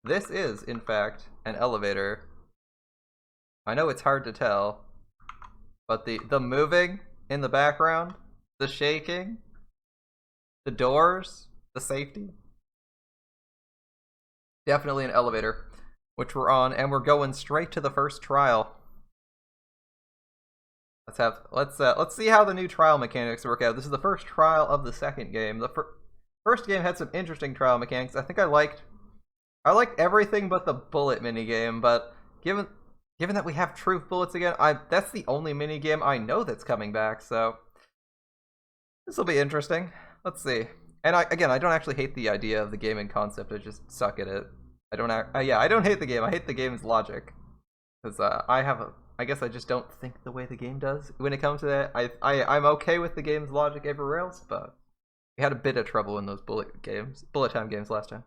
this is, in fact, an elevator. I know it's hard to tell, but the moving in the background, the shaking, the doors, the safety. Definitely an elevator, which we're on, and we're going straight to the first trial. Let's see how the new trial mechanics work out. This is the first trial of the second game. The first game had some interesting trial mechanics. I think I liked everything but the bullet minigame, but given that we have truth bullets again, that's the only minigame I know that's coming back, so this will be interesting. Let's see. And I don't actually hate the idea of the gaming concept. I just suck at it. I don't hate the game. I hate the game's logic, because I guess I just don't think the way the game does when it comes to that. I'm okay with the game's logic everywhere else, but we had a bit of trouble in those bullet time games last time.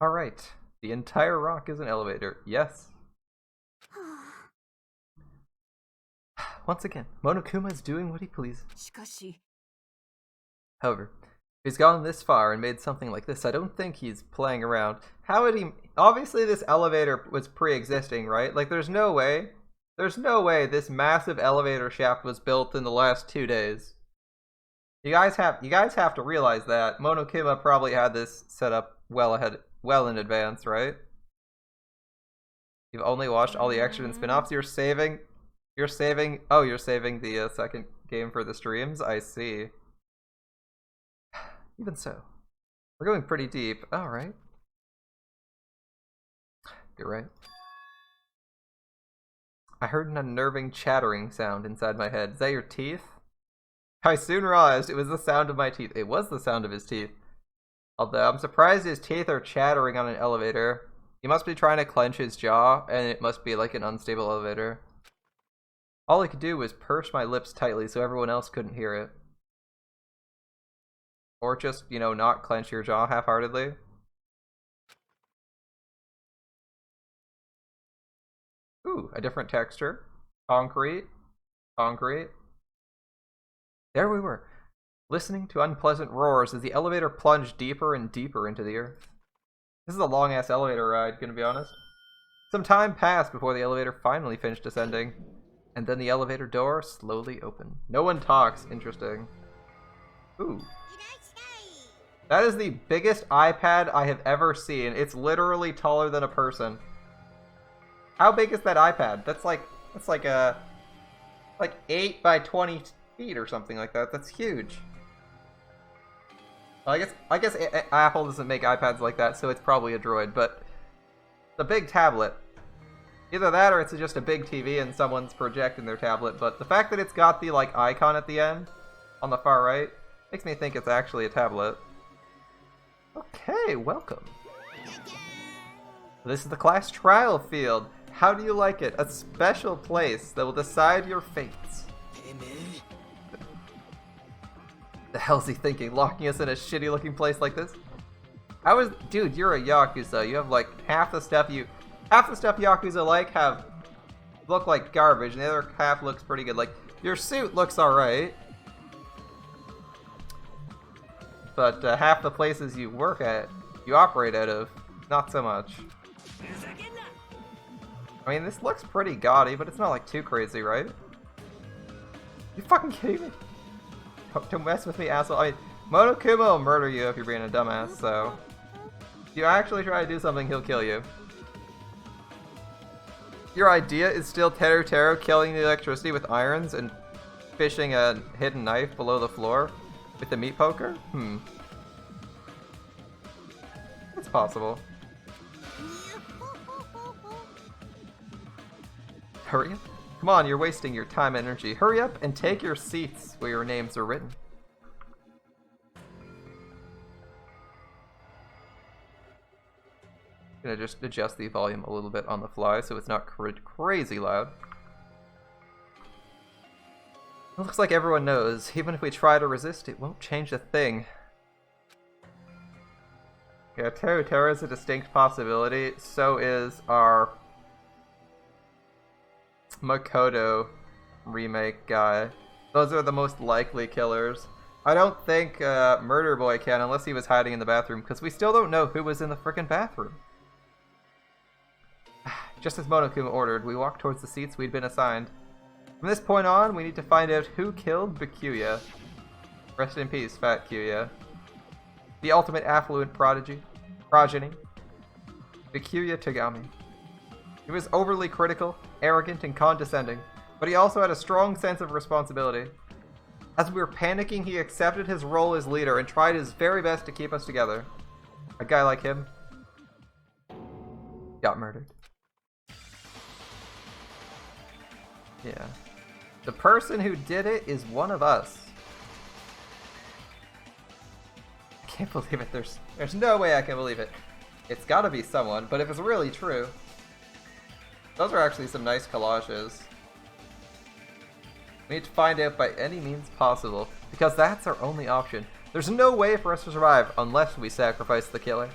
All right, the entire rock is an elevator. Yes. Once again, Monokuma is doing what he pleases. However, if he's gone this far and made something like this, I don't think he's playing around. How would he? Obviously, this elevator was pre-existing, right? Like, there's no way this massive elevator shaft was built in the last 2 days. You guys have to realize that Monokuma probably had this set up well in advance, right? You've only watched all the extras and spin-offs. You're saving the second game for the streams. I see. Even so, we're going pretty deep. All right. You're right. I heard an unnerving chattering sound inside my head. Is that your teeth? I soon realized it was the sound of my teeth. It was the sound of his teeth. Although I'm surprised his teeth are chattering on an elevator. He must be trying to clench his jaw, and it must be like an unstable elevator. All I could do was purse my lips tightly so everyone else couldn't hear it. Or just, not clench your jaw half-heartedly. Ooh, a different texture. Concrete. There we were, listening to unpleasant roars as the elevator plunged deeper and deeper into the earth. This is a long-ass elevator ride, gonna be honest. Some time passed before the elevator finally finished descending, and then the elevator door slowly opened. No one talks. Interesting. Ooh. That is the biggest iPad I have ever seen. It's literally taller than a person. How big is that iPad? That's like 8 by 20 feet or something like that. That's huge. Well, I guess Apple doesn't make iPads like that, so it's probably a Droid, but the big tablet. Either that or it's just a big TV and someone's projecting their tablet, but the fact that it's got the icon at the end on the far right makes me think it's actually a tablet. Okay, welcome. This is the class trial field. How do you like it? A special place that will decide your fates. The hell's he thinking? Locking us in a shitty looking place like this? Dude, you're a Yakuza. You have half the stuff Yakuza look like garbage, and the other half looks pretty good. Your suit looks alright. But half the places you operate out of, not so much. I mean, this looks pretty gaudy, but it's not too crazy, right? You fucking kidding me? Don't mess with me, asshole. I mean, Monokuma will murder you if you're being a dumbass, so if you actually try to do something, he'll kill you. Your idea is still Teru killing the electricity with irons and fishing a hidden knife below the floor with the meat poker? It's possible. Hurry up. Come on, you're wasting your time and energy. Hurry up and take your seats where your names are written. I'm gonna just adjust the volume a little bit on the fly so it's not crazy loud. It looks like everyone knows, even if we try to resist, it won't change a thing. Yeah, Teru is a distinct possibility. So is our Makoto remake guy. Those are the most likely killers. I don't think Murder Boy can unless he was hiding in the bathroom, because we still don't know who was in the frickin' bathroom. Just as Monokuma ordered, we walked towards the seats we'd been assigned. From this point on, we need to find out who killed Bikuya. Rest in peace, Fat Kyuya. The ultimate affluent progeny. Bikuya Tagami. He was overly critical, arrogant, and condescending, but he also had a strong sense of responsibility. As we were panicking, he accepted his role as leader and tried his very best to keep us together. A guy like him got murdered. Yeah. The person who did it is one of us. I can't believe it. There's no way I can believe it. It's gotta be someone, but if it's really true... Those are actually some nice collages. We need to find out by any means possible, because that's our only option. There's no way for us to survive unless we sacrifice the killer.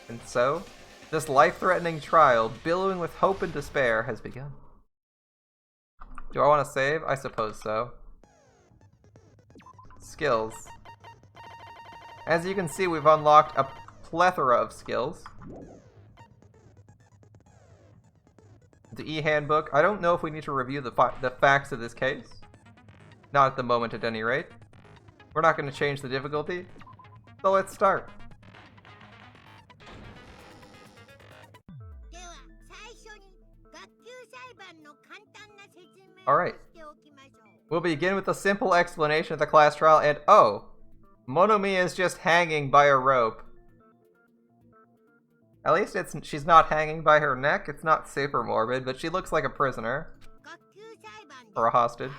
And so, this life-threatening trial, billowing with hope and despair, has begun. Do I want to save? I suppose so. Skills. As you can see, we've unlocked a plethora of skills. The e-handbook. I don't know if we need to review the facts of this case. Not at the moment, at any rate. We're not going to change the difficulty. So let's start. Alright. We'll begin with a simple explanation of the class trial and oh! Monomiya is just hanging by a rope. At least she's not hanging by her neck. It's not super morbid, but she looks like a prisoner. Or a hostage.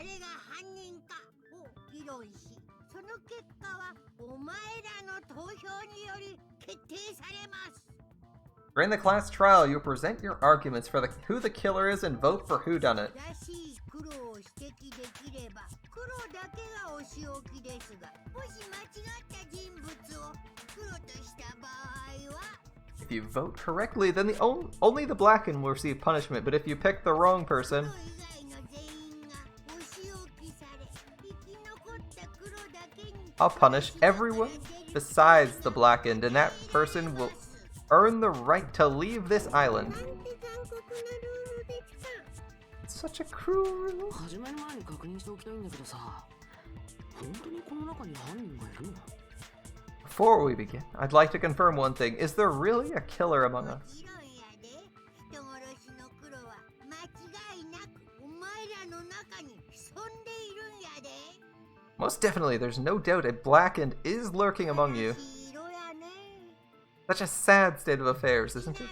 During the class trial, you present your arguments for who the killer is and vote for whodunit. If you vote correctly, then only the blackened will receive punishment, but if you pick the wrong person, I'll punish everyone besides the blackened, and that person will earn the right to leave this island. It's such a cruel rule. Before we begin, I'd like to confirm one thing. Is there really a killer among us? Most definitely, there's no doubt a blackened is lurking among you. Such a sad state of affairs, isn't it?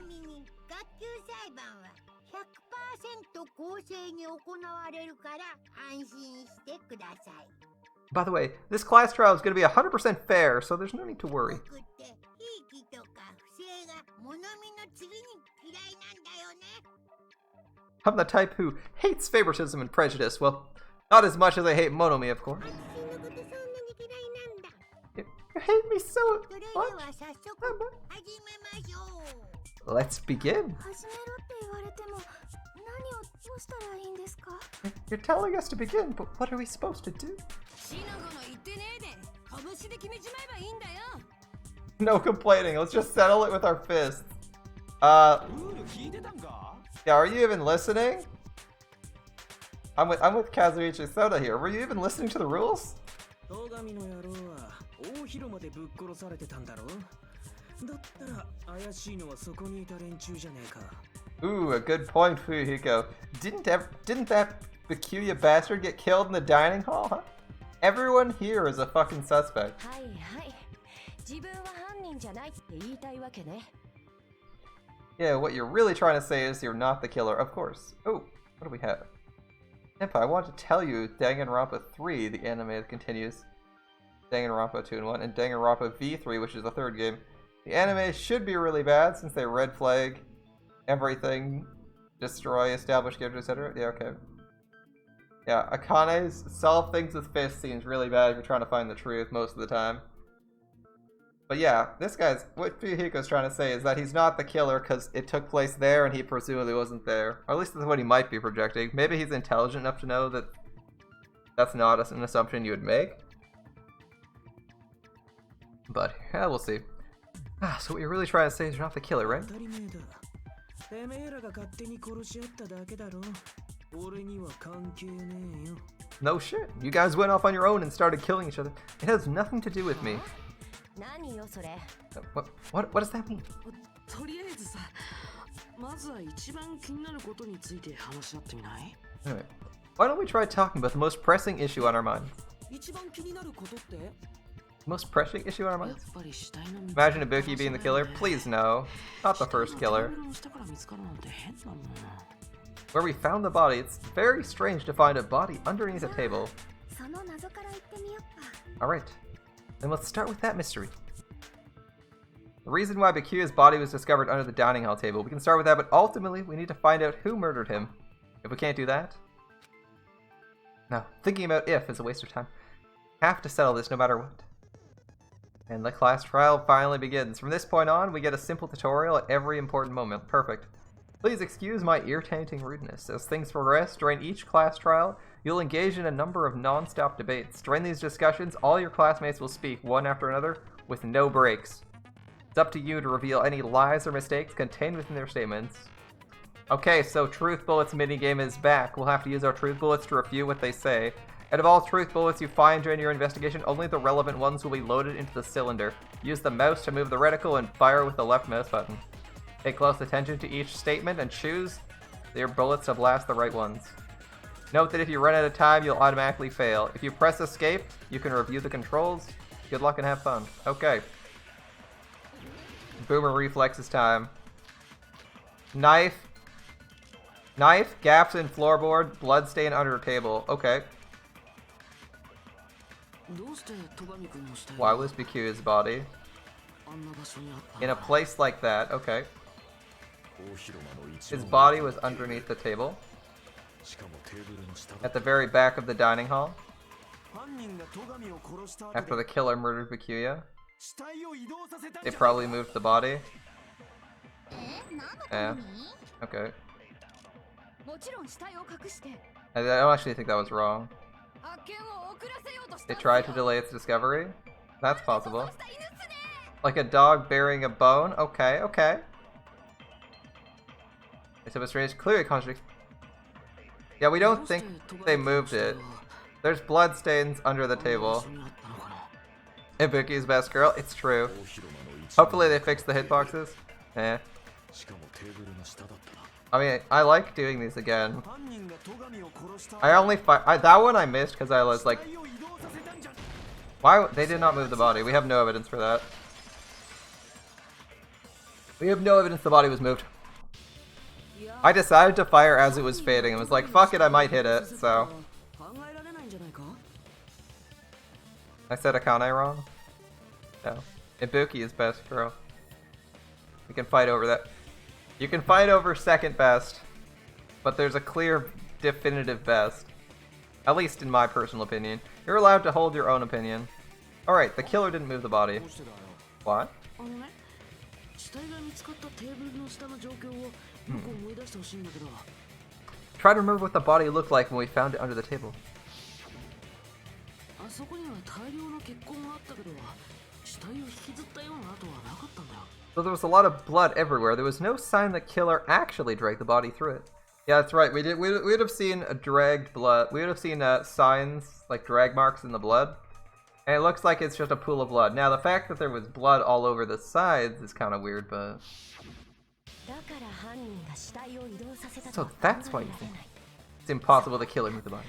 By the way, this class trial is going to be 100% fair, so there's no need to worry. I'm the type who hates favoritism and prejudice. Well, not as much as I hate Monomiya, of course. You hate me so much? Let's begin. You're telling us to begin, but what are we supposed to do? No complaining, let's just settle it with our fists. Yeah, are you even listening? I'm with Kazuichi Soda here. Were you even listening to the rules? Ooh, a good point, Fuyuhiko. Didn't that Bikuya bastard get killed in the dining hall, huh? Everyone here is a fucking suspect. Yeah, what you're really trying to say is you're not the killer, of course. Oh, what do we have? Senpai, I want to tell you Danganronpa 3, the anime that continues. Danganronpa 2 and 1, and Danganronpa V3, which is the third game. The anime should be really bad since they red flag everything, destroy established characters, etc. Yeah, okay. Yeah, Akane's solve things with fists seems really bad if you're trying to find the truth most of the time. But yeah, this guy's, what Fuyuhiko's trying to say is that he's not the killer because it took place there and he presumably wasn't there. Or at least that's what he might be projecting. Maybe he's intelligent enough to know that that's not an assumption you would make. But yeah, we'll see. Ah, so what you're really trying to say is you're not the killer, right? No shit. You guys went off on your own and started killing each other. It has nothing to do with me. What does that mean? Anyway, why don't we try talking about the most pressing issue on our minds? Most pressing issue on our minds? Imagine Ibuki being the killer? Please no. Not the first killer. Where we found the body, it's very strange to find a body underneath a table. Alright, then let's start with that mystery. The reason why Bikuya's body was discovered under the dining hall table. We can start with that, but ultimately we need to find out who murdered him. If we can't do that... No, thinking about if is a waste of time. Have to settle this no matter what. And the class trial finally begins. From this point on, we get a simple tutorial at every important moment. Perfect. Please excuse my irritating rudeness. As things progress during each class trial, you'll engage in a number of non-stop debates. During these discussions, all your classmates will speak one after another with no breaks. It's up to you to reveal any lies or mistakes contained within their statements. Okay, so Truth Bullets minigame is back. We'll have to use our Truth Bullets to refute what they say. Out of all Truth Bullets you find during your investigation, only the relevant ones will be loaded into the cylinder. Use the mouse to move the reticle and fire with the left mouse button. Pay close attention to each statement and choose your bullets to blast the right ones. Note that if you run out of time, you'll automatically fail. If you press escape, you can review the controls. Good luck and have fun. Okay. Boomer reflexes time. Knife. Knife, gaps in floorboard, blood stain under table. Okay. Why was Bikuya's body in a place like that? Okay. His body was underneath the table, at the very back of the dining hall, after the killer murdered Bikuya. They probably moved the body. Yeah. Okay. I don't actually think that was wrong. They tried to delay its discovery? That's possible. Like a dog burying a bone? Okay, okay. It's a strange, clearly contradicts. Yeah, we don't think they moved it. There's blood stains under the table. Ibuki's best girl, it's true. Hopefully they fix the hitboxes. Eh. I mean, I like doing these again. I only that one I missed because I was like, why they did not move the body? We have no evidence for that. We have no evidence the body was moved. I decided to fire as it was fading and was like, fuck it, I might hit it, so. I said Akane wrong? No. Ibuki is best girl. We can fight over that. You can fight over second best, but there's a clear, definitive best. At least in my personal opinion. You're allowed to hold your own opinion. Alright, the killer didn't move the body. What? Try to remember what the body looked like when we found it under the table. So there was a lot of blood everywhere. There was no sign the killer actually dragged the body through it. Yeah, that's right. We would have seen a dragged blood. We would have seen signs like drag marks in the blood. And it looks like it's just a pool of blood. Now the fact that there was blood all over the sides is kind of weird, but... So that's why you think it's impossible the killer moved the body.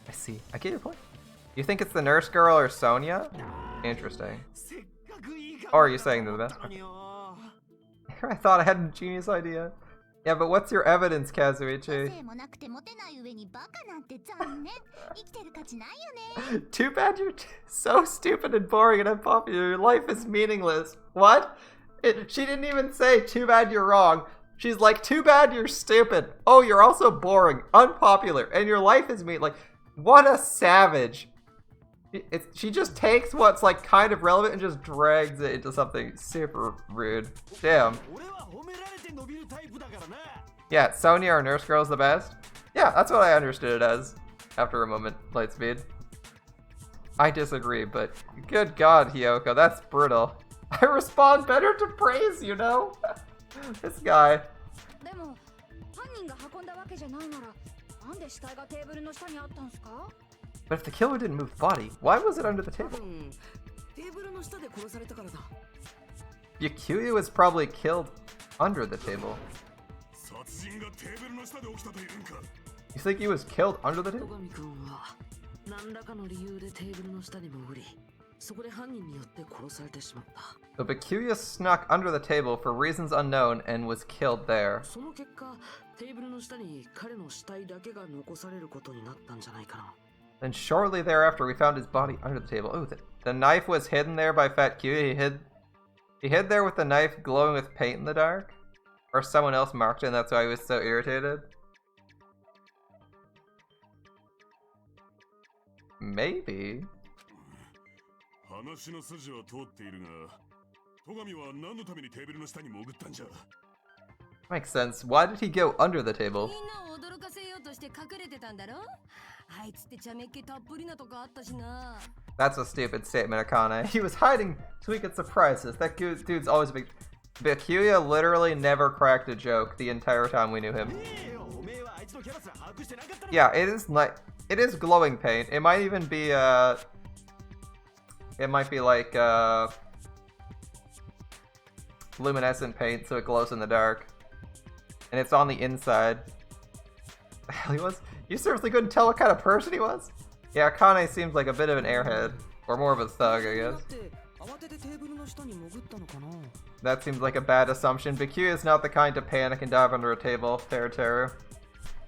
I see. I get your point. You think it's the nurse girl or Sonia? Interesting. Or are you saying they're the best? Okay. I thought I had a genius idea. Yeah, but what's your evidence, Kazuichi? Too bad you're so stupid and boring and unpopular. Your life is meaningless. What? She didn't even say, too bad you're wrong. She's like, too bad you're stupid. Oh, you're also boring, unpopular, and your life is mean. Like, what a savage. She just takes what's like kind of relevant and just drags it into something super rude. Damn. Yeah, Sonia or Nurse Girl's the best? Yeah, that's what I understood it as after a moment, Lightspeed. I disagree, but good god, Hiyoko, that's brutal. I respond better to praise, you know? This guy. But if the killer didn't move the body, why was it under the table? Byakuya was probably killed under the table. You think he was killed under the table? So Byakuya snuck under the table for reasons unknown and was killed there. Then shortly thereafter we found his body under the table. Oh, the knife was hidden there by Fat Q. He hid there with the knife glowing with paint in the dark? Or someone else marked it and that's why he was so irritated? Maybe. Makes sense. Why did he go under the table? That's a stupid statement, Akane. He was hiding so he could surprise us. That dude's always a big... Byakuya literally never cracked a joke the entire time we knew him. Yeah, it is glowing paint. It might even be it might be like luminescent paint, so it glows in the dark. And it's on the inside. The hell he was? You seriously couldn't tell what kind of person he was? Yeah, Akane seems like a bit of an airhead. Or more of a thug, I guess. That seems like a bad assumption. Byakuya is not the kind to panic and dive under a table. Teru.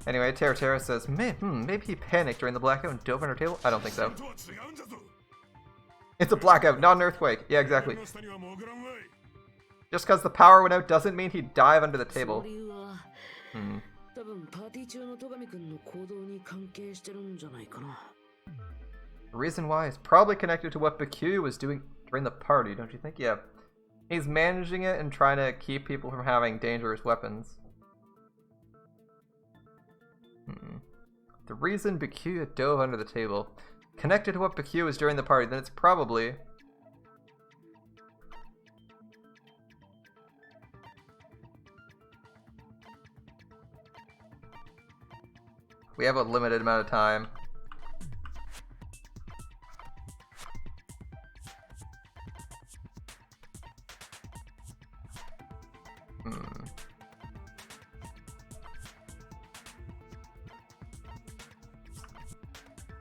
Anyway, Teru says, maybe he panicked during the blackout and dove under a table? I don't think so. It's a blackout, not an earthquake. Yeah, exactly. Just because the power went out doesn't mean he'd dive under the table. The reason why is probably connected to what Byakuya was doing during the party, don't you think? Yeah. He's managing it and trying to keep people from having dangerous weapons. The reason Byakuya dove under the table, connected to what Byakuya was during the party, then it's probably... We have a limited amount of time.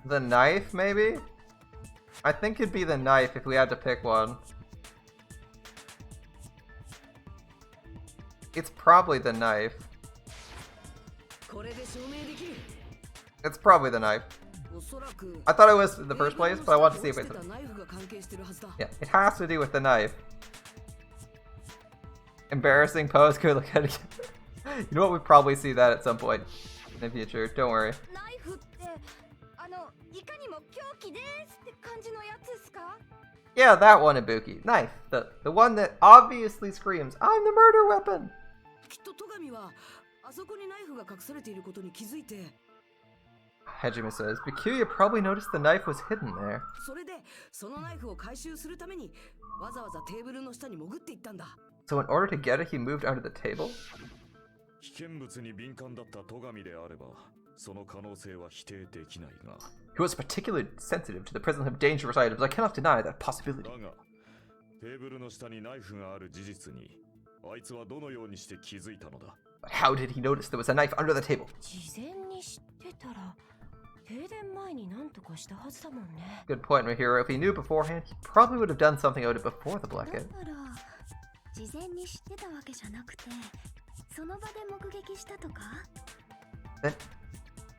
The knife, maybe? I think it'd be the knife if we had to pick one. It's probably the knife. It's probably the knife. I thought it was in the first place, but I want to see if it's... Yeah, it has to do with the knife. Embarrassing pose, could look at it. You know what, we'd probably see that at some point in the future, don't worry. Yeah, that one, Ibuki. Knife. The one that obviously screams, I'm the murder weapon! Hejima says, Byakuya probably noticed the knife was hidden there. So in order to get it, he moved under the table? He was particularly sensitive to the presence of dangerous items. I cannot deny that possibility. But how did he notice there was a knife under the table? Good point, Mahiro. If he knew beforehand, he probably would have done something about it before the blackout. Then,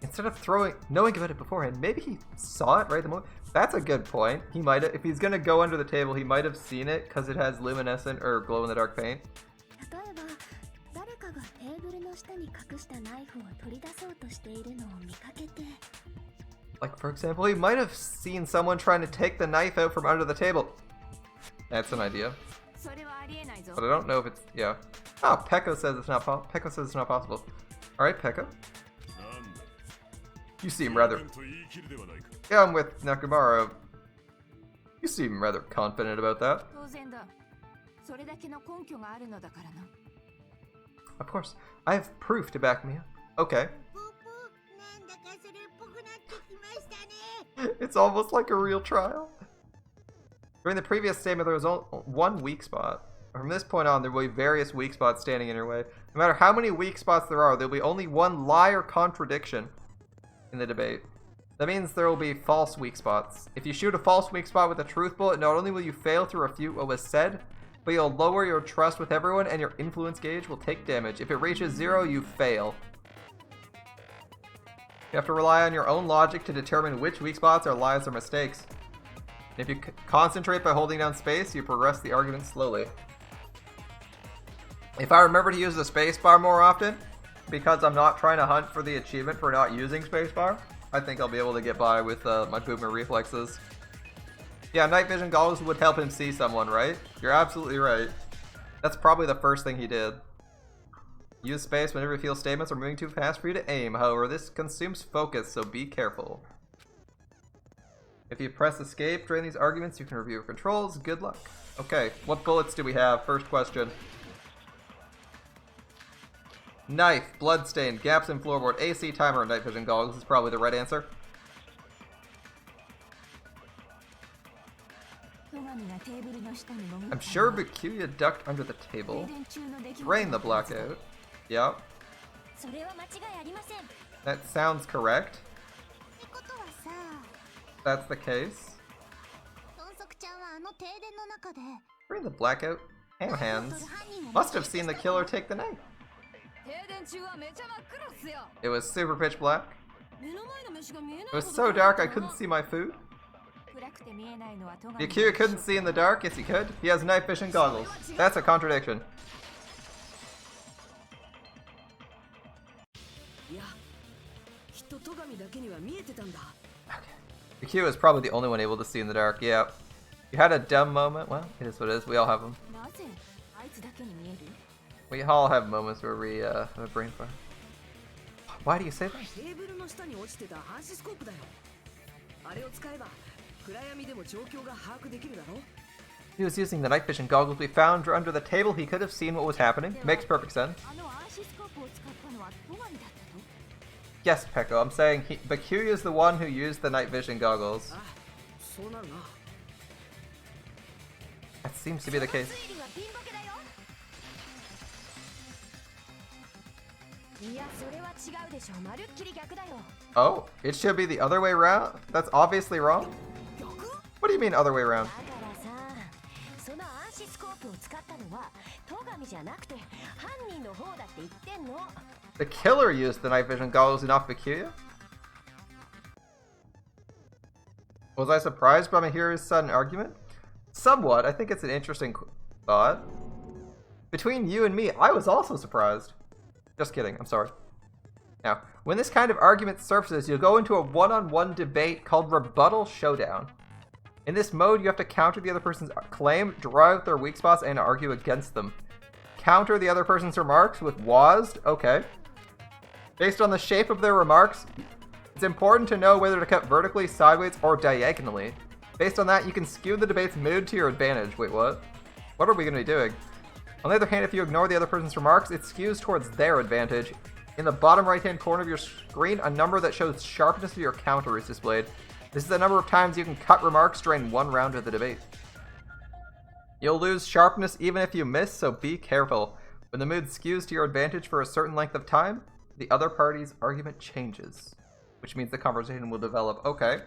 instead of knowing about it beforehand, maybe he saw it right the moment. That's a good point. He might have, if he's gonna go under the table, he might have seen it because it has luminescent or glow in the dark paint. Like, for example, he might have seen someone trying to take the knife out from under the table. That's an idea. But I don't know if it's... yeah. Oh, Pekko says it's not possible. Alright, Pekko. You seem rather... Yeah, I'm with Nakamura. You seem rather confident about that. Of course, I have proof to back me up. Okay. It's almost like a real trial. During the previous statement, there was only one weak spot. From this point on, there will be various weak spots standing in your way. No matter how many weak spots there are, there will be only one lie or contradiction in the debate. That means there will be false weak spots. If you shoot a false weak spot with a truth bullet, not only will you fail to refute what was said, but you'll lower your trust with everyone and your influence gauge will take damage. If it reaches 0, you fail. You have to rely on your own logic to determine which weak spots are lies or mistakes. If you concentrate by holding down space, you progress the argument slowly. If I remember to use the spacebar more often, because I'm not trying to hunt for the achievement for not using spacebar, I think I'll be able to get by with my boomer reflexes. Yeah, night vision goggles would help him see someone, right? You're absolutely right. That's probably the first thing he did. Use space whenever you feel statements are moving too fast for you to aim. However, this consumes focus, so be careful. If you press escape during these arguments, you can review your controls. Good luck. Okay, what bullets do we have? First question. Knife, bloodstain, gaps in floorboard, AC timer, night vision goggles is probably the right answer. I'm sure Bakuya ducked under the table. Drain the blackout. Yep. That sounds correct. That's the case. Drain the blackout. Ham hands. Must have seen the killer take the knife. It was super pitch black. It was so dark I couldn't see my food. Bakuya couldn't see in the dark. Yes, he could. He has night vision goggles. That's a contradiction. Bakuya is probably the only one able to see in the dark. Yeah. You had a dumb moment. Well, it is what it is. We all have them. We all have moments where we have a brain fart. Why do you say that? He was using the night vision goggles we found under the table. He could have seen what was happening. Makes perfect sense. Yes, Pekko, I'm saying Bakuya is the one who used the night vision goggles. That seems to be the case. Oh, it should be the other way around? That's obviously wrong. What do you mean other way around? The killer used the night vision goggles and not Bakuya? Was I surprised by Mahira's sudden argument? Somewhat. I think it's an interesting thought. Between you and me, I was also surprised. Just kidding, I'm sorry. Now, when this kind of argument surfaces, you'll go into a one-on-one debate called Rebuttal Showdown. In this mode, you have to counter the other person's claim, draw out their weak spots, and argue against them. Counter the other person's remarks with WASD, okay. Based on the shape of their remarks, it's important to know whether to cut vertically, sideways, or diagonally. Based on that, you can skew the debate's mood to your advantage. Wait, what? What are we going to be doing? On the other hand, if you ignore the other person's remarks, it skews towards their advantage. In the bottom right-hand corner of your screen, a number that shows sharpness of your counter is displayed. This is the number of times you can cut remarks during one round of the debate. You'll lose sharpness even if you miss, so be careful. When the mood skews to your advantage for a certain length of time, the other party's argument changes, which means the conversation will develop. Okay.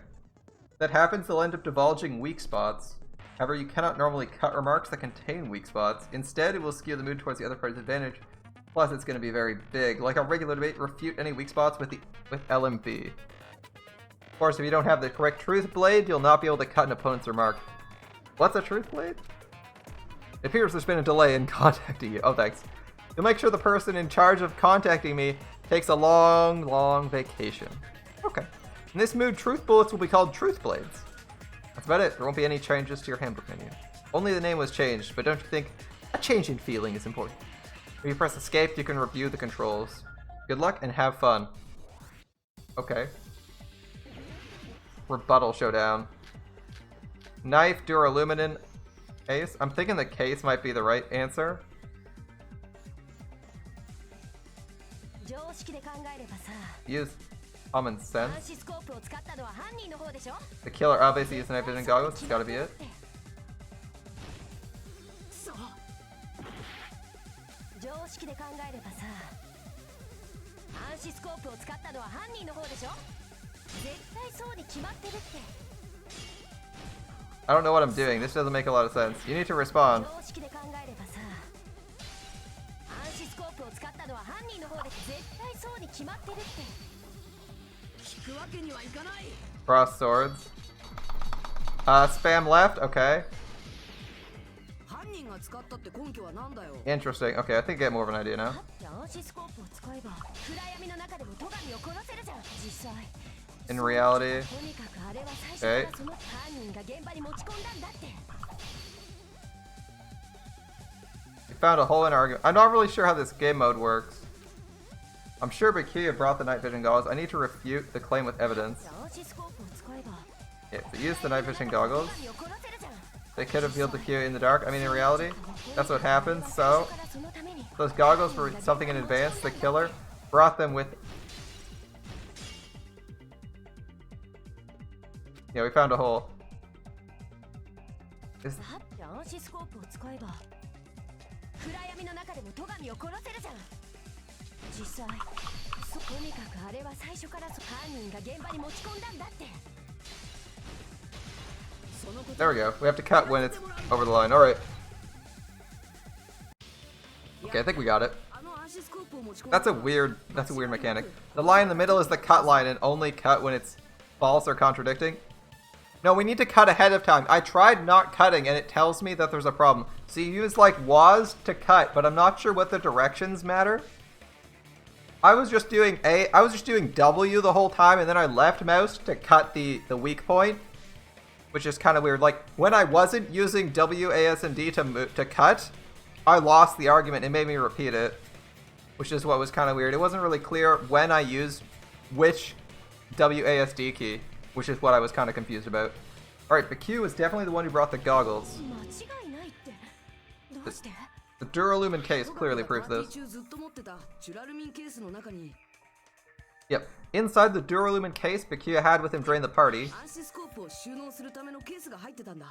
If that happens, they'll end up divulging weak spots. However, you cannot normally cut remarks that contain weak spots. Instead, it will skew the mood towards the other party's advantage. Plus, it's going to be very big. Like a regular debate, refute any weak spots with LMB. Of course, if you don't have the correct truth blade, you'll not be able to cut an opponent's remark. What's a truth blade? It appears there's been a delay in contacting you. Oh, thanks. You'll make sure the person in charge of contacting me takes a long, long vacation. Okay. In this mood, truth bullets will be called truth blades. That's about it. There won't be any changes to your handbook menu. Only the name was changed, but don't you think a change in feeling is important? If you press escape, you can review the controls. Good luck and have fun. Okay. Rebuttal Showdown. Knife, duralumin, Case? I'm thinking the case might be the right answer. Use common sense. The killer obviously used night vision goggles. It's gotta be it. I don't know what I'm doing. This doesn't make a lot of sense. You need to respond. Cross swords. Spam left. Okay. Interesting. Okay, I think I get more of an idea now. In reality. Okay. We found a hole in our argument. I'm not really sure how this game mode works. I'm sure Bakuya brought the night vision goggles. I need to refute the claim with evidence. Yeah, if they used the night vision goggles, they could have healed Bakuya in the dark. I mean, in reality, that's what happens. So, those goggles were something in advance. The killer brought them with. Yeah, we found a hole. Is... There we go. We have to cut when it's over the line. Alright. Okay, I think we got it. That's a weird mechanic. The line in the middle is the cut line and only cut when it's false or contradicting. No, we need to cut ahead of time. I tried not cutting and it tells me that there's a problem. So you use like was to cut, but I'm not sure what the directions matter. I was just doing W the whole time and then I left mouse to cut the weak point, which is kind of weird. Like when I wasn't using W, A, S, and D to cut, I lost the argument. It made me repeat it, which is what was kind of weird. It wasn't really clear when I used which W, A, S, D key, which is what I was kind of confused about. Alright, Bakuya is definitely the one who brought the goggles. The Duralumin case clearly proves this. Yep. Inside the Duralumin case Bakuya had with him during the party.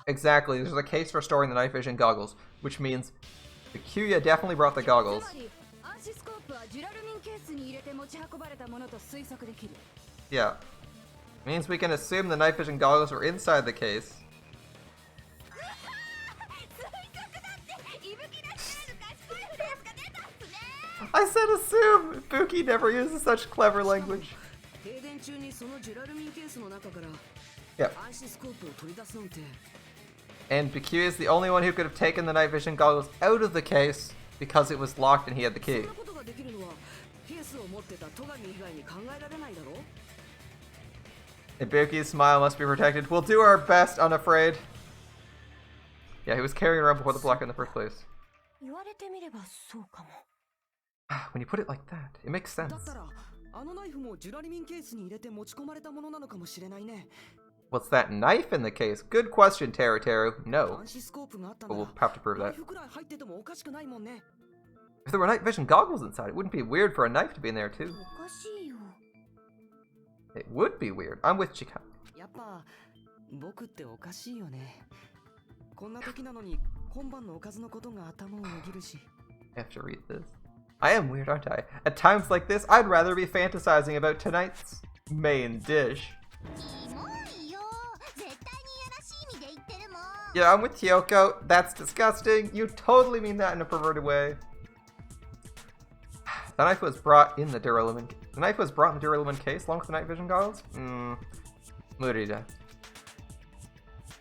Exactly, there's a case for storing the night vision goggles, which means Bakuya definitely brought the goggles. Yeah. Means we can assume the night vision goggles were inside the case. I said assume! Buki never uses such clever language. Yep. And Bakuya is the only one who could have taken the night vision goggles out of the case because it was locked and he had the key. Ibuki's smile must be protected. We'll do our best, unafraid. Yeah, he was carrying around before the block in the first place. When you put it like that, it makes sense. What's that knife in the case? Good question, Teru. No. But we'll have to prove that. If there were night vision goggles inside, it wouldn't be weird for a knife to be in there too. It would be weird. I'm with Chika. I have to read this. I am weird, aren't I? At times like this, I'd rather be fantasizing about tonight's main dish. Yeah, I'm with Kyoko. That's disgusting. You totally mean that in a perverted way. The knife was brought in the Duralumin. The knife was brought in the Duralumin case along with the night vision goggles? Murida.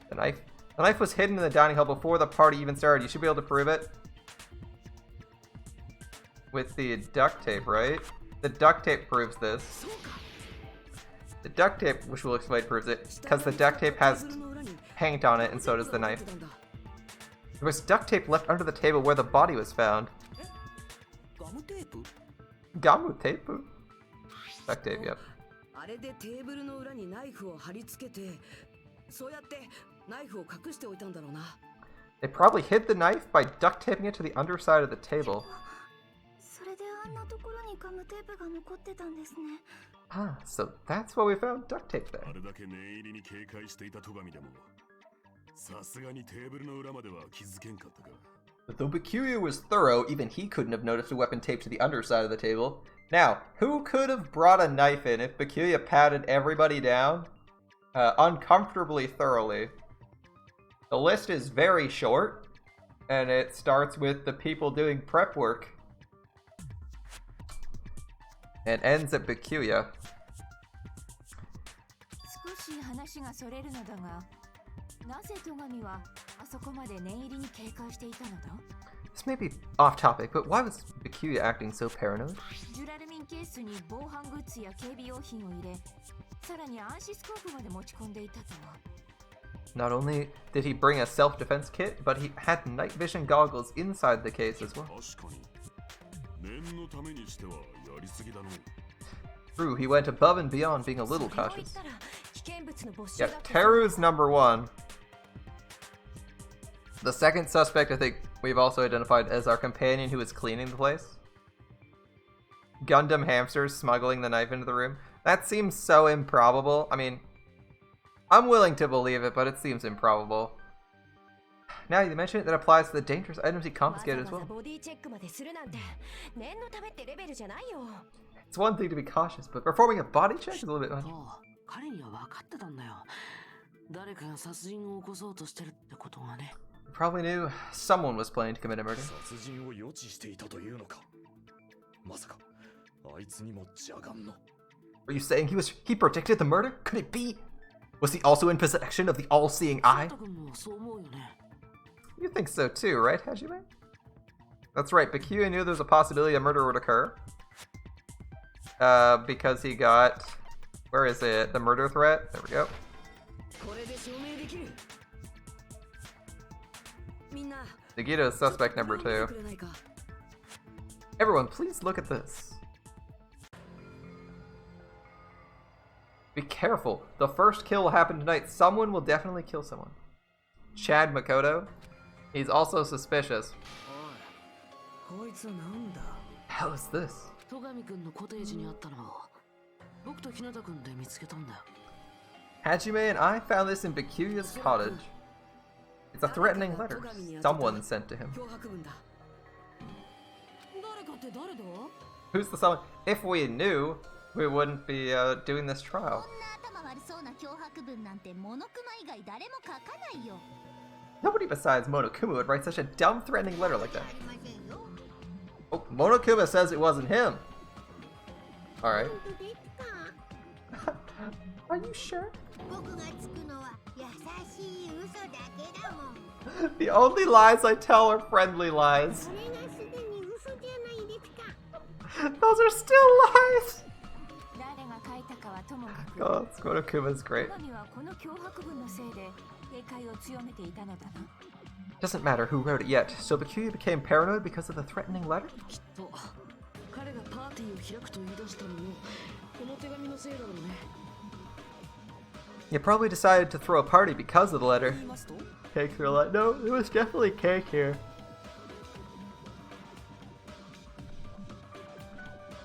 The knife was hidden in the dining hall before the party even started. You should be able to prove it. With the duct tape, right? The duct tape proves this. The duct tape, which we'll explain, proves it. Because the duct tape has paint on it, and so does the knife. There was duct tape left under the table where the body was found. Gamu tape? Duct tape, yep. They probably hid the knife by duct taping it to the underside of the table. Ah, so that's why we found duct tape there. But though Bikuya was thorough, even he couldn't have noticed a weapon taped to the underside of the table. Now, who could have brought a knife in if Bikuya patted everybody down uncomfortably thoroughly? The list is very short, and it starts with the people doing prep work and ends at Bikuya. This may be off topic, but why was Bikuya acting so paranoid? Not only did he bring a self-defense kit, but he had night vision goggles inside the case as well. True, he went above and beyond being a little cautious. Yeah, Teru's number one. The second suspect I think we've also identified as our companion who was cleaning the place. Gundam hamsters smuggling the knife into the room. That seems so improbable. I mean, I'm willing to believe it, but it seems improbable. Now you mention it, that applies to the dangerous items he confiscated as well. It's one thing to be cautious, but performing a body check is a little bit much. He probably knew someone was planning to commit a murder. Are you saying he predicted the murder? Could it be? Was he also in possession of the all-seeing eye? You think so too, right, Hajime? That's right, Bikuya knew there was a possibility a murder would occur. Because he got... Where is it? The murder threat? There we go. Nagito is suspect number 2. Everyone, please look at this. Be careful. The first kill will happen tonight. Someone will definitely kill someone. Chad Makoto. He's also suspicious. Hell is this? Hajime and I found this in Bikuya's cottage. It's a threatening letter someone sent to him. Who's the someone? If we knew, we wouldn't be doing this trial. Nobody besides Monokuma would write such a dumb, threatening letter like that. Oh, Monokuma says it wasn't him. Alright. Are you sure? The only lies I tell are friendly lies. Those are still lies! God, Monokuma's great. Doesn't matter who wrote it yet, so Bikuya became paranoid because of the threatening letter? You probably decided to throw a party because of the letter. Cakes are like, no, it was definitely cake here.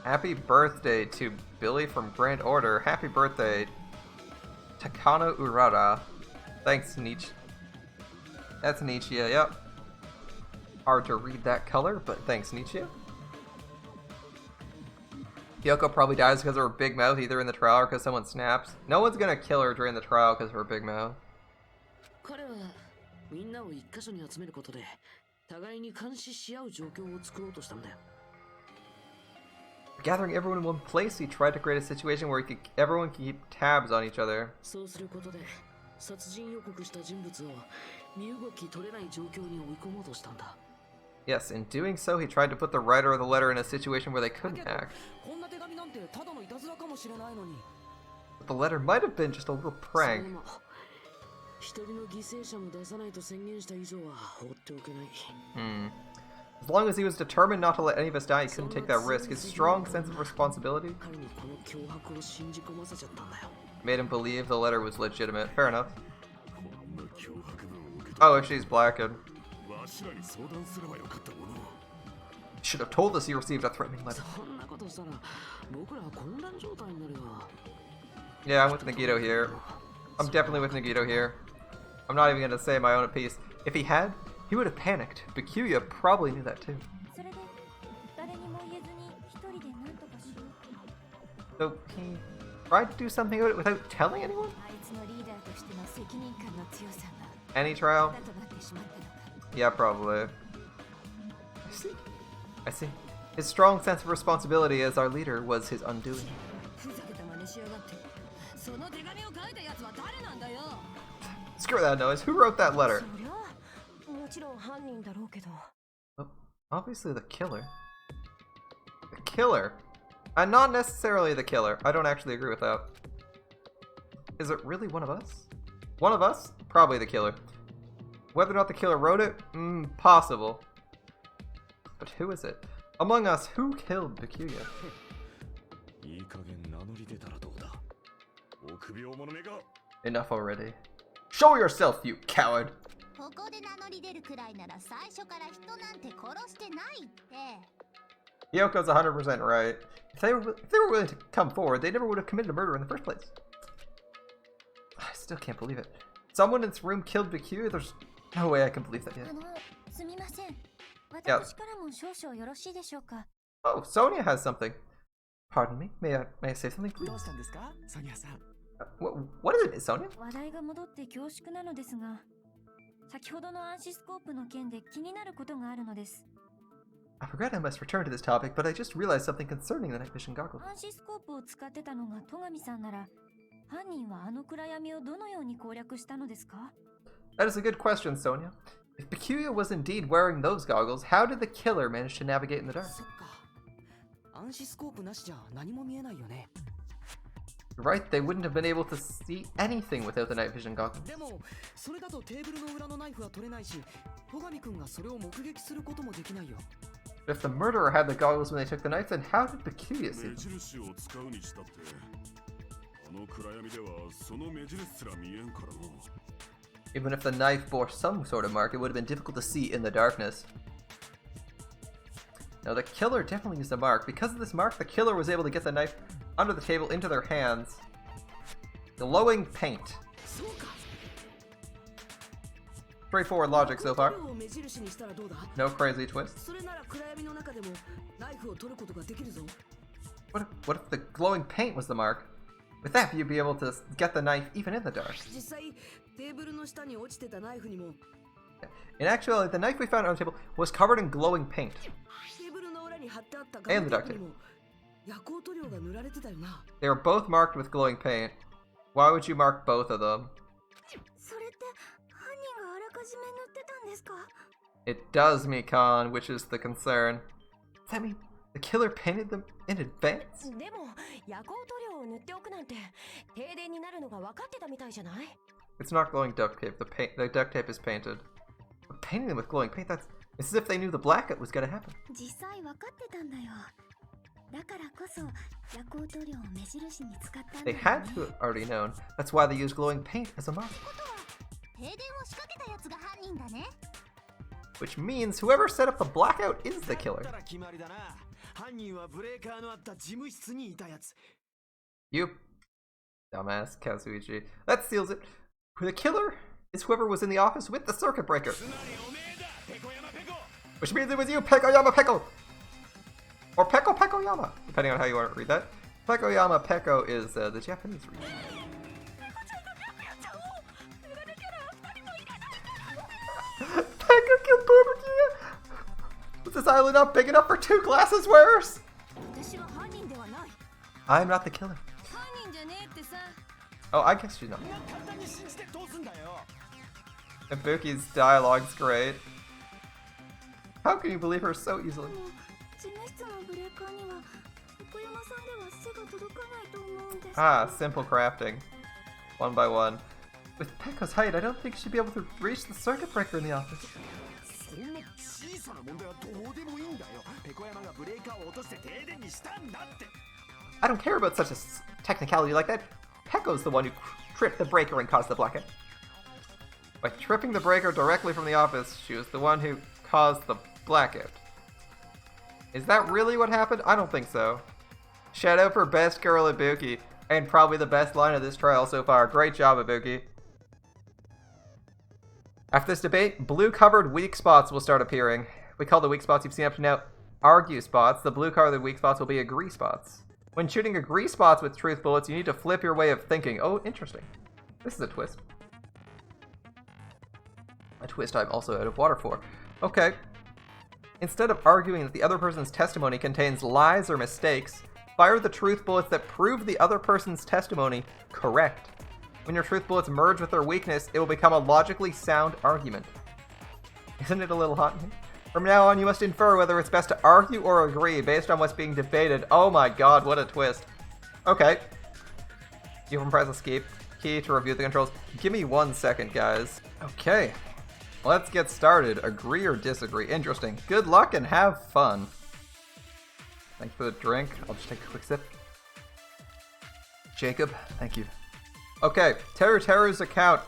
Happy birthday to Billy from Grand Order. Happy birthday, Takano Urara. Thanks, Nietzsche. That's Nietzsche, yep. Hard to read that color, but thanks, Nietzsche. Kyoko probably dies because of her big mouth, either in the trial or because someone snaps. No one's gonna kill her during the trial because of her big mouth. Gathering everyone in one place, he tried to create a situation where everyone could keep tabs on each other. Yes, in doing so, he tried to put the writer of the letter in a situation where they couldn't act. But the letter might have been just a little prank. As long as he was determined not to let any of us die, he couldn't take that risk. His strong sense of responsibility made him believe the letter was legitimate. Fair enough. Oh, if she's blackened. Should have told us you received a threatening letter. Yeah, I'm with Nagito here. I'm definitely with Nagito here. I'm not even gonna say my own piece. If he had, he would have panicked. Bikuya probably knew that too. So he tried to do something about it without telling anyone? Any trial? Yeah, probably. I see. His strong sense of responsibility as our leader was his undoing. Screw that noise. Who wrote that letter? Oh, obviously the killer. The killer? And not necessarily the killer. I don't actually agree with that. Is it really one of us? One of us? Probably the killer. Whether or not the killer wrote it? Possible. But who is it? Among us, who killed Bikuya? Enough already. Show yourself, you coward! Hyoko's 100% right. If they were willing to come forward, they never would have committed a murder in the first place. I still can't believe it. Someone in this room killed Bikuya? There's no way I can believe that yet. Yeah. Oh, Sonia has something. Pardon me? May I say something, please? What is it, Sonia? I regret I must return to this topic, but I just realized something concerning the night vision goggles. That is a good question, Sonia. If Bikuya was indeed wearing those goggles, how did the killer manage to navigate in the dark? You're right, they wouldn't have been able to see anything without the night vision goggles. But if the murderer had the goggles when they took the knife, then how did Bikuya see them? Even if the knife bore some sort of mark, it would have been difficult to see in the darkness. Now the killer definitely used a mark. Because of this mark, the killer was able to get the knife under the table into their hands. Glowing paint. Straightforward logic so far. No crazy twists. What if the glowing paint was the mark? With that, you'd be able to get the knife even in the dark. In actuality, the knife we found on the table was covered in glowing paint. And the duct tape. They were both marked with glowing paint. Why would you mark both of them? It does, Mikan, which is the concern. Does that mean the killer painted them in advance? It's not glowing duct tape. The duct tape is painted. But painting them with glowing paint, it's as if they knew the blackout was gonna happen. They had to have already known. That's why they used glowing paint as a mark. Which means whoever set up the blackout is the killer. You dumbass, Kazuichi. That seals it. The killer is whoever was in the office with the circuit breaker. Which means it was you, Pekoyama Peko! Or Peko Pekoyama, depending on how you want to read that. Pekoyama Peko is the Japanese reading. Peko killed Barbecue! Was this island not big enough for 2 glasses wearers? I'm not the killer. Oh, I guess she's not. Ibuki's dialogue's great. How can you believe her so easily? Ah, simple crafting. One by one. With Peko's height, I don't think she'd be able to reach the circuit breaker in the office. I don't care about such a technicality like that. Peko's the one who tripped the breaker and caused the blackout. By tripping the breaker directly from the office, she was the one who caused the blackout. Is that really what happened? I don't think so. Shout out for best girl Ibuki, and probably the best line of this trial so far. Great job, Ibuki. After this debate, blue-covered weak spots will start appearing. We call the weak spots you've seen up to now argue spots. The blue-covered weak spots will be agree spots. When shooting agree spots with truth bullets, you need to flip your way of thinking. Oh, interesting. This is a twist. A twist I'm also out of water for. Okay. Instead of arguing that the other person's testimony contains lies or mistakes, fire the truth bullets that prove the other person's testimony correct. When your truth bullets merge with their weakness, it will become a logically sound argument. Isn't it a little hot in here? From now on, you must infer whether it's best to argue or agree based on what's being debated. Oh my god, what a twist. Okay. You can press escape key to review the controls. Give me 1 second, guys. Okay. Let's get started. Agree or disagree. Interesting. Good luck and have fun. Thanks for the drink. I'll just take a quick sip. Jacob, thank you. Okay, Teru's account,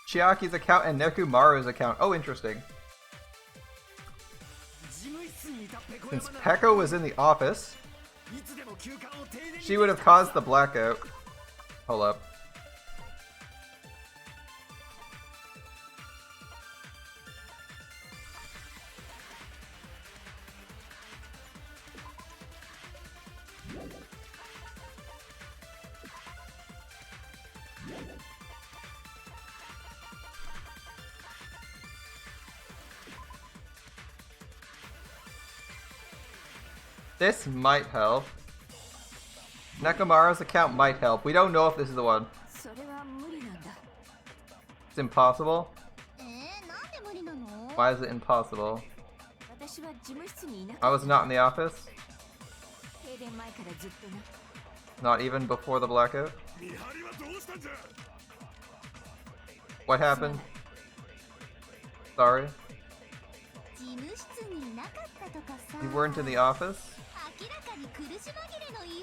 Chiaki's account, and Nekumaru's account. Oh, interesting. Since Peko was in the office, she would have caused the blackout. Hold up. This might help. Nekomaru's account might help. We don't know if this is the one. It's impossible? Why is it impossible? I was not in the office? Not even before the blackout? What happened? Sorry? You weren't in the office?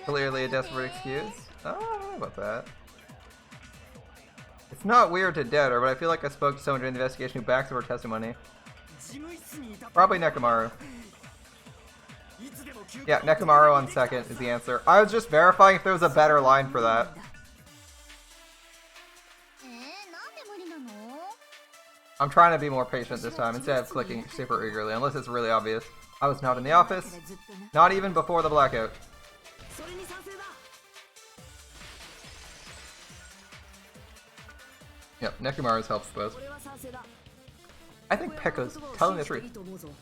Clearly a desperate excuse? Oh, I don't know about that. It's not weird to doubt her, but I feel like I spoke to someone during the investigation who backs up her testimony. Probably Nekomaru. Yeah, Nekomaru on second is the answer. I was just verifying if there was a better line for that. I'm trying to be more patient this time instead of clicking super eagerly, unless it's really obvious. I was not in the office, not even before the blackout. Yep, Nekomaru's helps both. I think Peko's telling the truth.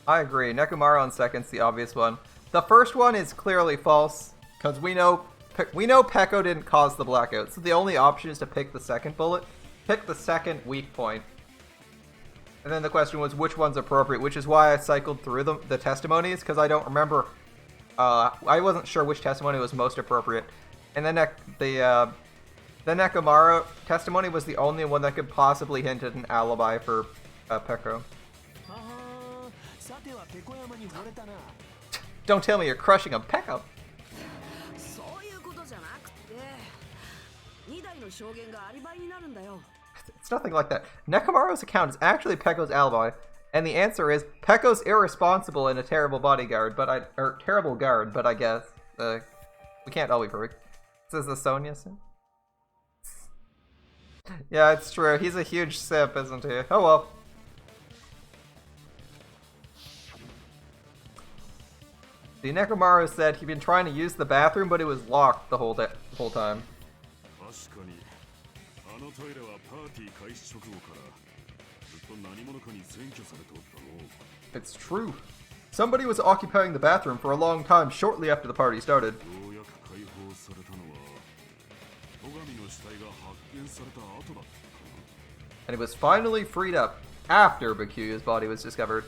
I agree, Nekomaru on second's the obvious one. The first one is clearly false, because we know Peko didn't cause the blackout, so the only option is to pick the second bullet, pick the second weak point. And then the question was which one's appropriate, which is why I cycled through the testimonies, because I don't remember, I wasn't sure which testimony was most appropriate. And then the Nekomaru testimony was the only one that could possibly hint at an alibi for Peko. Don't tell me you're crushing on Peko! It's nothing like that. Nekomaru's account is actually Peko's alibi, and the answer is Peko's irresponsible and a terrible bodyguard, terrible guard, but I guess we can't all be perfect. This is the Sonya sim. Yeah, it's true. He's a huge simp, isn't he? Oh well. The Nekomaru said he'd been trying to use the bathroom, but it was locked the whole time. It's true. Somebody was occupying the bathroom for a long time shortly after the party started. And it was finally freed up after Bakuya's body was discovered.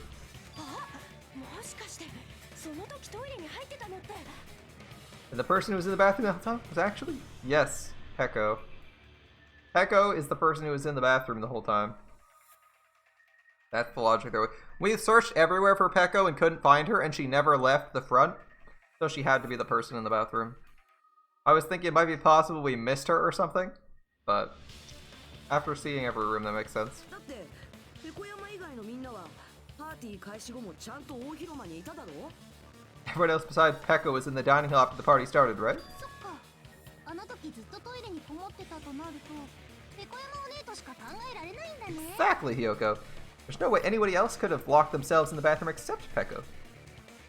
And the person who was in the bathroom the whole time was actually, yes, Peko. Peko is the person who was in the bathroom the whole time. That's the logic there. We searched everywhere for Peko and couldn't find her, and she never left the front, so she had to be the person in the bathroom. I was thinking it might be possible we missed her or something, but After seeing every room, that makes sense. Everyone else besides Pekka was in the dining hall after the party started, right? Exactly, Hiyoko. There's no way anybody else could have locked themselves in the bathroom except Pekka.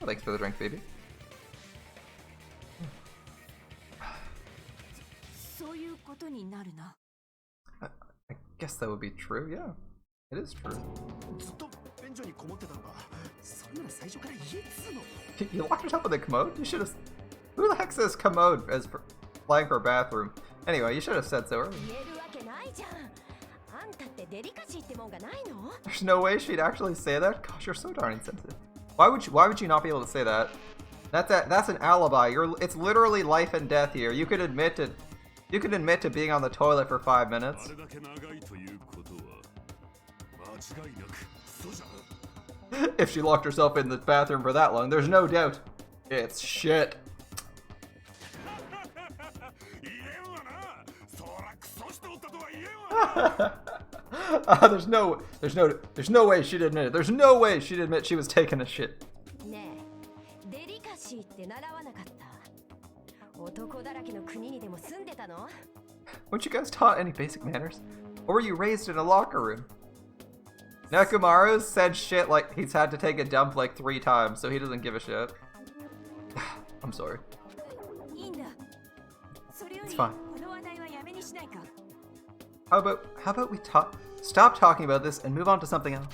Well, thanks for the drink, baby. I guess that would be true, yeah. It is true. You locked yourself in the commode? You should have... Who the heck says commode as flying for a bathroom? Anyway, you should have said so earlier. There's no way she'd actually say that? Gosh, you're so darn insensitive. Why would you not be able to say that? That's an alibi. It's literally life and death here. You could admit to being on the toilet for 5 minutes. If she locked herself in the bathroom for that long, there's no doubt. It's shit. There's no way she'd admit it. There's no way she'd admit she was taking a shit. Weren't you guys taught any basic manners? Or were you raised in a locker room? Nekomaru said shit like he's had to take a dump like 3 times, so he doesn't give a shit. I'm sorry. It's fine. How about we stop talking about this and move on to something else?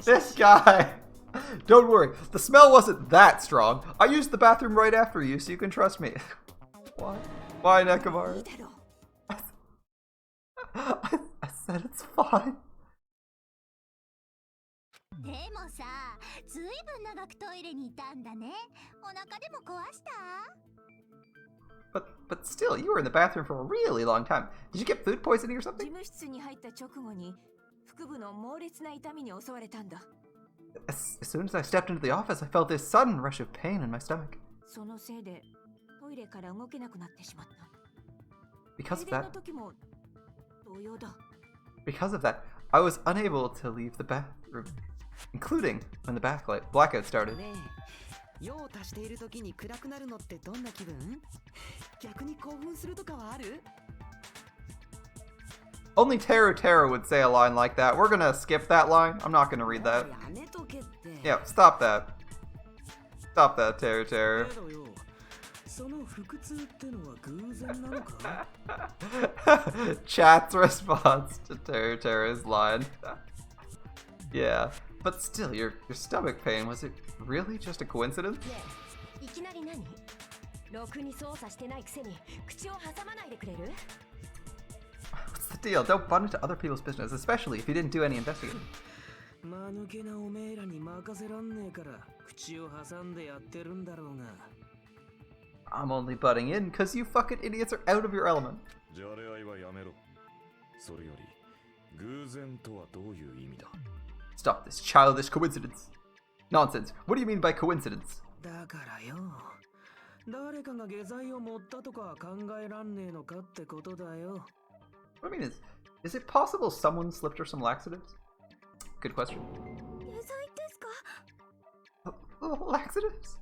This guy! Don't worry, the smell wasn't that strong. I used the bathroom right after you, so you can trust me. Why? Why, Nekomaru? I said it's fine. But still, you were in the bathroom for a really long time. Did you get food poisoning or something? As soon as I stepped into the office, I felt this sudden rush of pain in my stomach. Because of that, I was unable to leave the bathroom, including when the blackout started. Only Teru would say a line like that. We're gonna skip that line. I'm not gonna read that. Yeah, stop that. Stop that, Teru. Chat's response to Teru's line. Yeah, but still, your stomach pain, was it really just a coincidence? What's the deal? Don't butt into other people's business, especially if you didn't do any investigating. I'm only butting in because you fucking idiots are out of your element. Stop this childish coincidence. Nonsense. What do you mean by coincidence? What I mean is it possible someone slipped her some laxatives? Good question. Laxatives?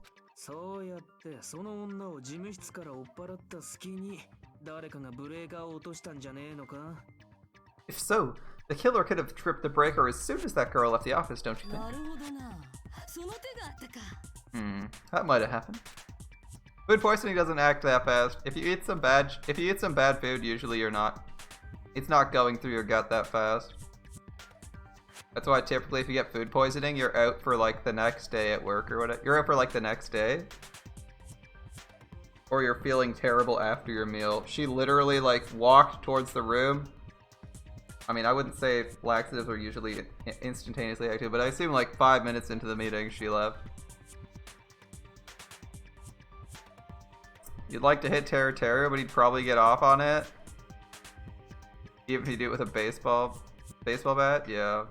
If so, the killer could have tripped the breaker as soon as that girl left the office, don't you think? That might have happened. Food poisoning doesn't act that fast. If you eat some bad food, usually it's not going through your gut that fast. That's why typically if you get food poisoning, you're out for like the next day at work or whatever. You're out for like the next day. Or you're feeling terrible after your meal. She literally like walked towards the room. I mean, I wouldn't say laxatives are usually instantaneously active, but I assume like 5 minutes into the meeting, she left. You'd like to hit Teru, but he'd probably get off on it. Even if you do it with a baseball bat, yeah.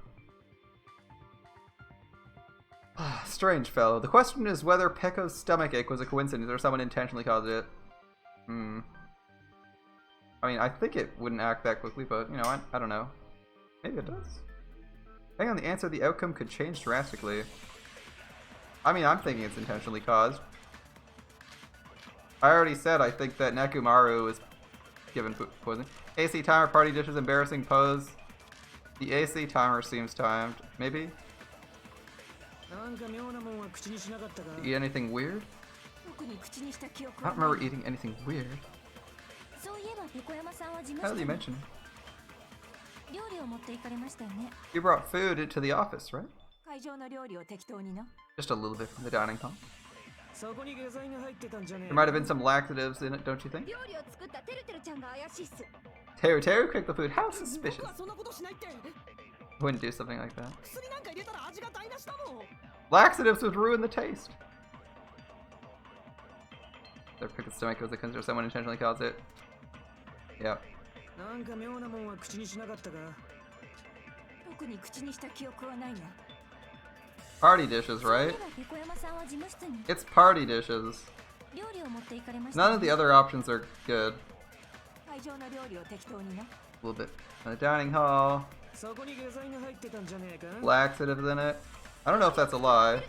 Strange fellow. The question is whether Pekko's stomach ache was a coincidence or someone intentionally caused it. I mean, I think it wouldn't act that quickly, but, you know, I don't know. Maybe it does. Depending on the answer, the outcome could change drastically. I mean, I'm thinking it's intentionally caused. I already said I think that Nekomaru was given poison. AC timer, party dishes, embarrassing pose. The AC timer seems timed. Maybe? Eat anything weird? I don't remember eating anything weird. How did you mention? You brought food into the office, right? Just a little bit from the dining hall. There might have been some laxatives in it, don't you think? Teru cooked the food. How suspicious. Wouldn't do something like that. Laxatives would ruin the taste. Their picked stomach was a concern someone intentionally caused it. Yep. Party dishes, right? It's party dishes. None of the other options are good. A little bit in the dining hall. Laxatives in it. I don't know if that's a lie.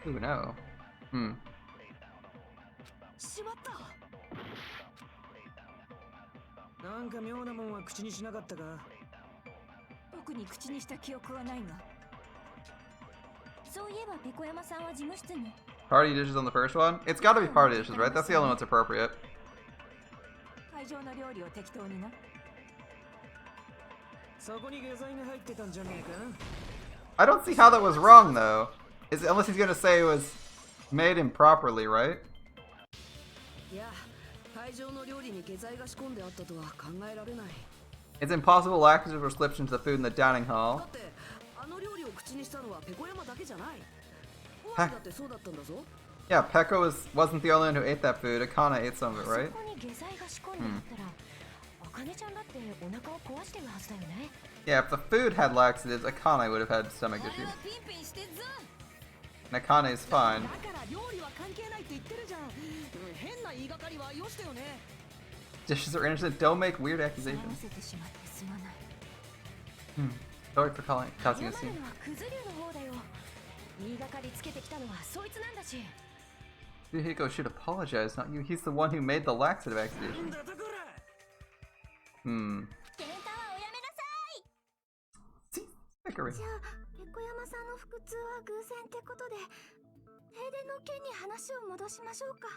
Ooh, no. Party dishes on the first one? It's gotta be party dishes, right? That's the only one that's appropriate. I don't see how that was wrong, though. Unless he's gonna say it was made improperly, right? It's impossible laxatives were slipped into the food in the dining hall. Yeah, Pekko wasn't the only one who ate that food. Akana ate some of it, right? Yeah, if the food had laxatives, Akane would have had stomach issues. And Akane is fine. Dishes are innocent. Don't make weird accusations. Sorry for causing a scene. Yuhiko should apologize, not you. He's the one who made the laxative accusation. Bickering.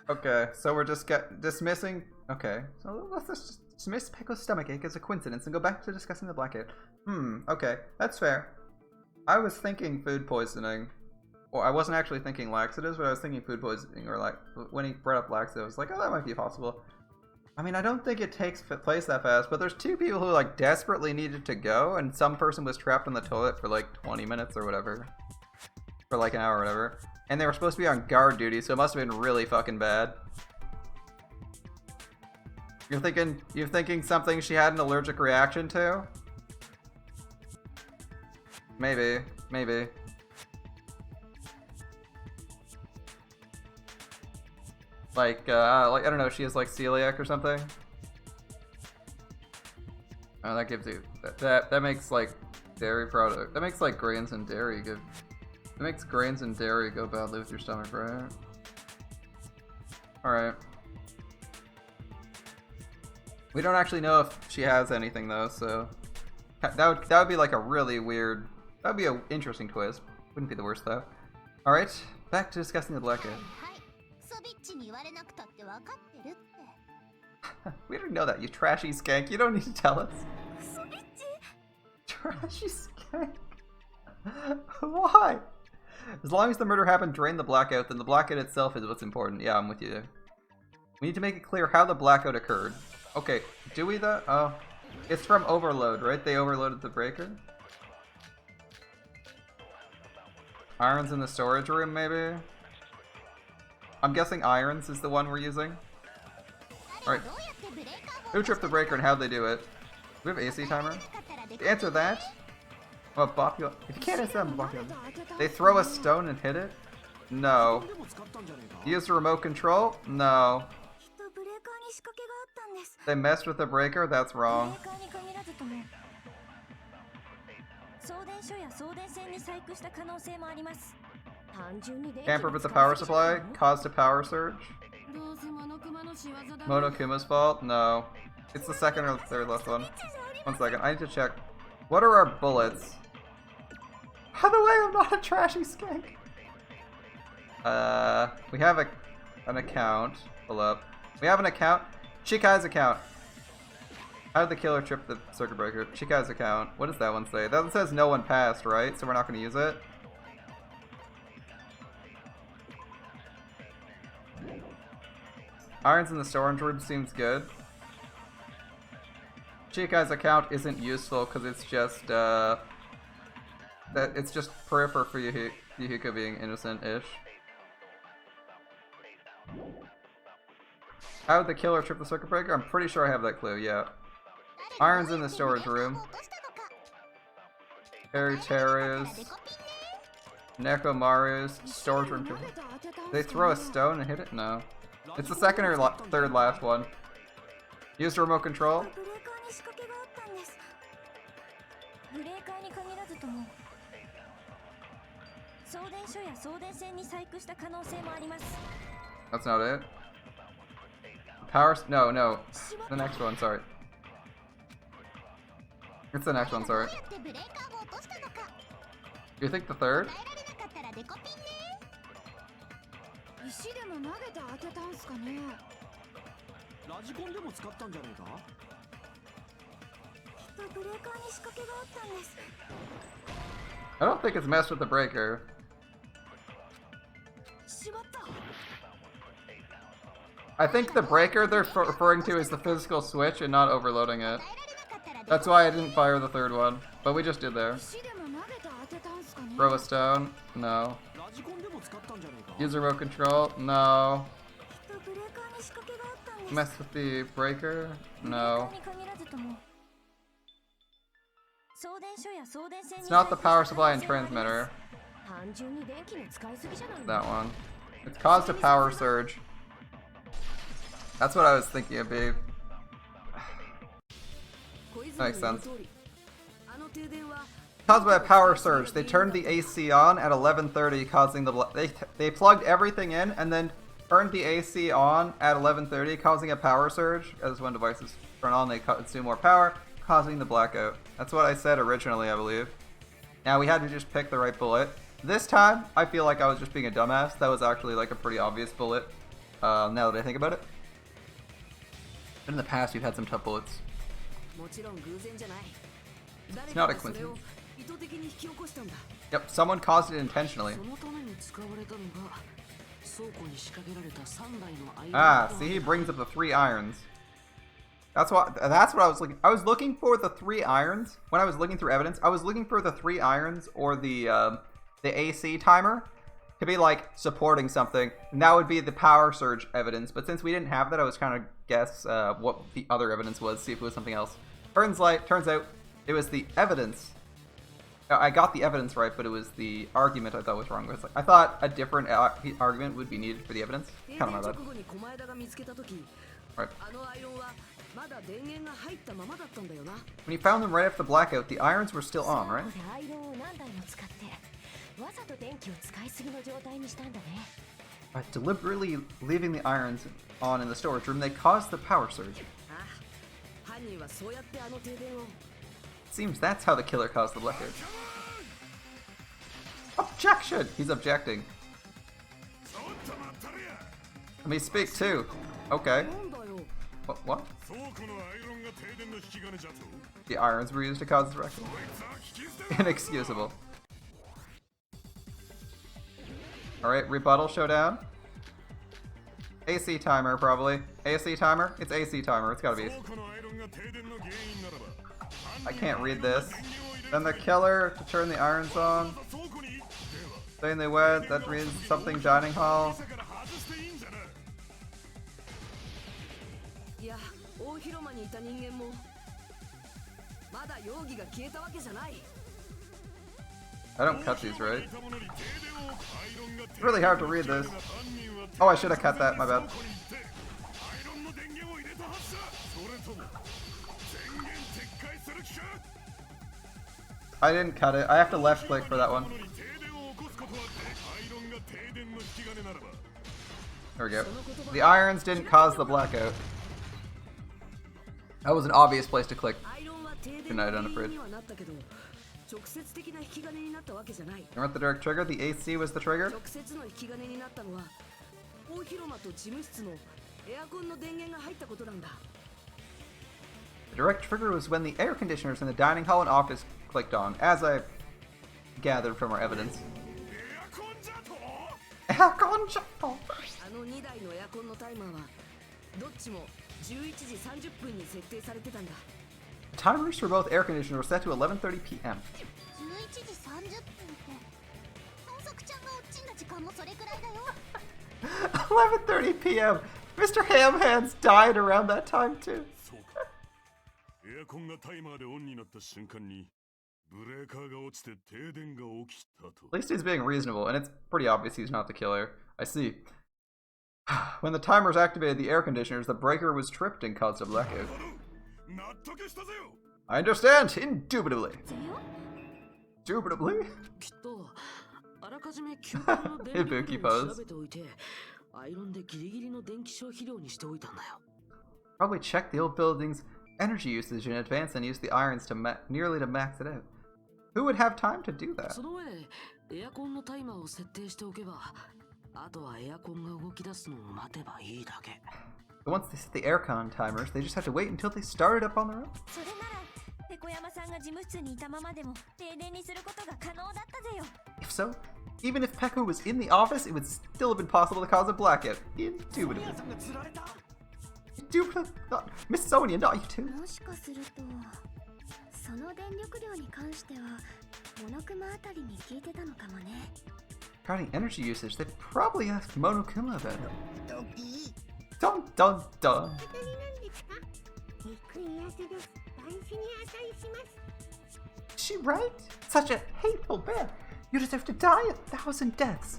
Okay, so we're just dismissing. Okay, so let's just dismiss Pekko's stomachache as a coincidence and go back to discussing the blackout. Okay, that's fair. I was thinking food poisoning. Well, I wasn't actually thinking laxatives, but I was thinking food poisoning, or like when he brought up laxatives, I was like, oh, that might be possible. I mean, I don't think it takes place that fast, but there's two people who like desperately needed to go, and some person was trapped in the toilet for like 20 minutes or whatever, for like an hour or whatever, and they were supposed to be on guard duty, so it must have been really fucking bad. You're thinking something she had an allergic reaction to? Maybe. Like I don't know, she has like celiac or something. Oh, that gives you that makes like dairy product. That makes like grains and dairy good. It makes grains and dairy go badly with your stomach, right? All right. We don't actually know if she has anything though, so that would be like a really weird. That would be an interesting twist. Wouldn't be the worst though. All right, back to discussing the blackout. We didn't know that, you trashy skank. You don't need to tell us. Trashy skank. Why? As long as the murder happened during the blackout, then the blackout itself is what's important. Yeah, I'm with you there. We need to make it clear how the blackout occurred. Okay, do we though? Oh, it's from overload, right? They overloaded the breaker. Irons in the storage room, maybe? I'm guessing irons is the one we're using. Alright. Who tripped the breaker and how'd they do it? Do we have AC timer? Answer that. Well, bop you. If you can't answer that, bop you. They throw a stone and hit it? No. Use the remote control? No. They messed with the breaker? That's wrong. Tamper with the power supply? Caused a power surge? Monokuma's fault? No. It's the second or third last one. One second, I need to check. What are our bullets? By the way, I'm not a trashy skank. We have an account. Pull up. We have an account. Chikai's account. How did the killer trip the circuit breaker? Chikai's account. What does that one say? That one says no one passed, right? So we're not going to use it. Irons in the storage room seems good. Chikai's account isn't useful because it's just it's just peripheral for Yuhiko being innocent-ish. How did the killer trip the circuit breaker? I'm pretty sure I have that clue, yeah. Irons in the storage room. Teru's. Nekomaru's storage room. They throw a stone and hit it? No. It's the second or third last one. Use the remote control. That's not it. Power. No. The next one, sorry. It's the next one, sorry. You think the third? I don't think it's messed with the breaker. I think the breaker they're referring to is the physical switch and not overloading it. That's why I didn't fire the third one, but we just did there. Throw a stone? No. Use remote control? No. Mess with the breaker? No. It's not the power supply and transmitter. That one. It's caused a power surge. That's what I was thinking of, babe. Makes sense. Caused by a power surge. They turned the AC on at 11:30, causing the they plugged everything in and then turned the AC on at 11:30, causing a power surge. As when devices turn on, they consume more power, causing the blackout. That's what I said originally, I believe. Now we had to just pick the right bullet. This time, I feel like I was just being a dumbass. That was actually like a pretty obvious bullet. Now that I think about it. In the past, we've had some tough bullets. It's not a coincidence. Yep, someone caused it intentionally. Ah, see, he brings up the 3 irons. That's what I was looking. I was looking for the 3 irons when I was looking through evidence. I was looking for the 3 irons or the AC timer to be like supporting something, and that would be the power surge evidence. But since we didn't have that, I was trying to guess what the other evidence was, see if it was something else. Turns out it was the evidence. I got the evidence right, but it was the argument I thought was wrong. I thought a different argument would be needed for the evidence. Kind of my bad. Right. When you found them right after the blackout, the irons were still on, right? By deliberately leaving the irons on in the storage room, they caused the power surge. Seems that's how the killer caused the blackout. Objection! He's objecting. Let me speak too. Okay. What? The irons were used to cause the wreck. Inexcusable. Alright, Rebuttal Showdown. AC timer, probably. AC timer? It's AC timer. It's gotta be. I can't read this. Then the killer to turn the irons on. Saying they went. That reads something dining hall. 大広間にいた人間もまだ容疑が消えたわけじゃない。 I don't cut these right. It's really hard to read this. Oh, I should have cut that, my bad. I didn't cut it. I have to left click for that one. There we go. The irons didn't cause the blackout. That was an obvious place to click. Good night, Unafraid. Remember the direct trigger? The AC was the trigger? The direct trigger was when the air conditioners in the dining hall and office clicked on, as I gathered from our evidence. Aircon jato! The timers for both air conditioners were set to 11:30 p.m. 11:30 p.m. Mr. Hamhands died around that time too. At least he's being reasonable, and it's pretty obvious he's not the killer. I see. When the timers activated the air conditioners, the breaker was tripped and caused a blackout. I understand, indubitably. Indubitably? Ibuki pose. Probably check the old building's energy usage in advance and use the irons to nearly to max it out. Who would have time to do that? But once they set the aircon timers, they just have to wait until they started up on their own. If so, even if Peko was in the office, it would still have been possible to cause a blackout. Indubitably. Indubitably. Miss Sonia, not you too. Regarding energy usage, they probably asked Monokuma about it. Dun dun dun. Is she right? Such a hateful bear. You deserve to die 1,000 deaths.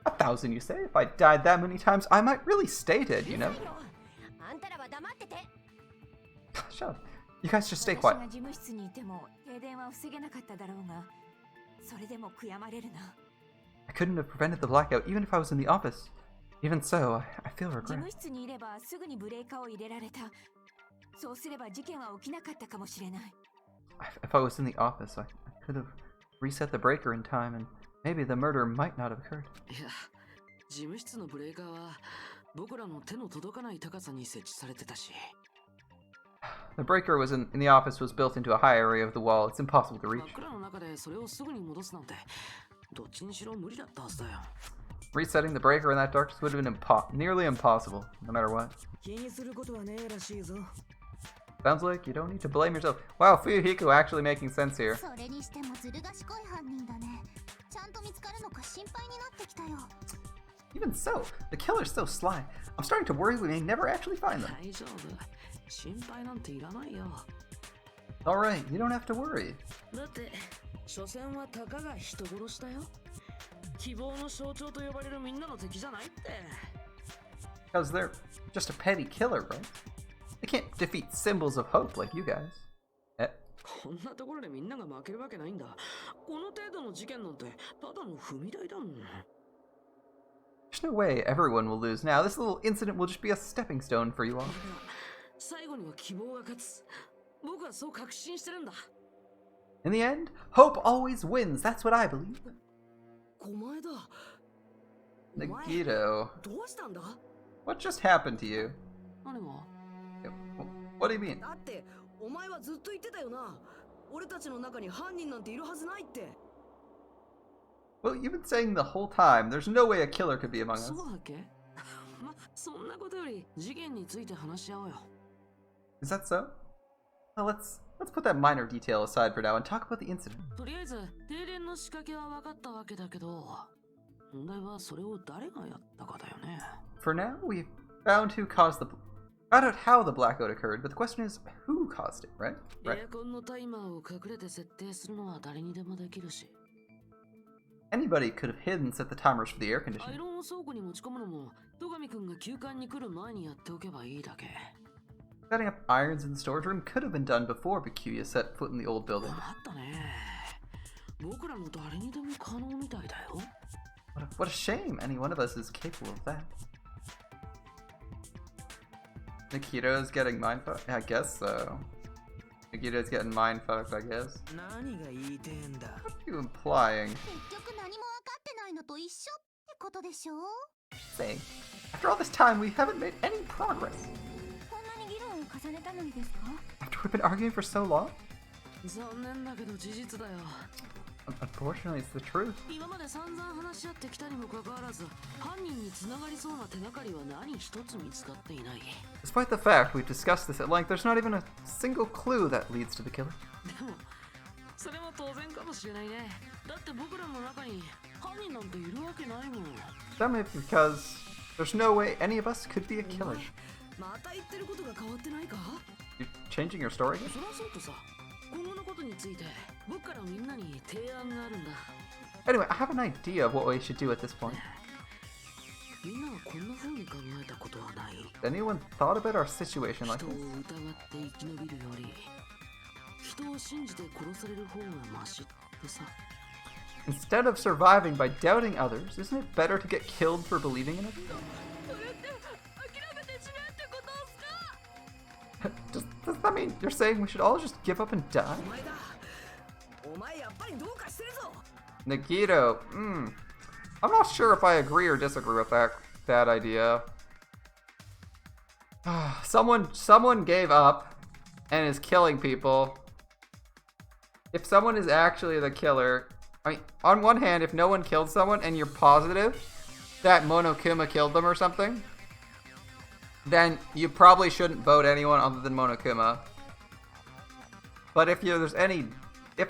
1,000, you say? If I died that many times, I might really stay dead, you know? Shut up. You guys just stay quiet. I couldn't have prevented the blackout even if I was in the office. Even so, I feel regret. If I was in the office, I could have reset the breaker in time and maybe the murder might not have occurred. The breaker was in the office was built into a high area of the wall. It's impossible to reach. Resetting the breaker in that darkness would have been nearly impossible, no matter what. Sounds like you don't need to blame yourself. Wow, Fuyuhiko actually making sense here. Even so, the killer's so sly. I'm starting to worry we may never actually find them. Alright, you don't have to worry. Because they're just a petty killer, right? They can't defeat symbols of hope like you guys. There's no way everyone will lose now. This little incident will just be a stepping stone for you all. In the end, hope always wins. That's what I believe. Nagito. What just happened to you? What do you mean? Well, you've been saying the whole time, there's no way a killer could be among us. Is that so? Well, let's put that minor detail aside for now and talk about the incident. For now, we've found who caused the... Found out how the blackout occurred, but the question is, who caused it, right? Right. Anybody could have hidden set the timers for the air conditioning. Setting up irons in the storage room could have been done before Bikuya set foot in the old building. What a shame any one of us is capable of that. Nikito's getting mindfucked? I guess so. Nikito's getting mindfucked, I guess. What are you implying? Say, after all this time, we haven't made any progress. After we've been arguing for so long? Unfortunately, it's the truth. Despite the fact we've discussed this at length, there's not even a single clue that leads to the killer. That may be because there's no way any of us could be a killer. You're changing your story? Anyway, I have an idea of what we should do at this point. Has anyone thought about our situation like this? Instead of surviving by doubting others, isn't it better to get killed for believing in it? Does that mean you're saying we should all just give up and die? Nagito, I'm not sure if I agree or disagree with that idea. Someone gave up and is killing people. If someone is actually the killer, I mean, on one hand, if no one killed someone and you're positive that Monokuma killed them or something, then you probably shouldn't vote anyone other than Monokuma. But if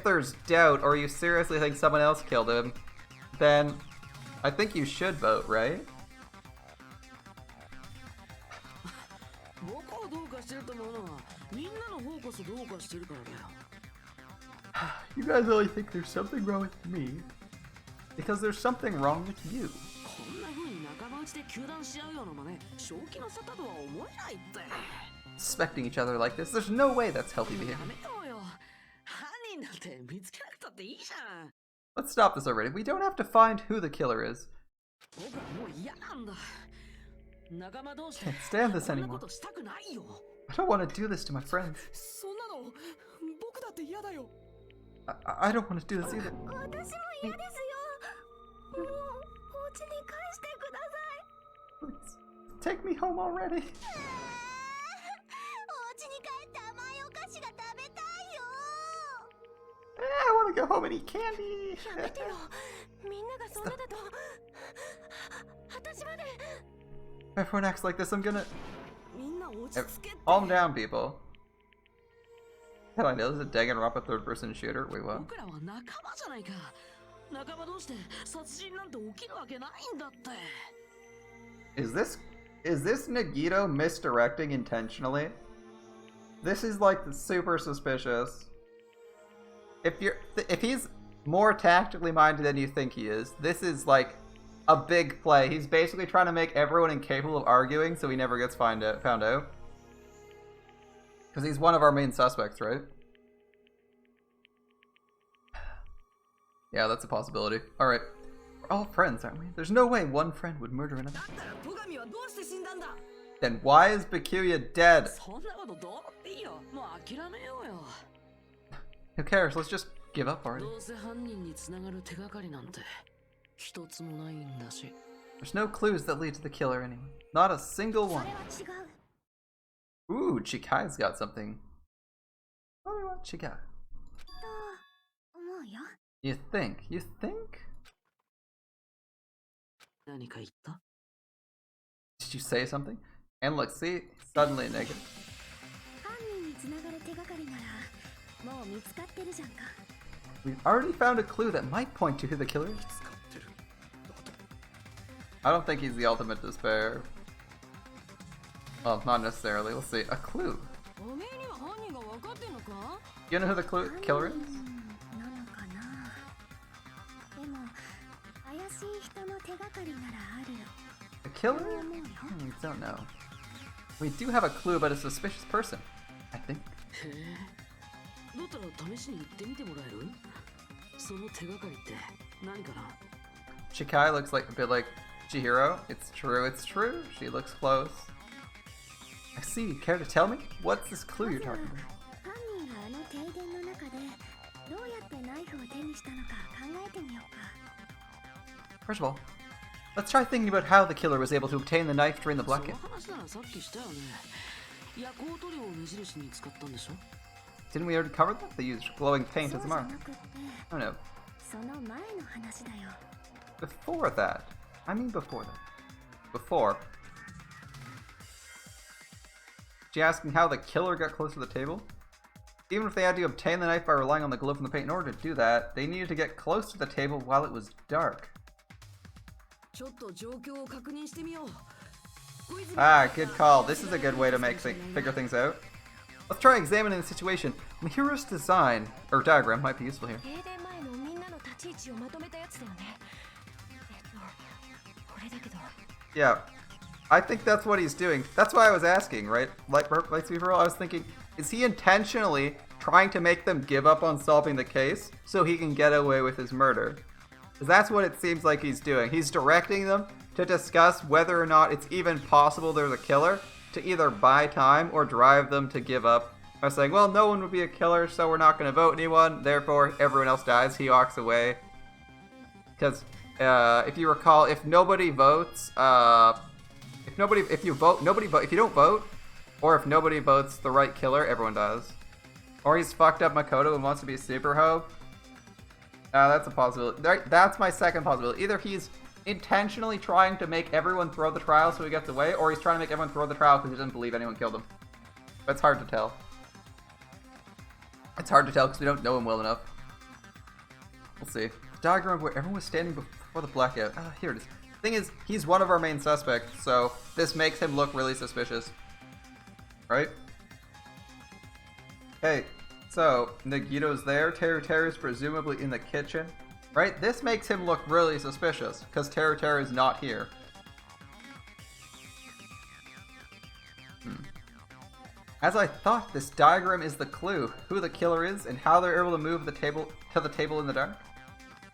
there's doubt or you seriously think someone else killed him, then I think you should vote, right? You guys only think there's something wrong with me because there's something wrong with you. Suspecting each other like this, there's no way that's healthy behavior. Let's stop this already. We don't have to find who the killer is. Can't stand this anymore. I don't want to do this to my friends. I don't want to do this either. Please, take me home already. I want to go home and eat candy. If everyone acts like this, I'm gonna... Calm down, people. Hell, I know this is a Danganronpa third-person shooter. Wait, what? Is this Nagito misdirecting intentionally? This is like super suspicious. If he's more tactically minded than you think he is, this is like a big play. He's basically trying to make everyone incapable of arguing so he never gets found out. Because he's one of our main suspects, right? Yeah, that's a possibility. Alright. We're all friends, aren't we? There's no way one friend would murder another. Then why is Bikuya dead? Who cares? Let's just give up already. There's no clues that lead to the killer anyway. Not a single one. Ooh, Chikai's got something. What do you want, Chikai? You think? You think? Did you say something? And look, see? Suddenly negative. We've already found a clue that might point to who the killer is. I don't think he's the ultimate despair. Well, not necessarily. Let's see. A clue. You know who the killer is? The killer? Don't know. We do have a clue about a suspicious person, I think. Chikai looks like a bit like Chihiro. It's true, it's true. She looks close. I see. Care to tell me? What's this clue you're talking about? First of all, let's try thinking about how the killer was able to obtain the knife during the blackout. Didn't we already cover that? They used glowing paint as a mark. Oh no. Before that. I mean before that. Before. She asking how the killer got close to the table? Even if they had to obtain the knife by relying on the glow from the paint, in order to do that, they needed to get close to the table while it was dark. Ah, good call. This is a good way to figure things out. Let's try examining the situation. Mihiro's design, or diagram, might be useful here. Yeah, I think that's what he's doing. That's why I was asking, right? Like Speedroll, I was thinking, is he intentionally trying to make them give up on solving the case so he can get away with his murder? Because that's what it seems like he's doing. He's directing them to discuss whether or not it's even possible there's a killer, to either buy time or drive them to give up by saying, well, no one would be a killer, so we're not going to vote anyone, therefore everyone else dies. He walks away. Because if you recall, if nobody votes, if you don't vote, or if nobody votes the right killer, everyone dies. Or he's fucked up Makoto and wants to be a super hoe. That's a possibility. That's my second possibility. Either he's intentionally trying to make everyone throw the trial so he gets away, or he's trying to make everyone throw the trial because he doesn't believe anyone killed him. But it's hard to tell. It's hard to tell because we don't know him well enough. We'll see. Diagram of where everyone was standing before the blackout. Here it is. Thing is, he's one of our main suspects, so this makes him look really suspicious. Right? Okay, so Nagito's there. Teru's presumably in the kitchen. Right? This makes him look really suspicious, because Teru is not here. As I thought, this diagram is the clue. Who the killer is, and how they're able to move the table to the table in the dark.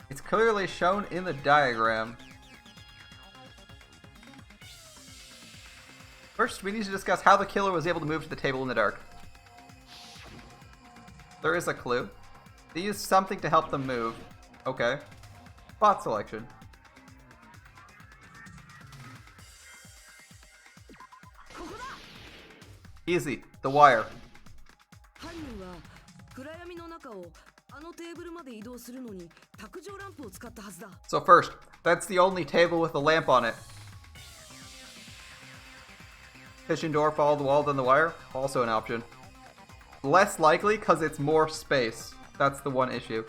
It's clearly shown in the diagram. First, we need to discuss how the killer was able to move to the table in the dark. There is a clue. They used something to help them move. Okay. Spot selection. Easy. The wire. So first, that's the only table with a lamp on it. Kitchen door, follow the wall, then the wire. Also an option. Less likely because it's more space. That's the one issue.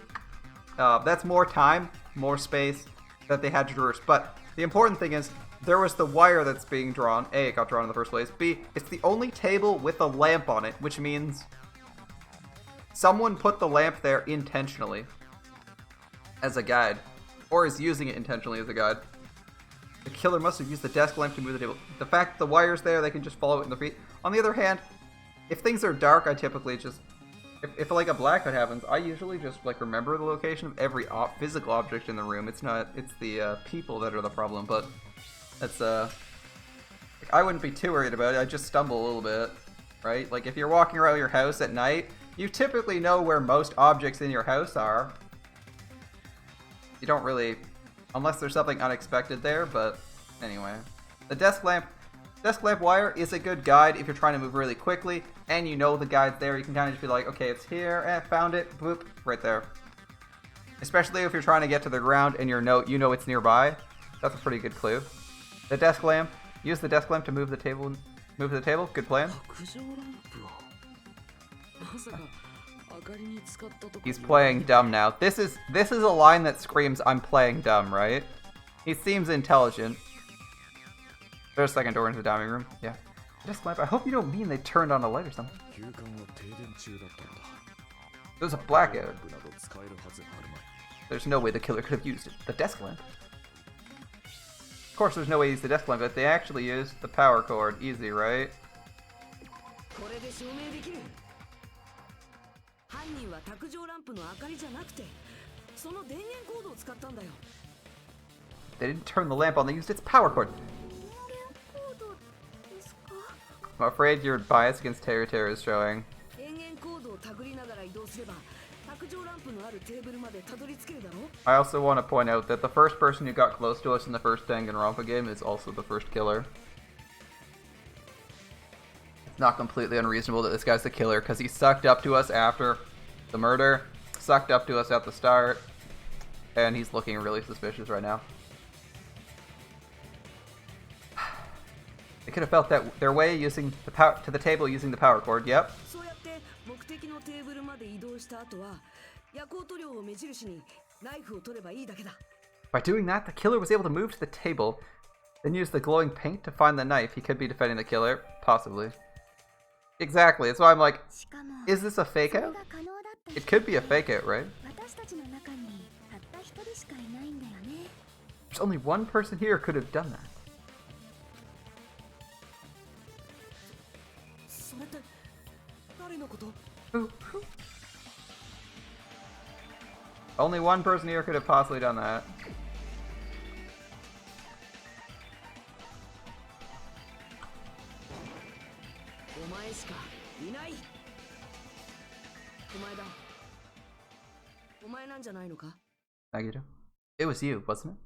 That's more time, more space that they had to traverse. But the important thing is, there was the wire that's being drawn. A, it got drawn in the first place. B, it's the only table with a lamp on it, which means someone put the lamp there intentionally as a guide, or is using it intentionally as a guide. The killer must have used the desk lamp to move the table. The fact the wire's there, they can just follow it in their feet. On the other hand, if things are dark, I typically just... If like a blackout happens, I usually just like remember the location of every physical object in the room. It's the people that are the problem, but that's like, I wouldn't be too worried about it. I just stumble a little bit, right? Like if you're walking around your house at night, you typically know where most objects in your house are. You don't really, unless there's something unexpected there, but anyway. The desk lamp wire is a good guide if you're trying to move really quickly and you know the guide's there. You can kind of just be like, okay, it's here, found it, boop, right there. Especially if you're trying to get to the ground and you know it's nearby. That's a pretty good clue. The desk lamp, use the desk lamp to move the table. Good plan. He's playing dumb now. This is a line that screams, I'm playing dumb, right? He seems intelligent. There's a second door into the dining room. Yeah. Desk lamp. I hope you don't mean they turned on a light or something. There's a blackout. There's no way the killer could have used it. The desk lamp. Of course, there's no way to use the desk lamp, but they actually used the power cord. Easy, right? They didn't turn the lamp on, they used its power cord. I'm afraid your bias against Teru is showing. I also want to point out that the first person who got close to us in the first Danganronpa game is also the first killer. It's not completely unreasonable that this guy's the killer, because he sucked up to us after the murder, sucked up to us at the start, and he's looking really suspicious right now. They could have felt that their way using the to the table using the power cord. Yep. By doing that, the killer was able to move to the table, then use the glowing paint to find the knife. He could be defending the killer, possibly. Exactly. That's why I'm like, is this a fake out? It could be a fake out, right? There's only one person here who could have done that. Only one person here could have possibly done that. Nagito? It was you, wasn't it?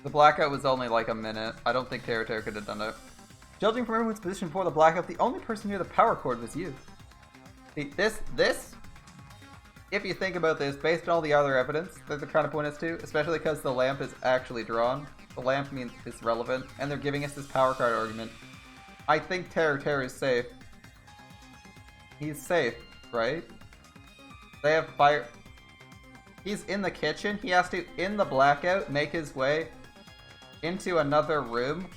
The blackout was only like a minute. I don't think Teru could have done it. Judging from everyone's position before the blackout, the only person near the power cord was you. See, this, if you think about this, based on all the other evidence that they're trying to point us to, especially because the lamp is actually drawn, the lamp means it's relevant, and they're giving us this power card argument, I think Teru is safe. He's safe, right? They have fire. He's in the kitchen. He has to, in the blackout, make his way into another room,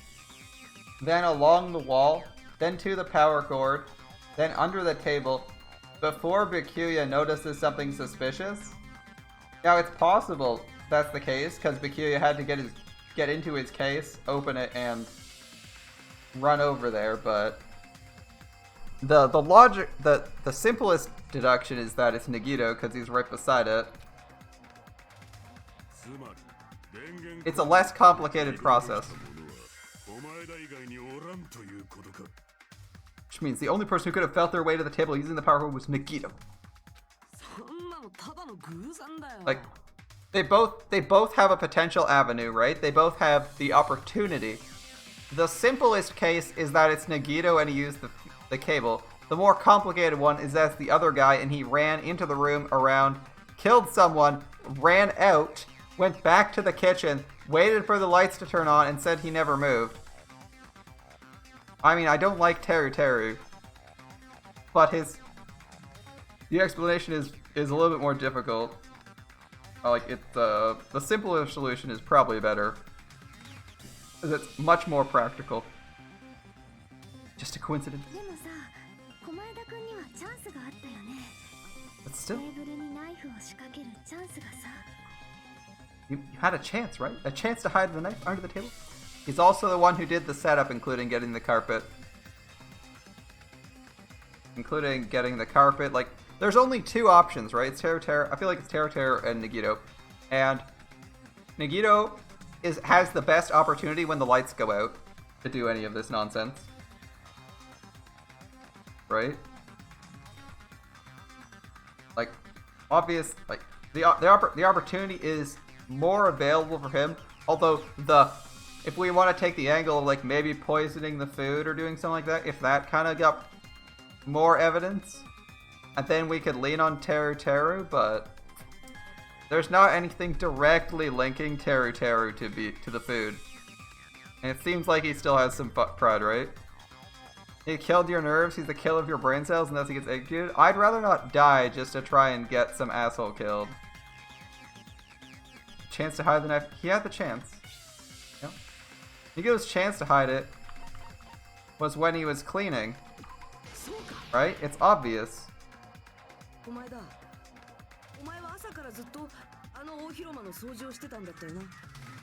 then along the wall, then to the power cord, then under the table, before Bikuya notices something suspicious. Now, it's possible that's the case, because Bikuya had to get into his case, open it, and run over there, but the logic, the simplest deduction is that it's Nagito, because he's right beside it. It's a less complicated process. Which means the only person who could have felt their way to the table using the power cord was Nagito. Like, they both have a potential avenue, right? They both have the opportunity. The simplest case is that it's Nagito and he used the cable. The more complicated one is that's the other guy and he ran into the room around, killed someone, ran out, went back to the kitchen, waited for the lights to turn on, and said he never moved. I mean, I don't like Teru, but the explanation is a little bit more difficult. Like, the simpler solution is probably better, because it's much more practical. Just a coincidence. But still, you had a chance, right? A chance to hide the knife under the table? He's also the one who did the setup, including getting the carpet. Like, there's only two options, right? It's Teru. I feel like it's Teru and Nagito. And Nagito has the best opportunity when the lights go out to do any of this nonsense. Right? Like, obvious, like, the opportunity is more available for him, although if we want to take the angle of, like, maybe poisoning the food or doing something like that, if that kind of got more evidence, and then we could lean on Teru, but there's not anything directly linking Teru to the food. And it seems like he still has some pride, right? He killed your nerves, he's the kill of your brain cells, and thus he gets executed. I'd rather not die just to try and get some asshole killed. Chance to hide the knife. He had the chance. Yep. Nigito's chance to hide it was when he was cleaning. Right? It's obvious.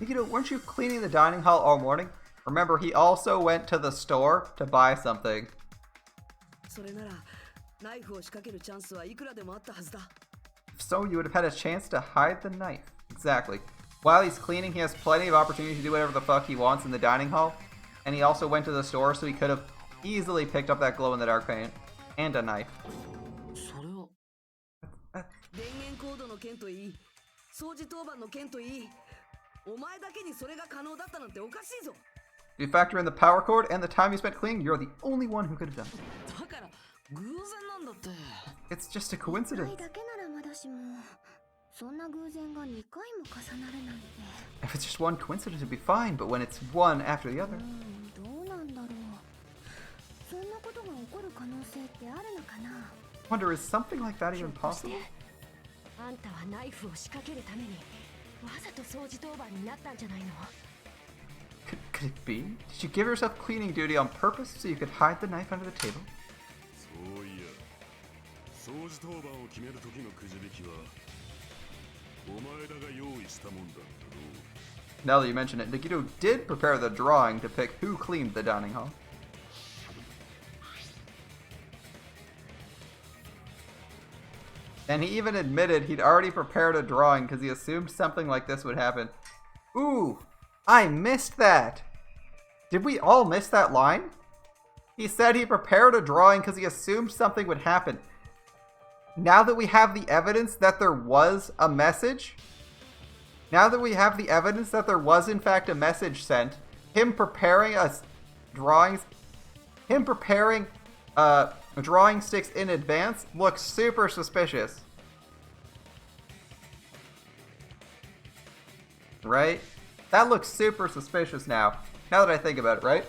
Nigito, weren't you cleaning the dining hall all morning? Remember, he also went to the store to buy something. So you would have had a chance to hide the knife. Exactly. While he's cleaning, he has plenty of opportunity to do whatever the fuck he wants in the dining hall. And he also went to the store, so he could have easily picked up that glow-in-the-dark paint. And a knife. If you factor in the power cord and the time you spent cleaning, you're the only one who could have done it. It's just a coincidence. If it's just one coincidence, it'd be fine, but when it's one after the other. Wonder, is something like that even possible? Could it be? Did you give yourself cleaning duty on purpose so you could hide the knife under the table? Now that you mention it, Nagito did prepare the drawing to pick who cleaned the dining hall. And he even admitted he'd already prepared a drawing because he assumed something like this would happen. Ooh, I missed that. Did we all miss that line? He said he prepared a drawing because he assumed something would happen. Now that we have the evidence that there was a message, now that we have the evidence that there was in fact a message sent, him preparing us drawings, him preparing drawing sticks in advance looks super suspicious. Right? That looks super suspicious now that I think about it, right?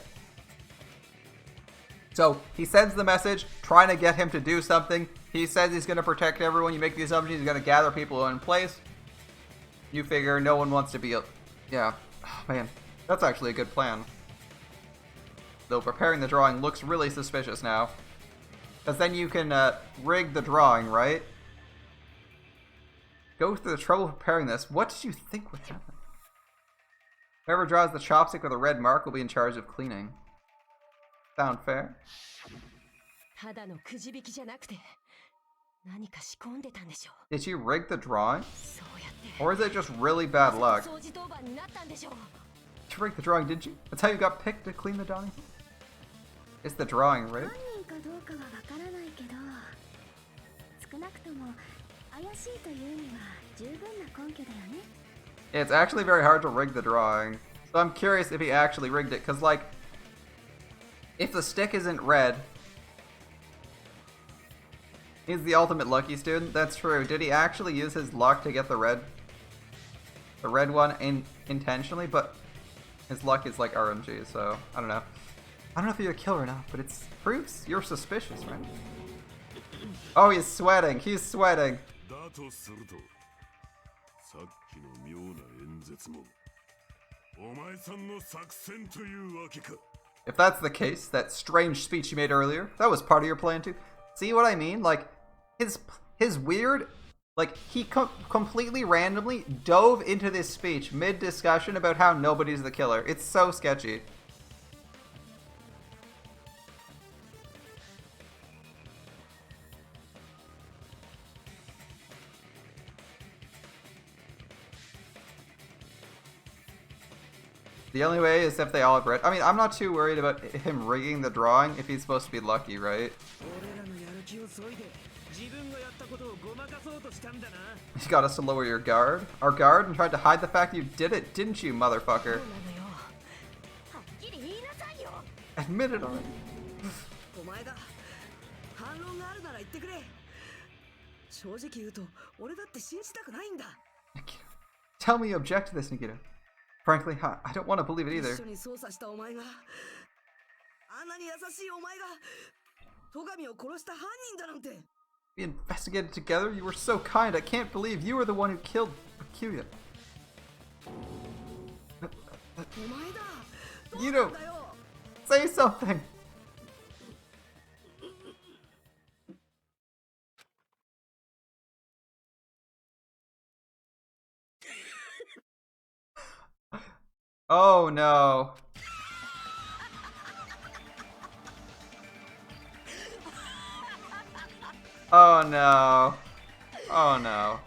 So he sends the message trying to get him to do something. He says he's going to protect everyone. You make the assumption he's going to gather people in place. You figure no one wants to be yeah. Oh, man, that's actually a good plan. Though preparing the drawing looks really suspicious now. Because then you can rig the drawing, right? Go through the trouble of preparing this. What did you think would happen? Whoever draws the chopstick with a red mark will be in charge of cleaning. Sound fair? Did you rig the drawing? Or is it just really bad luck? Did you rig the drawing, did you? That's how you got picked to clean the dining hall? Is the drawing rigged? It's actually very hard to rig the drawing. So I'm curious if he actually rigged it, because like, if the stick isn't red, he's the ultimate lucky student. That's true. Did he actually use his luck to get the red one intentionally? But his luck is like RNG, so I don't know. I don't know if you're a killer or not, but it proves you're suspicious, right? Oh, he's sweating. He's sweating. If that's the case, that strange speech you made earlier, that was part of your plan too. See what I mean? Like, his weird, like, he completely randomly dove into this speech mid-discussion about how nobody's the killer. It's so sketchy. The only way is if they all have red. I mean, I'm not too worried about him rigging the drawing if he's supposed to be lucky, right? You got us to lower your guard? Our guard? And tried to hide the fact you did it, didn't you, motherfucker? Admit it already. Tell me you object to this, Nikita. Frankly, I don't want to believe it either. We investigated together? You were so kind. I can't believe you were the one who killed Bakuya. You know, say something. Oh no. Oh no. Oh no.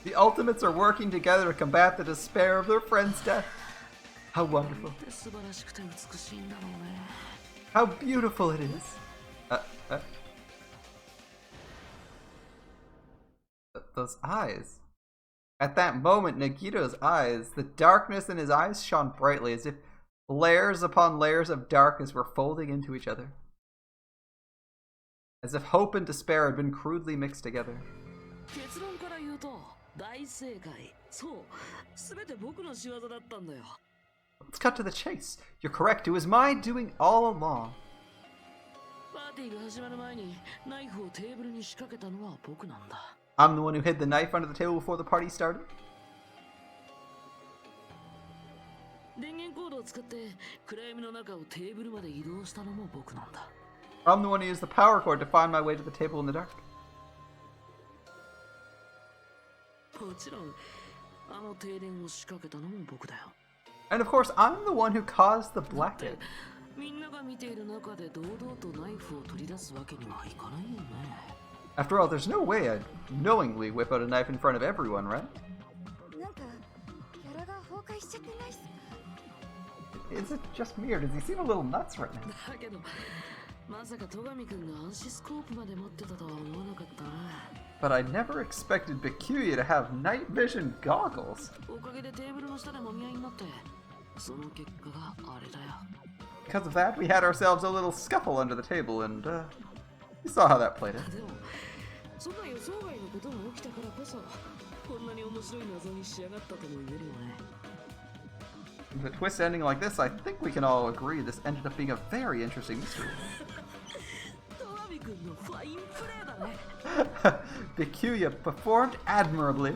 The Ultimates are working together to combat the despair of their friend's death. How wonderful. How beautiful it is. Those eyes. At that moment, Nagito's eyes, the darkness in his eyes shone brightly as if layers upon layers of darkness were folding into each other. As if hope and despair had been crudely mixed together. Let's cut to the chase. You're correct. It was my doing all along. I'm the one who hid the knife under the table before the party started. I'm the one who used the power cord to find my way to the table in the dark. And of course, I'm the one who caused the blackout. After all, there's no way I'd knowingly whip out a knife in front of everyone, right? Is it just me, or does he seem a little nuts right now? But I never expected Bakuya to have night vision goggles. Because of that, we had ourselves a little scuffle under the table, and you saw how that played out. With a twist ending like this, I think we can all agree this ended up being a very interesting mystery. Bakuya performed admirably.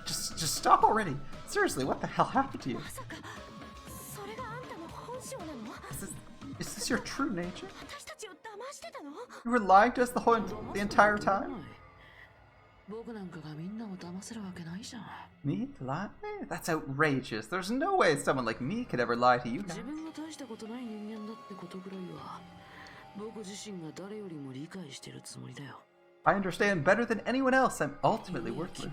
Just stop already. Seriously, what the hell happened to you? Is this your true nature? You were lying to us the entire time? Me? Lie? That's outrageous. There's no way someone like me could ever lie to you guys. I understand better than anyone else I'm ultimately worthless.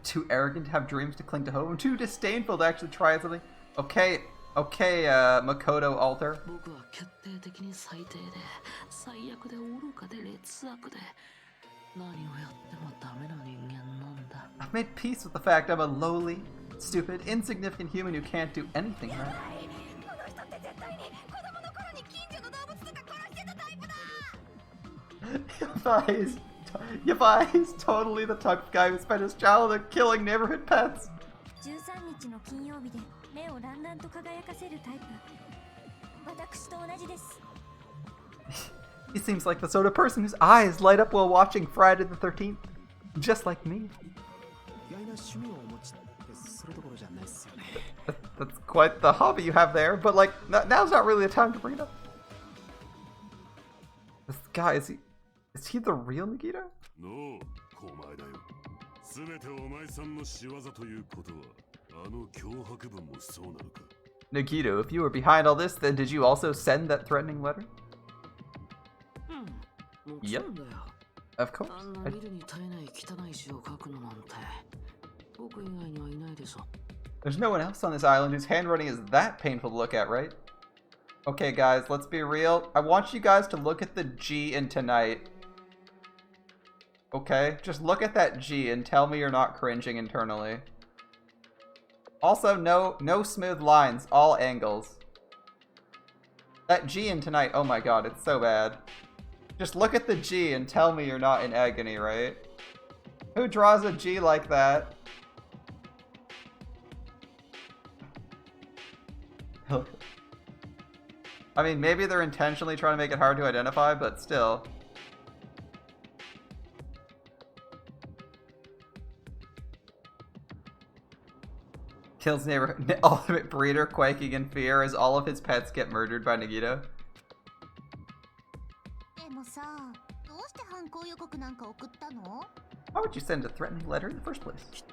Too arrogant to have dreams to cling to hope. I'm too disdainful to actually try something. Okay, Makoto Alter. I've made peace with the fact I'm a lowly, stupid, insignificant human who can't do anything right. Yabai is totally the type of guy who spent his childhood killing neighborhood pets. He seems like the sort of person whose eyes light up while watching Friday the 13th. Just like me. That's quite the hobby you have there, but like, now's not really the time to bring it up. This guy, is he the real Nagito? No, Nagito, if you were behind all this, then did you also send that threatening letter? Yep. Of course. There's no one else on this island whose handwriting is that painful to look at, right? Okay, guys, let's be real. I want you guys to look at the G in Tonight. Okay? Just look at that G and tell me you're not cringing internally. Also, no smooth lines, all angles. That G in tonight, oh my god, it's so bad. Just look at the G and tell me you're not in agony, right? Who draws a G like that? I mean, maybe they're intentionally trying to make it hard to identify, but still. Kills neighborhood ultimate breeder quaking in fear as all of his pets get murdered by Nagito. Why would you send a threatening letter in the first place?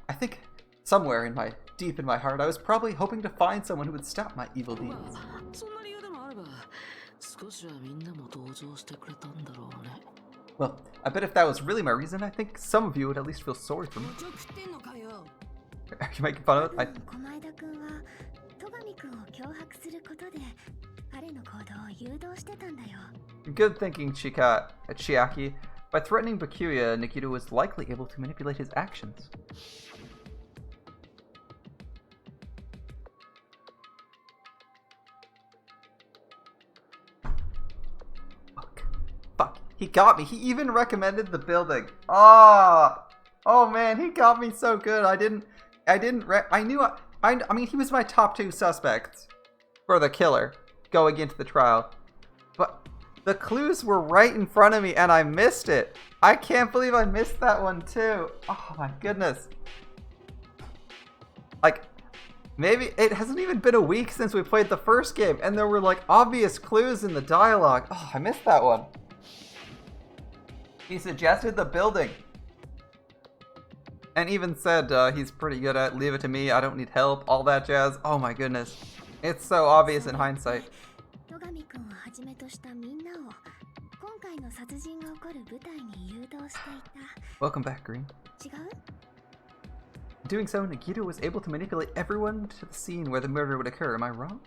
I think somewhere deep in my heart, I was probably hoping to find someone who would stop my evil deeds. Well, I bet if that was really my reason, I think some of you would at least feel sorry for me. Are you making fun of it? Good thinking, Chiaki. By threatening Bakuya, Nikita was likely able to manipulate his actions. Fuck. He got me. He even recommended the building. Oh man, he got me so good. I mean, he was my top 2 suspects for the killer going into the trial. But the clues were right in front of me and I missed it. I can't believe I missed that one too. Oh my goodness. Like, maybe it hasn't even been a week since we played the first game and there were like obvious clues in the dialogue. Oh, I missed that one. He suggested the building. And even said he's pretty good at leave it to me, I don't need help, all that jazz. Oh my goodness. It's so obvious in hindsight. Welcome back, Green. In doing so, Nagito was able to manipulate everyone to the scene where the murder would occur. Am I wrong?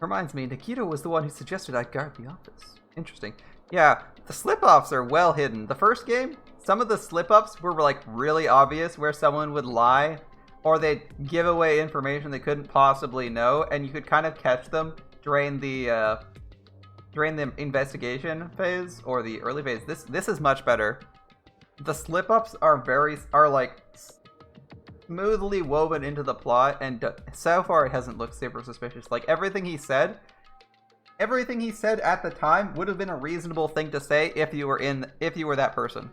Reminds me, Nikito was the one who suggested I guard the office. Interesting. Yeah, the slip-offs are well hidden. The first game, some of the slip-ups were like really obvious where someone would lie or they'd give away information they couldn't possibly know, and you could kind of catch them during the investigation phase or the early phase. This is much better. The slip-ups are like smoothly woven into the plot, and so far it hasn't looked super suspicious. Like everything he said at the time would have been a reasonable thing to say if you were that person.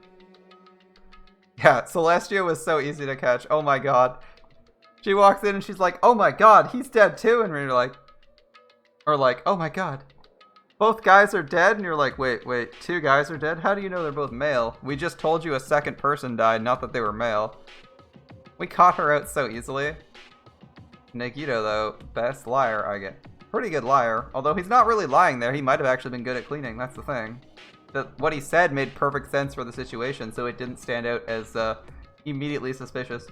Yeah, Celestia was so easy to catch. Oh my god. She walks in and she's like, "Oh my god, he's dead too," and you're like, "Oh my god, both guys are dead," and you're like, wait, 2 guys are dead? How do you know they're both male? We just told you a second person died, not that they were male. We caught her out so easily. Nagito, though, best liar I get. Pretty good liar. Although he's not really lying there. He might have actually been good at cleaning. That's the thing. What he said made perfect sense for the situation, so it didn't stand out as immediately suspicious.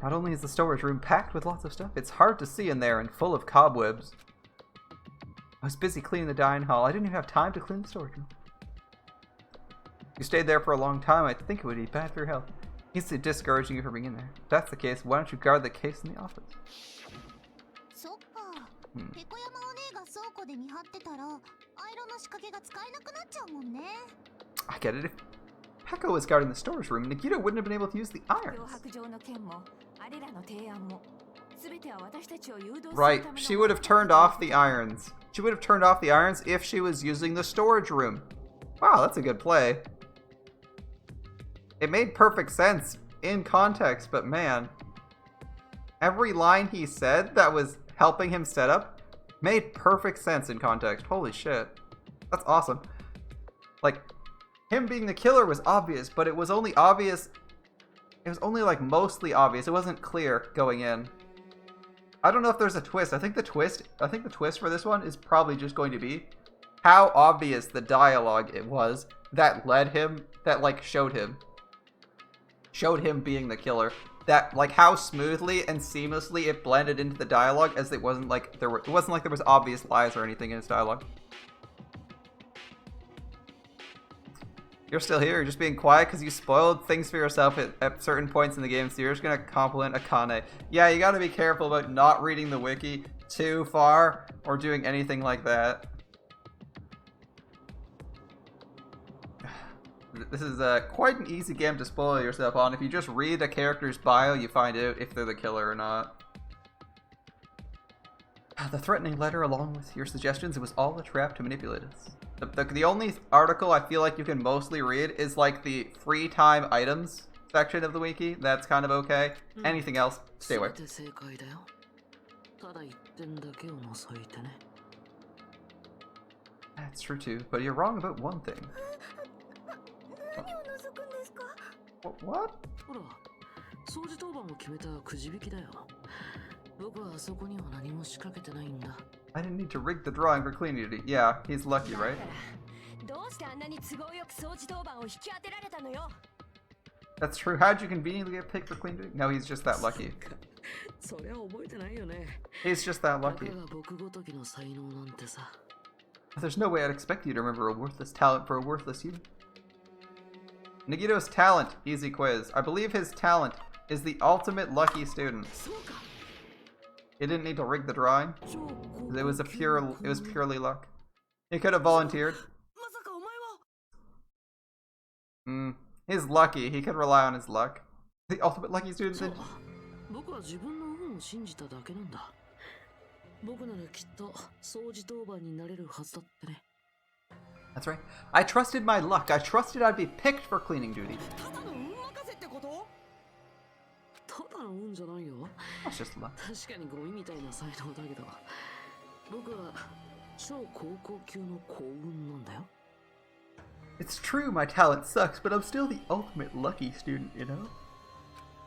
Not only is the storage room packed with lots of stuff, it's hard to see in there and full of cobwebs. I was busy cleaning the dining hall. I didn't even have time to clean the storage room. You stayed there for a long time. I think it would be bad for your health. He's discouraging you from being in there. If that's the case, why don't you guard the case in the office? I get it. If Peko was guarding the storage room, Nagito wouldn't have been able to use the irons. Right, she would have turned off the irons. She would have turned off the irons if she was using the storage room. Wow, that's a good play. It made perfect sense in context, but man, every line he said that was helping him set up made perfect sense in context. Holy shit. That's awesome. Like, him being the killer was obvious, but it was only obvious. It was only like mostly obvious. It wasn't clear going in. I don't know if there's a twist. I think the twist for this one is probably just going to be how obvious the dialogue it was that led him that like showed him being the killer. That like how smoothly and seamlessly it blended into the dialogue, as it wasn't like there was obvious lies or anything in his dialogue. You're still here, you're just being quiet because you spoiled things for yourself at certain points in the game, so you're just gonna compliment Akane. Yeah, you gotta be careful about not reading the wiki too far or doing anything like that. This is quite an easy game to spoil yourself on. If you just read a character's bio, you find out if they're the killer or not. The threatening letter, along with your suggestions, it was all a trap to manipulate us. The only article I feel like you can mostly read is like the free time items section of the wiki. That's kind of okay. Anything else, stay away. That's true too, but you're wrong about one thing. What? I didn't need to rig the drawing for cleaning duty. Yeah, he's lucky, right? That's true. How'd you conveniently get picked for cleaning duty? No, he's just that lucky. He's just that lucky. There's no way I'd expect you to remember a worthless talent for a worthless human. Nagito's talent, easy quiz. I believe his talent is the ultimate lucky student. He didn't need to rig the drawing. It was purely luck. He could have volunteered. He's lucky. He could rely on his luck. The ultimate lucky student. That's right. I trusted my luck. I trusted I'd be picked for cleaning duty. That's just luck. It's true my talent sucks, but I'm still the ultimate lucky student, you know?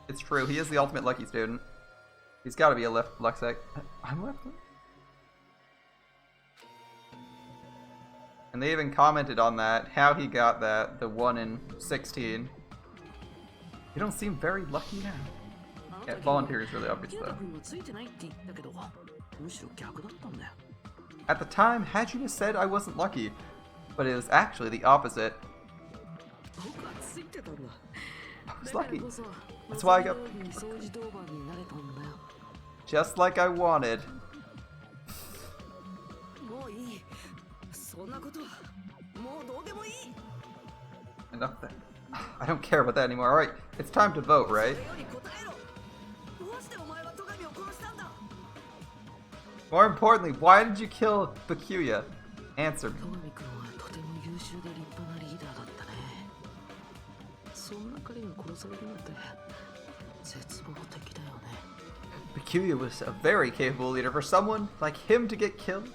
It's true, he is the ultimate lucky student. He's gotta be a luck sec. I'm left. And they even commented on that, how he got that, the 1 in 16. You don't seem very lucky now. Yeah, volunteer is really obvious though. At the time, Hajime said I wasn't lucky, but it was actually the opposite. I was lucky. That's why I got... Just like I wanted. Enough that. I don't care about that anymore. Alright, it's time to vote, right? More importantly, why did you kill Bakuya? Answer me. Bakuya was a very capable leader. For someone like him to get killed?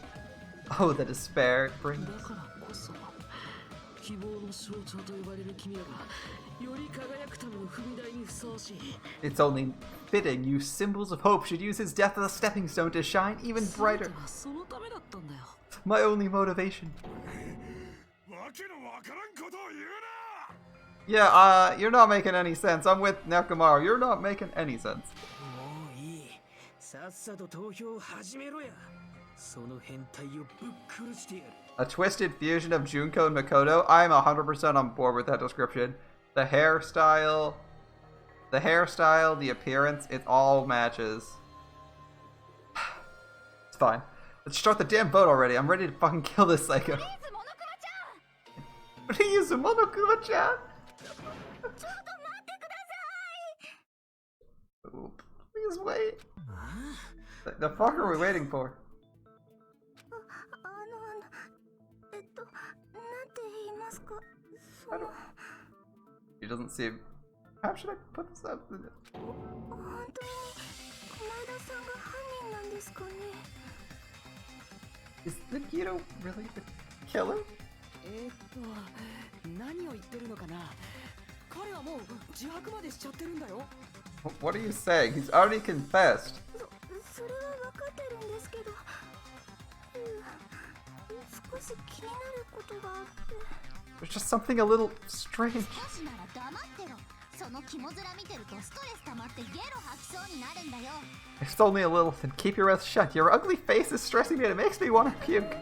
Oh, the despair it brings. It's only fitting you symbols of hope should use his death as a stepping stone to shine even brighter. My only motivation. Yeah, you're not making any sense. I'm with Nakamaro. You're not making any sense. A twisted fusion of Junko and Makoto. I'm 100% on board with that description. The hairstyle, the appearance, it all matches. It's fine. Let's start the damn vote already. I'm ready to fucking kill this psycho. Please, Monokuma-chan! Please wait. The fuck are we waiting for? I don't... He doesn't seem... How should I put this up? Is Nagito really the killer? What are you saying? He's already confessed. There's just something a little strange. It's only a little thing. Keep your mouth shut. Your ugly face is stressing me and it makes me want to puke.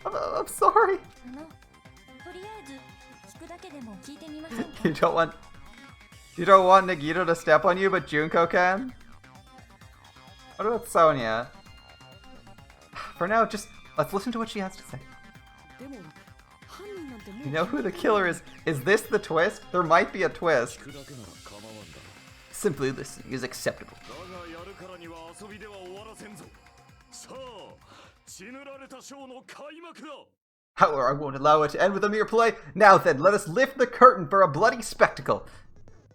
I'm sorry. You don't want Nagito to step on you, but Junko can? What about Sonia? For now, just let's listen to what she has to say. You know who the killer is? Is this the twist? There might be a twist. Simply listening is acceptable. However, I won't allow it to end with a mere play. Now then, let us lift the curtain for a bloody spectacle.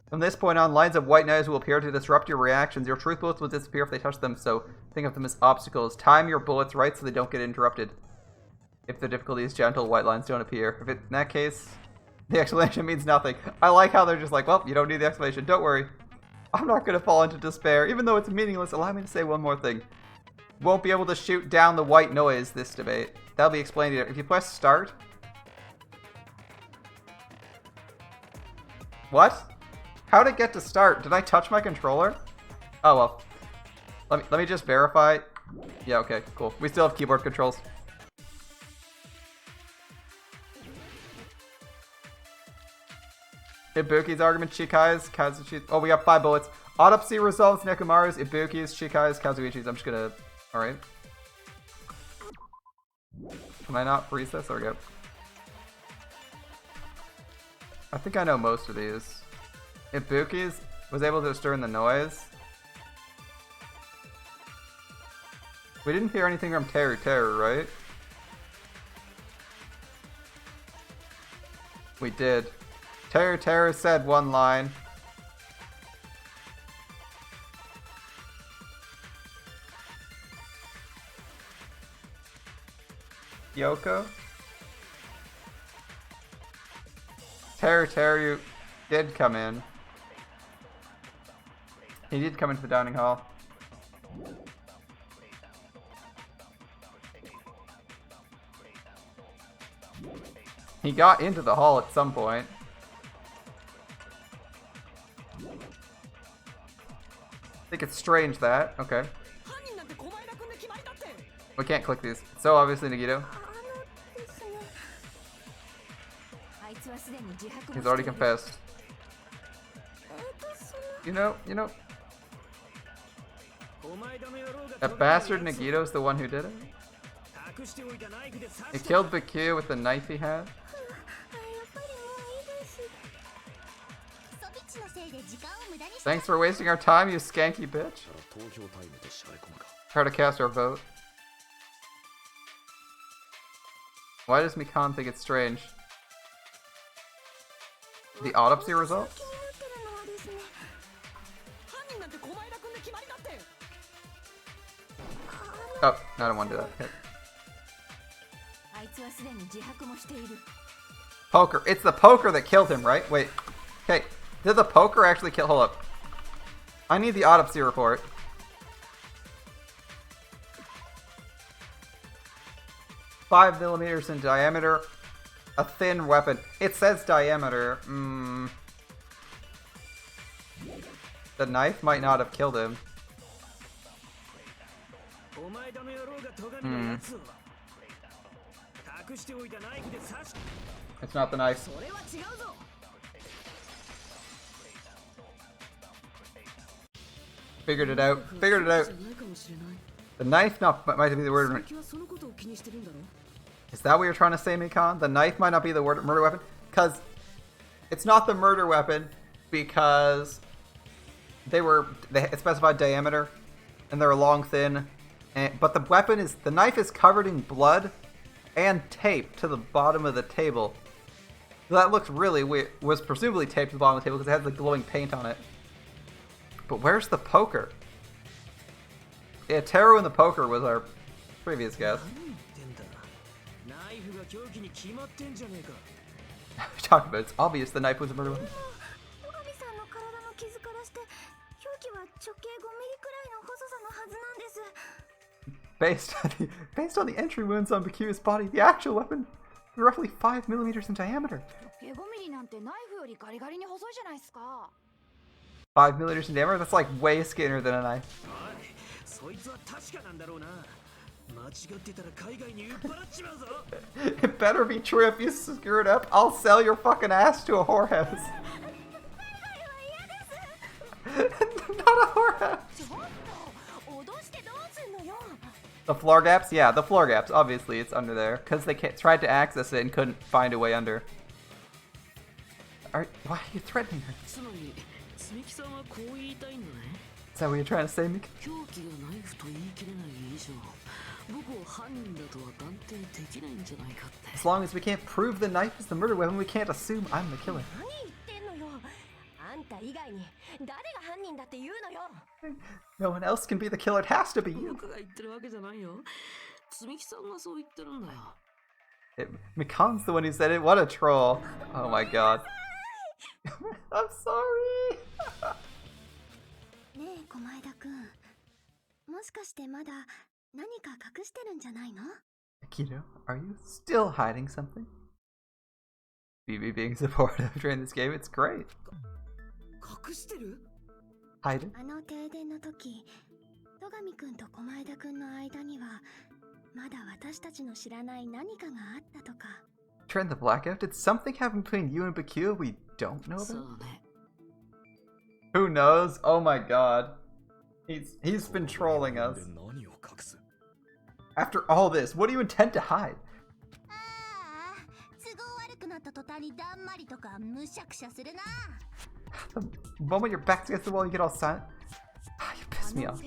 From this point on, lines of white knives will appear to disrupt your reactions. Your truth bullets will disappear if they touch them, so think of them as obstacles. Time your bullets right so they don't get interrupted. If the difficulty is gentle, white lines don't appear. If in that case, the explanation means nothing. I like how they're just like, well, you don't need the explanation. Don't worry. I'm not going to fall into despair. Even though it's meaningless, allow me to say one more thing. Won't be able to shoot down the white noise this debate. That'll be explained here. If you press start. What? How'd it get to start? Did I touch my controller? Oh well. Let me just verify. Yeah, okay, cool. We still have keyboard controls. Ibuki's argument, Chikai's, Kazuchi's. Oh, we got 5 bullets. Autopsy results, Nekomaru's, Ibuki's, Chikai's, Kazuichi's. I'm just gonna. Alright. Can I not freeze this? There we go. I think I know most of these. Ibuki's was able to discern the noise. We didn't hear anything from Teru, right? We did. Teru said one line. Yoko? Teru did come in. He did come into the dining hall. He got into the hall at some point. I think it's strange that. Okay. We can't click these. So obviously Nagito. He's already confessed. You know. That bastard Nagito's the one who did it? He killed Bakyu with the knife he had? Thanks for wasting our time, you skanky bitch. Try to cast our vote. Why does Mikan think it's strange? The autopsy results? Oh, no, I don't want to do that. Okay. Poker. It's the poker that killed him, right? Wait. Okay. Did the poker actually kill? Hold up. I need the autopsy report. $5mm in diameter. A thin weapon. It says diameter. The knife might not have killed him. It's not the knife. Figured it out. The knife might be the word. Is that what you're trying to say, Mikan? The knife might not be the word murder weapon? Because it's not the murder weapon because they specified diameter and they're long, thin. But the weapon is, the knife is covered in blood and tape to the bottom of the table. So that looks really weird. Was presumably taped to the bottom of the table because it has the glowing paint on it. But where's the poker? Yeah, Teru and the poker was our previous guess. We talked about it. It's obvious the knife was a murder weapon. Based on the entry wounds on Baku's body, the actual weapon is roughly 5 millimeters in diameter. 5 millimeters in diameter? That's like way skinnier than a knife. It better be true. If you screw it up, I'll sell your fucking ass to a whorehouse. Not a whorehouse. The floor gaps? Yeah, the floor gaps. Obviously, it's under there. Because they tried to access it and couldn't find a way under. Why are you threatening her? Is that what you're trying to say, Mika? As long as we can't prove the knife is the murder weapon, we can't assume I'm the killer. No one else can be the killer. It has to be you. Mikan's the one who said it. What a troll. Oh my god. I'm sorry. Akito, are you still hiding something? BB being supportive during this game, it's great. Hide it? During the blackout, did something happen between you and Baku we don't know about? Who knows? Oh my god. He's been trolling us. After all this, what do you intend to hide? The moment your back's against the wall, you get all silent. You piss me off.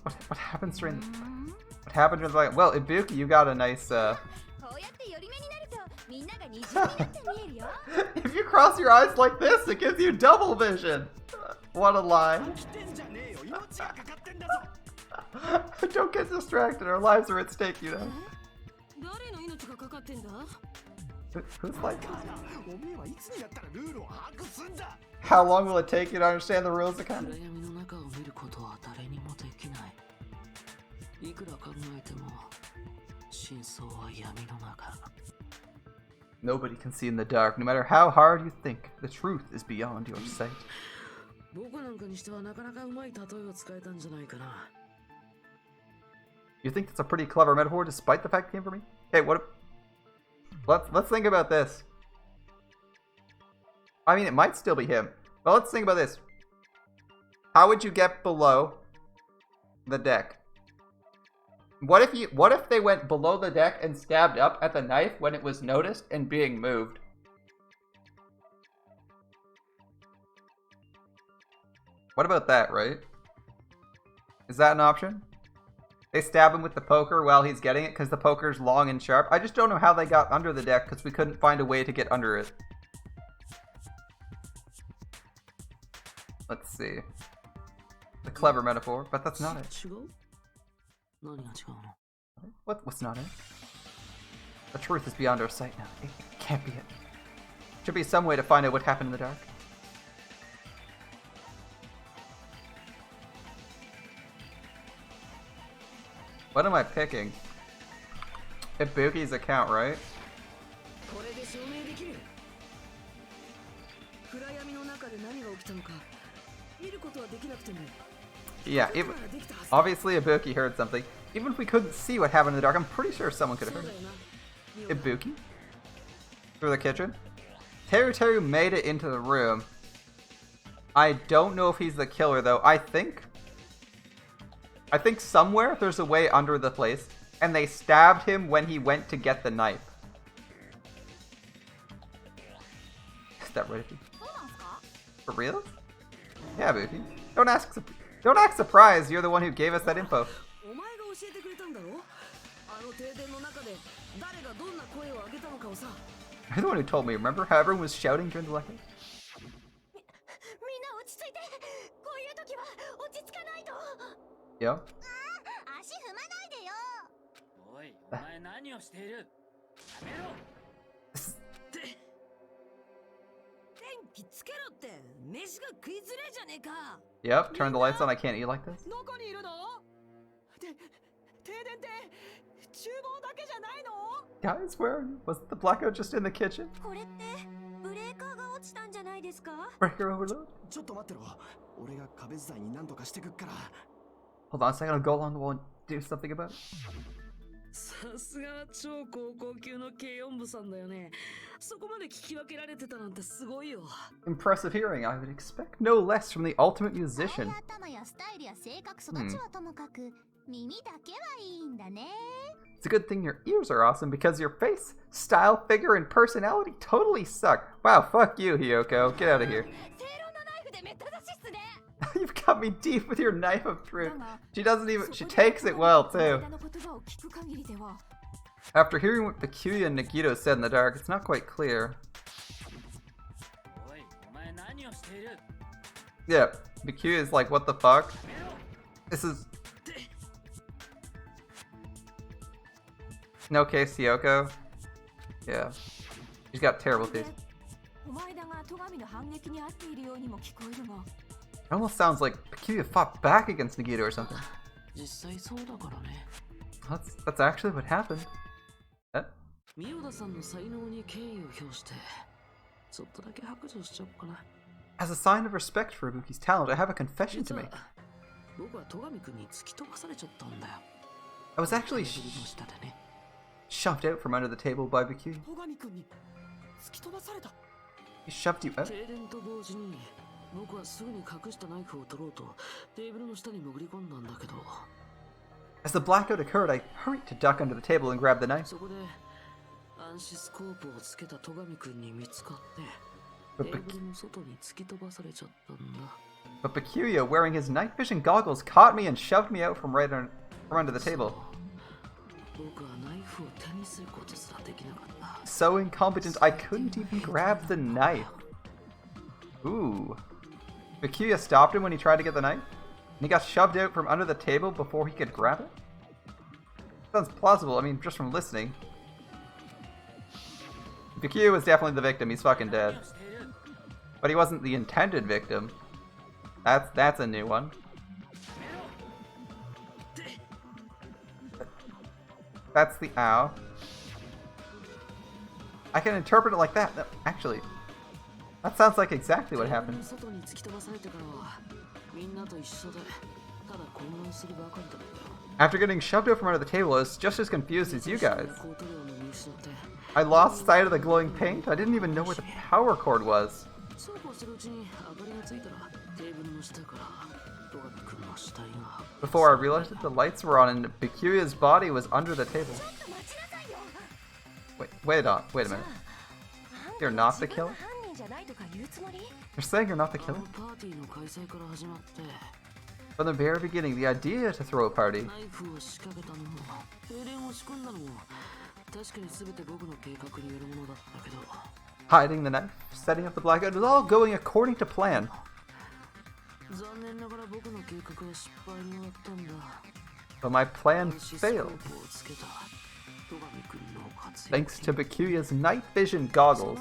What happens during? What happened during the? Well, Ibuki, you got a nice. If you cross your eyes like this, it gives you double vision. What a lie. Don't get distracted. Our lives are at stake, you know. Who's like? How long will it take you to understand the rules of combat? Nobody can see in the dark, no matter how hard you think. The truth is beyond your sight. You think that's a pretty clever metaphor, despite the fact it came from me? Hey, what? Let's think about this. I mean, it might still be him, but let's think about this. How would you get below the deck? What if they went below the deck and stabbed up at the knife when it was noticed and being moved? What about that, right? Is that an option? They stab him with the poker while he's getting it because the poker's long and sharp. I just don't know how they got under the deck because we couldn't find a way to get under it. Let's see. A clever metaphor, but that's not it. What's not it? The truth is beyond our sight now. It can't be it. Should be some way to find out what happened in the dark. What am I picking? Ibuki's account, right? Yeah, obviously Ibuki heard something. Even if we couldn't see what happened in the dark, I'm pretty sure someone could have heard it. Ibuki? Through the kitchen? Teru made it into the room. I don't know if he's the killer, though. I think somewhere there's a way under the place, and they stabbed him when he went to get the knife. Is that right? For real? Yeah, Ibuki. Don't act surprised. You're the one who gave us that info. You're the one who told me. Remember how everyone was shouting during the lecture? Yeah. 飯が食いづれえじゃねえか。 Yep, turn the lights on, I can't eat like this. どこにいるの？停電って厨房だけじゃないの？ Guys, where was the blackout just in the kitchen? これってブレーカーが落ちたんじゃないですか？ Breaker overload? ちょっと待ってろ。俺が壁伝いに何とかしてくっから。 Hold on a second, I'll go along the wall and do something about it. さすが超高校級の軽音部さんだよね。そこまで聞き分けられてたなんてすごいよ。 Impressive hearing, I would expect no less from the ultimate musician. 頭やスタイルや性格育ちはともかく、耳だけはいいんだね。 It's a good thing your ears are awesome because your face, style, figure, and personality totally suck. Wow, fuck you, Hiyoko. Get out of here. 正論のナイフでめった刺しっすね。 You've got me deep with your knife of truth. She doesn't even, she takes it well, too. After hearing what Bakuya and Nagito said in the dark, it's not quite clear. Yeah, Bakuya is like, what the fuck? This is... No case, Hiyoko. Yeah. She's got terrible taste. It almost sounds like Bakuya fought back against Nagito or something. That's actually what happened. Huh? As a sign of respect for Ibuki's talent, I have a confession to make. I was actually shoved out from under the table by Bakuya. He shoved you out? As the blackout occurred, I hurried to duck under the table and grab the knife. But Bakuya, wearing his night vision goggles, caught me and shoved me out from under the table. So incompetent, I couldn't even grab the knife. Ooh. Bakuya stopped him when he tried to get the knife, and he got shoved out from under the table before he could grab it? Sounds plausible, I mean, just from listening. Bakuya was definitely the victim, he's fucking dead. But he wasn't the intended victim. That's a new one. That's the ow. I can interpret it like that. No, actually, that sounds like exactly what happened. After getting shoved out from under the table, I was just as confused as you guys. I lost sight of the glowing paint. I didn't even know where the power cord was. Before I realized that the lights were on and Bakuya's body was under the table. Wait a minute. You're not the killer? You're saying you're not the killer? From the very beginning, the idea to throw a party. Hiding the knife, setting up the blackout, it was all going according to plan. But my plan failed. Thanks to Bakuya's night vision goggles.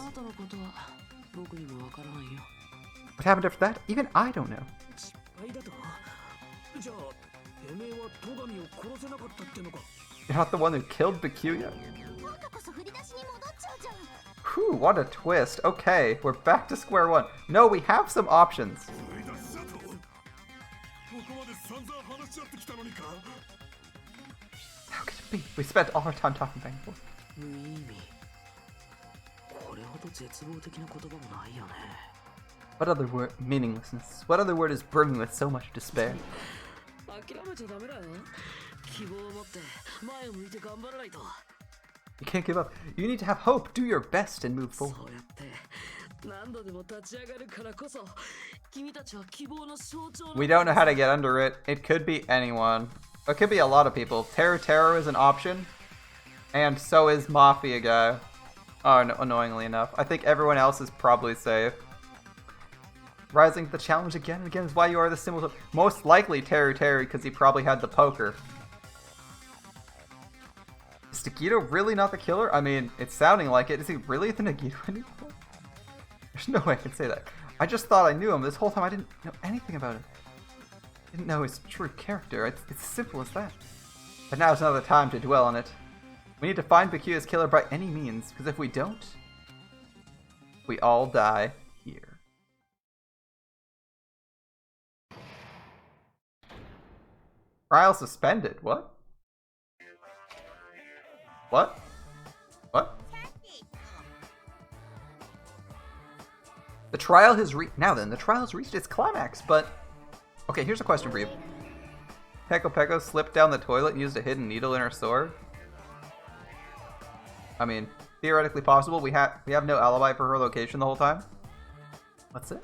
What happened after that? Even I don't know. You're not the one who killed Bakuya? Whew, what a twist. Okay, we're back to square one. No, we have some options. How could it be? We spent all our time talking back and forth. What other word? Meaninglessness. What other word is brimming with so much despair? You can't give up. You need to have hope. Do your best and move forward. We don't know how to get under it. It could be anyone. It could be a lot of people. Teru is an option. And so is Mafia Guy. Oh, no, annoyingly enough. I think everyone else is probably safe. Rising to the challenge again and again is why you are the symbol. Most likely Teru because he probably had the poker. Is Nagito really not the killer? I mean, it's sounding like it. Is he really the Nagito anymore? There's no way I can say that. I just thought I knew him. This whole time I didn't know anything about him. Didn't know his true character. It's simple as that. But now is not the time to dwell on it. We need to find Bakuya's killer by any means, because if we don't, we all die here. Trial suspended. What? What? What? The trial has the trial has reached its climax, but... Okay, here's a question for you. Peko Peko slipped down the toilet and used a hidden needle in her sword? I mean, theoretically possible. We have no alibi for her location the whole time. What's this?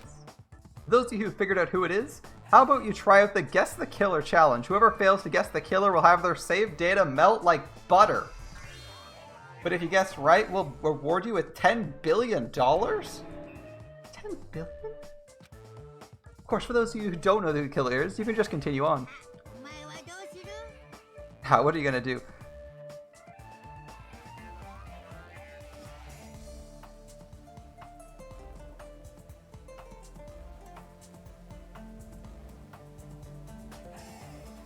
For those of you who figured out who it is, how about you try out the Guess the Killer challenge? Whoever fails to guess the killer will have their saved data melt like butter. But if you guess right, we'll reward you with $10 billion? 10 billion? Of course, for those of you who don't know who the killer is, you can just continue on. How? What are you gonna do?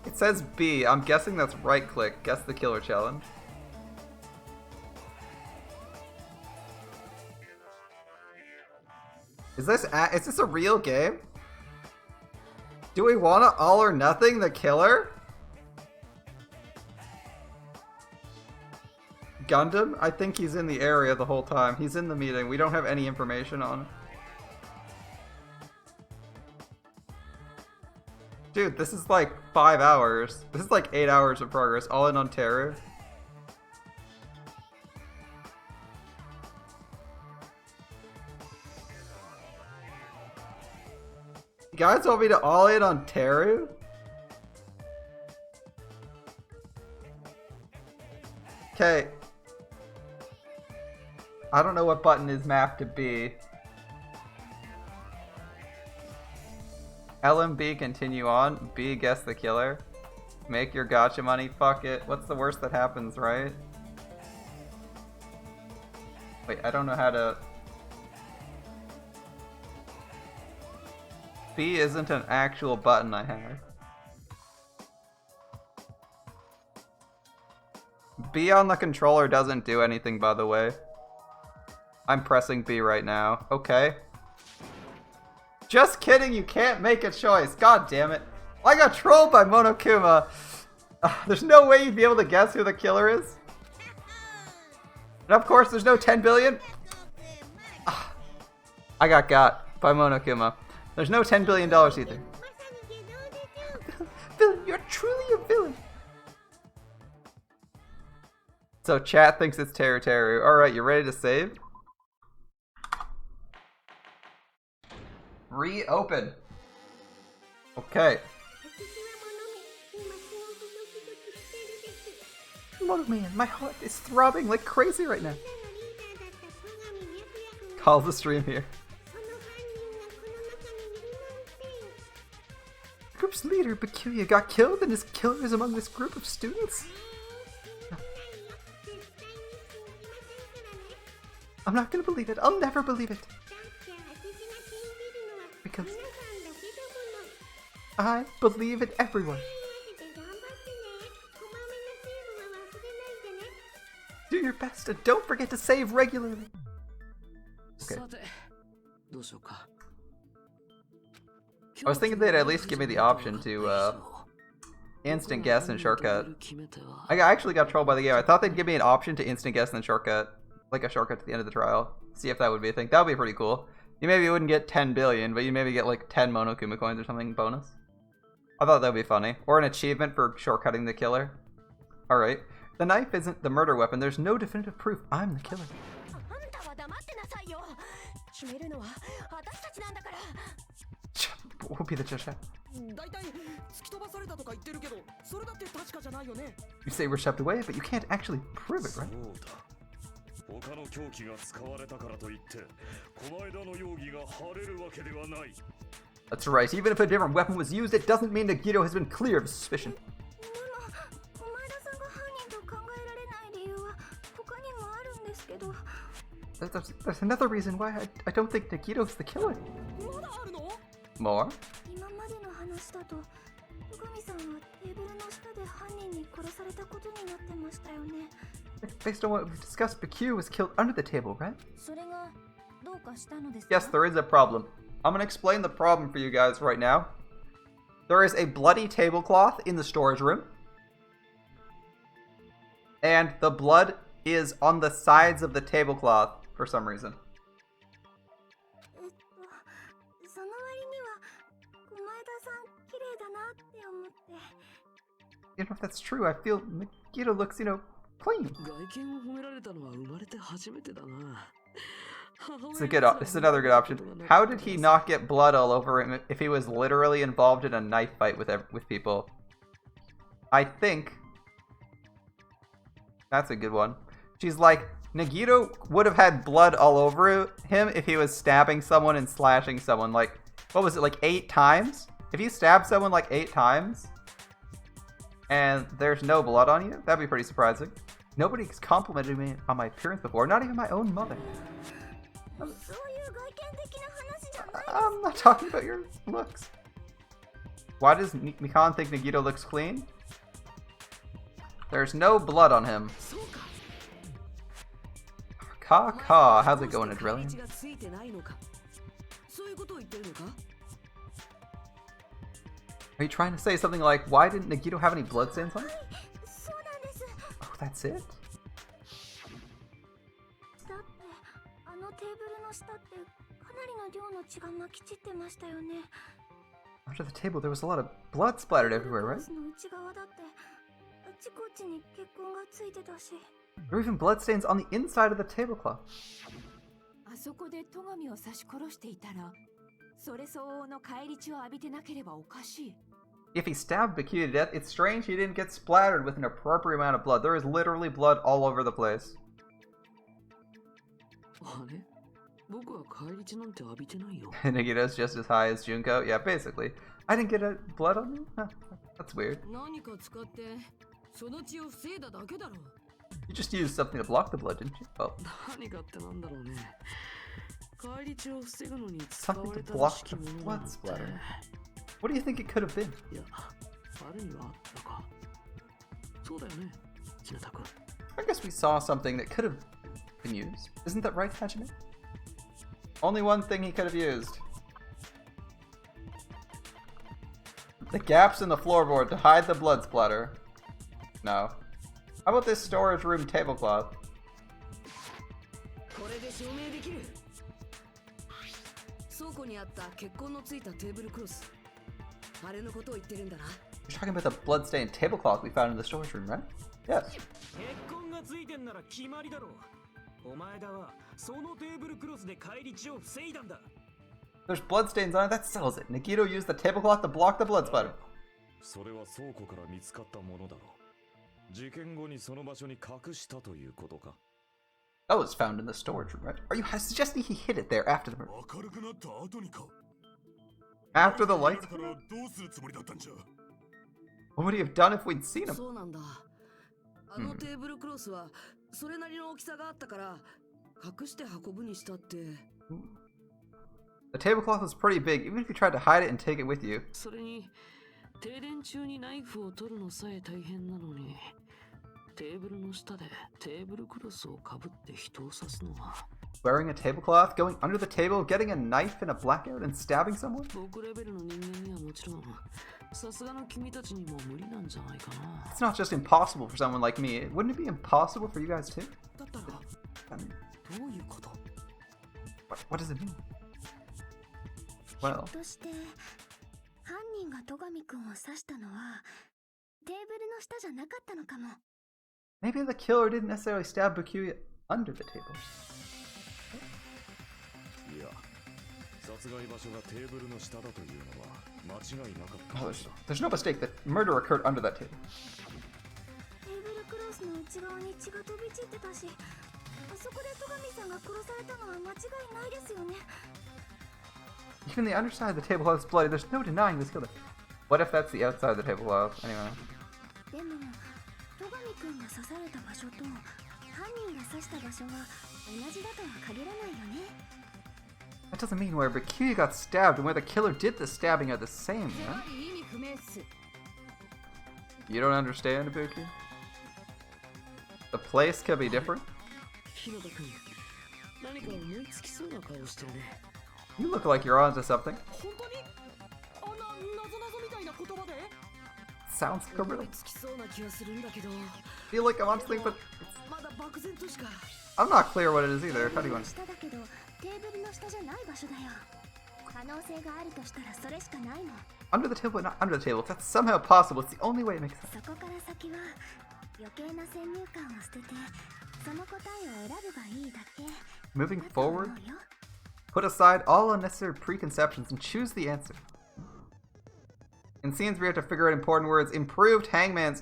It says B. I'm guessing that's right click. Guess the killer challenge. Is this a real game? Do we want to all or nothing the killer? Gundam? I think he's in the area the whole time. He's in the meeting. We don't have any information on it. Dude, this is like 5 hours. This is like 8 hours of progress, all in Ontario. You guys want me to all in Ontario? Okay. I don't know what button is mapped to B. LMB, continue on. B, guess the killer. Make your gotcha money. Fuck it. What's the worst that happens, right? Wait, I don't know how to... B isn't an actual button I have. B on the controller doesn't do anything, by the way. I'm pressing B right now. Okay. Just kidding, you can't make a choice. God damn it. I got trolled by Monokuma. There's no way you'd be able to guess who the killer is. And of course, there's no 10 billion. I got by Monokuma. There's no $10 billion either. Villain, you're truly a villain. So chat thinks it's Teru Teru. Alright, you ready to save? Reopen. Okay. Look, man, my heart is throbbing like crazy right now. Call the stream here. Group's leader, Bakuya, got killed and his killer is among this group of students? I'm not gonna believe it. I'll never believe it. Because I believe in everyone. Do your best and don't forget to save regularly. Okay. I was thinking they'd at least give me the option to instant guess and shortcut. I actually got trolled by the game. I thought they'd give me an option to instant guess and shortcut. Like a shortcut to the end of the trial. See if that would be a thing. That would be pretty cool. You maybe wouldn't get 10 billion, but you maybe get like 10 Monokuma coins or something bonus. I thought that would be funny. Or an achievement for shortcutting the killer. Alright. The knife isn't the murder weapon. There's no definitive proof I'm the killer. What would be the judge? You say we're shoved away, but you can't actually prove it, right? That's right, even if a different weapon was used, it doesn't mean Nagito has been clear of suspicion. There's another reason why I don't think Nagito's the killer. まだあるの？ More? 今までの話だと戸上さんはテーブルの下で犯人に殺されたことになってましたよね。 Based on what we've discussed, Bakir was killed under the table, right? それがどうかしたのですか？ Yes, there is a problem. I'm gonna explain the problem for you guys right now. There is a bloody tablecloth in the storage room. And the blood is on the sides of the tablecloth for some reason. その割には小前田さん綺麗だなって思って。 You know, if that's true, I feel Nikita looks, clean. 外見を褒められたのは生まれて初めてだな。It's another good option. How did he not get blood all over him if he was literally involved in a knife fight with people? I think that's a good one. She's like, Nagito would have had blood all over him if he was stabbing someone and slashing someone. Like, what was it, like 8 times? If you stab someone like 8 times and there's no blood on you, that'd be pretty surprising. Nobody's complimented me on my appearance before, not even my own mother. I'm not talking about your looks. Why does Mikan think Nagito looks clean? There's no blood on him. Ka, how's it going, Adrenaline? Are you trying to say something like, why didn't Nagito have any bloodstains on him? Oh, that's it? Under the table, there was a lot of blood splattered everywhere, right? There were even bloodstains on the inside of the tablecloth. If he stabbed Bakita to death, it's strange he didn't get splattered with an appropriate amount of blood. There is literally blood all over the place. Nagito's just as high as Junko? Yeah, basically. I didn't get blood on me? Huh, that's weird. You just used something to block the blood, didn't you? Oh. Something to block the blood splatter. What do you think it could have been? I guess we saw something that could have been used. Isn't that right, Hajime? Only one thing he could have used. The gaps in the floorboard to hide the blood splatter. No. How about this storage room tablecloth? You're talking about the bloodstained tablecloth we found in the storage room, right? Yes. There's bloodstains on it, that settles it. Nagito used the tablecloth to block the blood splatter. That was found in the storage room, right? Are you suggesting he hid it there after the murder? After the lights? What would he have done if we'd seen him? The tablecloth was pretty big, even if you tried to hide it and take it with you. Wearing a tablecloth, going under the table, getting a knife in a blackout, and stabbing someone? It's not just impossible for someone like me. Wouldn't it be impossible for you guys too? What does it mean? Well, maybe the killer didn't necessarily stab Bakuya under the table. Oh, there's no mistake that murder occurred under that table. Even the underside of the tablecloth is bloody. There's no denying this killer. What if that's the outside of the tablecloth? Anyway. That doesn't mean where Bikyu got stabbed and where the killer did the stabbing are the same, ズ man. バリ意味不明っす You don't understand, Ibuki? The place could be different? 広田君、何か思いつきそうな顔してるね。 You look like you're onto something. 本当にあんな謎々みたいな言葉で Sounds like a 思 riddle. いつきそうな気がするんだけど。 Feel like I'm onto something, but まだ漠然としか。 I'm not clear what it is either. How do you テーブルの want? 下だけどテーブルの下じゃない場所だよ可能性があるとしたらそれしかないもん Under the table, but not under the table. If that's somehow possible, it's the only way it makes sense. そこから先は余計な先入観を捨ててその答えを選べばいいだけ Moving だと思う forward, よ put aside all unnecessary preconceptions and choose the answer. In scenes where you have to figure out important words, improved hangman's...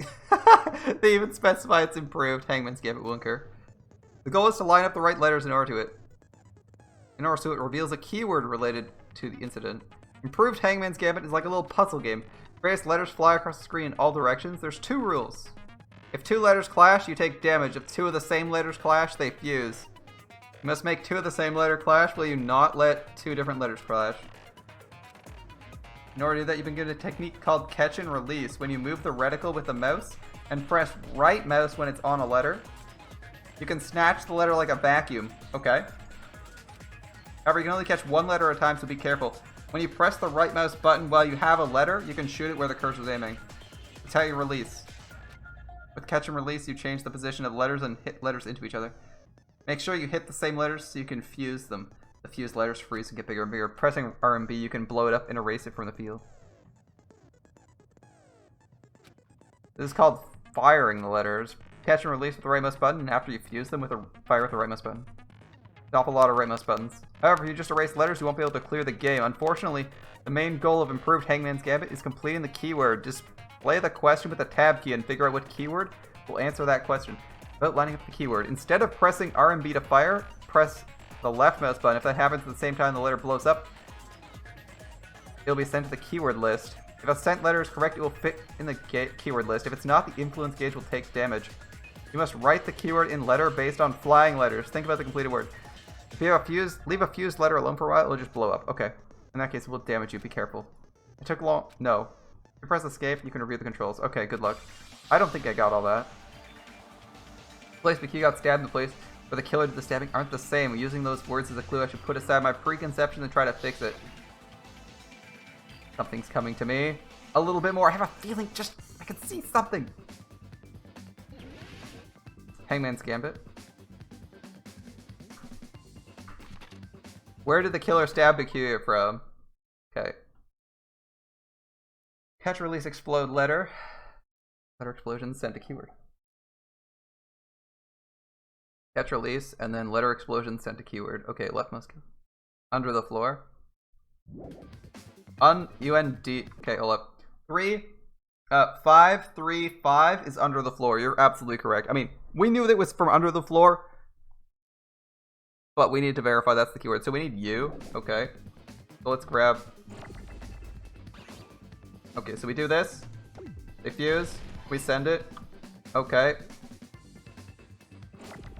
They even specify it's improved. Hangman's Gambit will occur. The goal is to line up the right letters in order to it. In order to it reveals a keyword related to the incident. Improved Hangman's Gambit is like a little puzzle game. Various letters fly across the screen in all directions. There's 2 rules. If 2 letters clash, you take damage. If 2 of the same letters clash, they fuse. You must make 2 of the same letter clash. Will you not let 2 different letters clash? In order to do that, you've been given a technique called catch and release. When you move the reticle with the mouse and press right mouse when it's on a letter, you can snatch the letter like a vacuum. Okay. However, you can only catch 1 letter at a time, so be careful. When you press the right mouse button while you have a letter, you can shoot it where the cursor is aiming. That's how you release. With catch and release, you change the position of letters and hit letters into each other. Make sure you hit the same letters so you can fuse them. The fused letters freeze and get bigger and bigger. Pressing R and B, you can blow it up and erase it from the field. This is called firing the letters. Catch and release with the right mouse button, and after you fuse them, fire with the right mouse button. Stop a lot of right mouse buttons. However, if you just erase letters, you won't be able to clear the game. Unfortunately, the main goal of improved Hangman's Gambit is completing the keyword. Display the question with the tab key and figure out what keyword will answer that question without lining up the keyword. Instead of pressing R and B to fire, press the left mouse button. If that happens at the same time the letter blows up, it'll be sent to the keyword list. If a sent letter is correct, it will fit in the keyword list. If it's not, the influence gauge will take damage. You must write the keyword in letter based on flying letters. Think about the completed word. If you have leave a fused letter alone for a while, it'll just blow up. Okay. In that case, it will damage you. Be careful. It took long. No. If you press escape, you can review the controls. Okay, good luck. I don't think I got all that. The place Bikyu got stabbed and the place where the killer did the stabbing aren't the same. Using those words as a clue, I should put aside my preconception and try to fix it. Something's coming to me. A little bit more. I have a feeling I can see something. Hangman's Gambit. Where did the killer stab Bikyu from? Okay. Catch, release, explode, letter. Letter explosion, send to keyword. Catch, release, and then letter explosion, sent to keyword. Okay, left mouse go. Under the floor. U-N-D. Okay, hold up. 5, 3, 5 is under the floor. You're absolutely correct. I mean, we knew that it was from under the floor, but we need to verify that's the keyword. So we need U. Okay. So let's grab. Okay, so we do this. They fuse. We send it. Okay.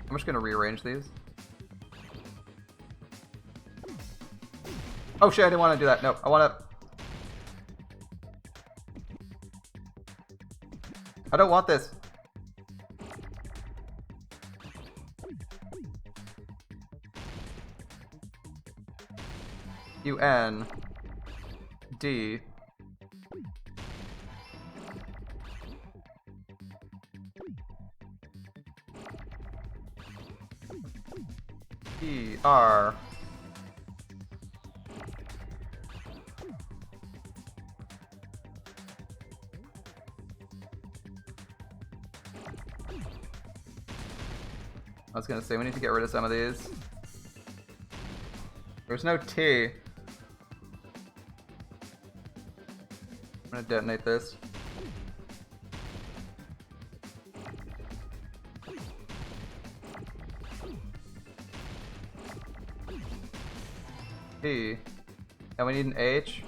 I'm just gonna rearrange these. Oh shit, I didn't want to do that. No, I want to. I don't want this. U-N D E-R I was gonna say we need to get rid of some of these. There's no T. I'm gonna detonate this. T. And we need an H.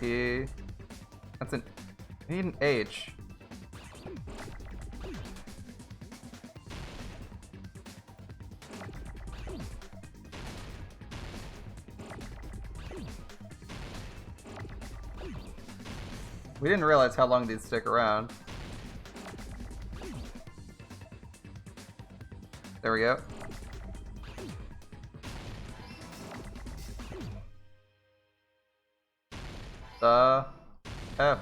E. That's an. We need an H. We didn't realize how long these stick around. There we go. The F.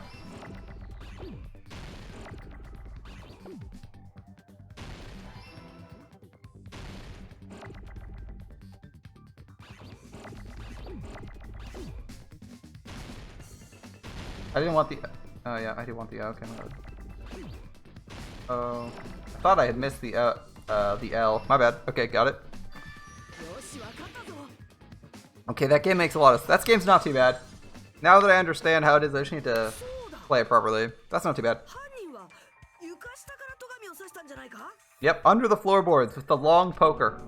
I didn't want the. Oh yeah, I do want the L. Oh, I thought I had missed the L. My bad. Okay, got it. Okay, that game makes a lot of. That game's not too bad. Now that I understand how it is, I just need to play it properly. That's not too bad. Yep, under the floorboards with the long poker.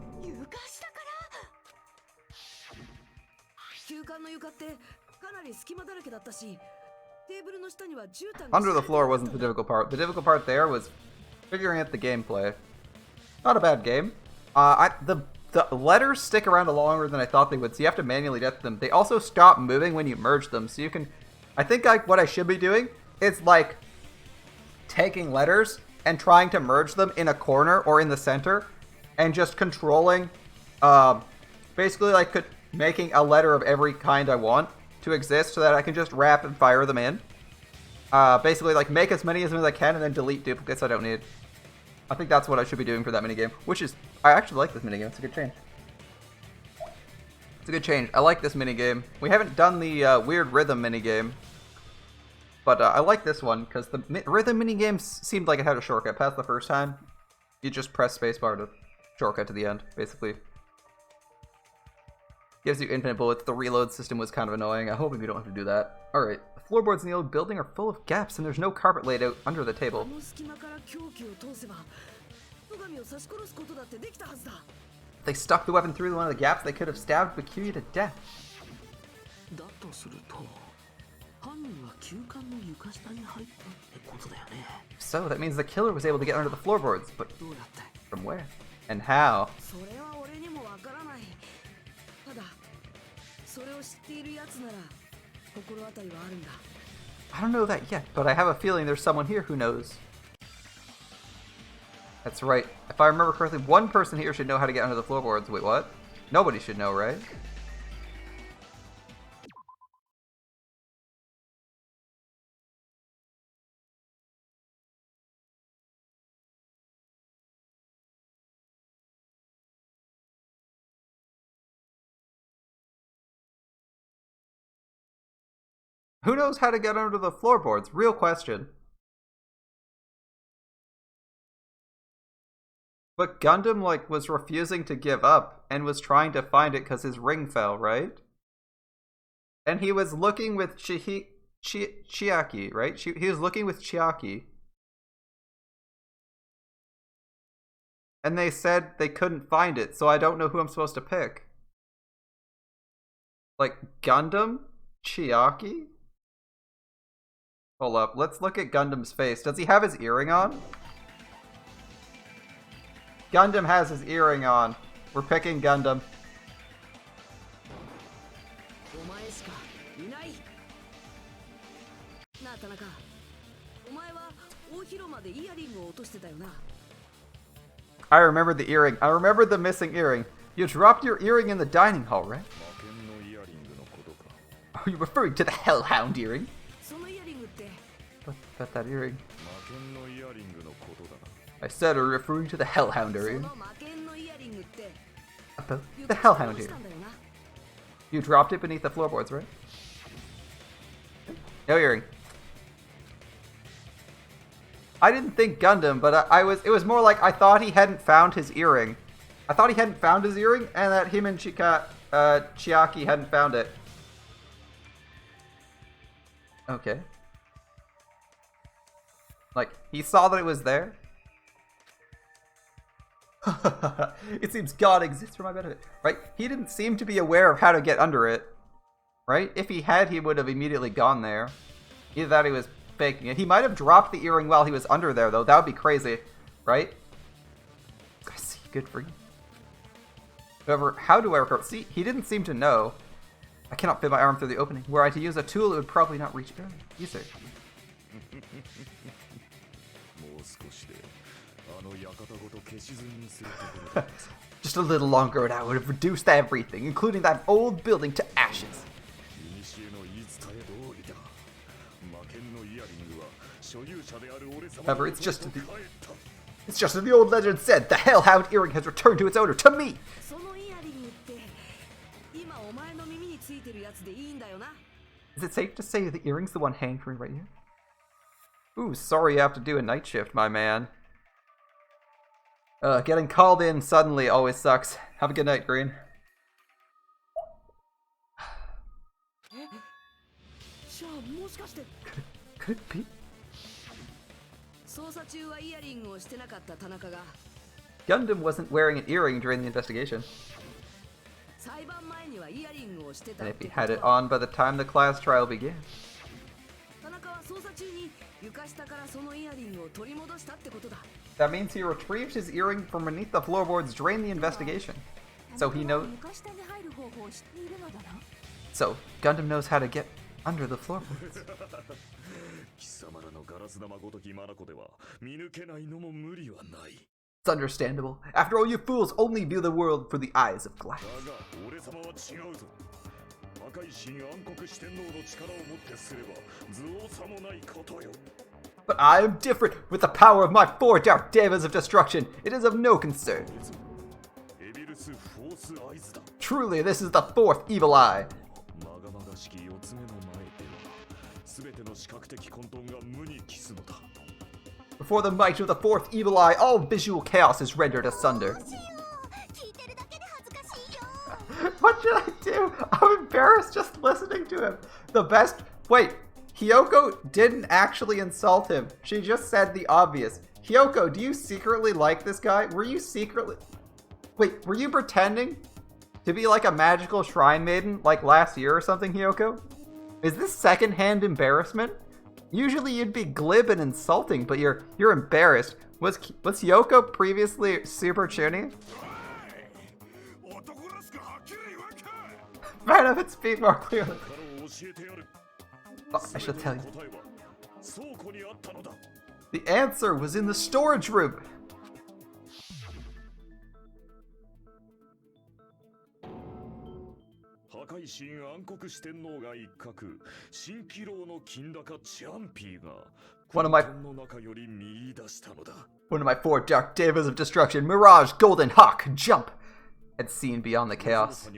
Under the floor wasn't the difficult part. The difficult part there was figuring out the gameplay. Not a bad game. The letters stick around longer than I thought they would, so you have to manually get them. They also stop moving when you merge them, so you can... I think what I should be doing is, like, taking letters and trying to merge them in a corner or in the center, and just controlling, basically, like, making a letter of every kind I want to exist so that I can just wrap and fire them in. Basically, like, make as many as I can and then delete duplicates I don't need. I think that's what I should be doing for that minigame, which is... I actually like this minigame. It's a good change. It's a good change. I like this minigame. We haven't done the weird rhythm minigame, but I like this one because the rhythm minigame seemed like it had a shortcut. Past the first time, you just press spacebar to shortcut to the end, basically. Gives you infinite bullets. The reload system was kind of annoying. I hope we don't have to do that. Alright, the floorboards in the old building are full of gaps and there's no carpet laid out under the table. If they stuck the weapon through one of the gaps, they could have stabbed Bakuya to death. So that means the killer was able to get under the floorboards, but from where? And how? I don't know that yet, but I have a feeling there's someone here who knows. That's right. If I remember correctly, one person here should know how to get under the floorboards. Wait, what? Nobody should know, right? Who knows how to get under the floorboards? Real question. But Gundam, like, was refusing to give up and was trying to find it because his ring fell, right? And he was looking with Chiaki, right? He was looking with Chiaki. And they said they couldn't find it, so I don't know who I'm supposed to pick. Like, Gundam? Chiaki? Hold up, let's look at Gundam's face. Does he have his earring on? Gundam has his earring on. We're picking Gundam. I remember the earring. I remember the missing earring. You dropped your earring in the dining hall, right? Are you referring to the Hellhound earring? What's that earring? I said, are you referring to the Hellhound earring? About the Hellhound earring. You dropped it beneath the floorboards, right? No earring. I didn't think Gundam, but it was more like I thought he hadn't found his earring. I thought he hadn't found his earring, and that him and Chiaki hadn't found it. Okay. Like, he saw that it was there. It seems God exists for my benefit. Right? He didn't seem to be aware of how to get under it. Right? If he had, he would have immediately gone there. Either that or he was faking it. He might have dropped the earring while he was under there, though. That would be crazy. Right? I see. Good for you. However, how do I recover? See, he didn't seem to know. I cannot fit my arm through the opening. Were I to use a tool, it would probably not reach early. User. Just a little longer and I would have reduced everything, including that old building, to ashes. However, it's just as the old legend said, the hellhound earring has returned to its owner, to me! Is it safe to say the earring's the one hanging for me right here? Ooh, sorry you have to do a night shift, my man. Getting called in suddenly always sucks. Have a good night, Green. Could it be? Gundam wasn't wearing an earring during the investigation. And if he had it on by the time the class trial began. That means he retrieved his earring from beneath the floorboards during the investigation. So he knows. So Gundam knows how to get under the floorboards. It's understandable. After all, you fools only view the world through the eyes of glass. But I am different. With the power of my 4 dark devas of destruction, it is of no concern. Truly, this is the 4th evil eye. Before the might of the 4th evil eye, all visual chaos is rendered asunder. What should I do? I'm embarrassed just listening to him. The best... Wait, Hiyoko didn't actually insult him. She just said the obvious. Hiyoko, do you secretly like this guy? Were you secretly... Wait, were you pretending to be like a magical shrine maiden like last year or something, Hiyoko? Is this secondhand embarrassment? Usually you'd be glib and insulting, but you're embarrassed. Was Hiyoko previously super chuny? Right up its speed more clearly. Oh, I shall tell you. The answer was in the storage room. One of my 4 dark devas of destruction, Mirage, Golden Hawk, Jump, had seen beyond the chaos.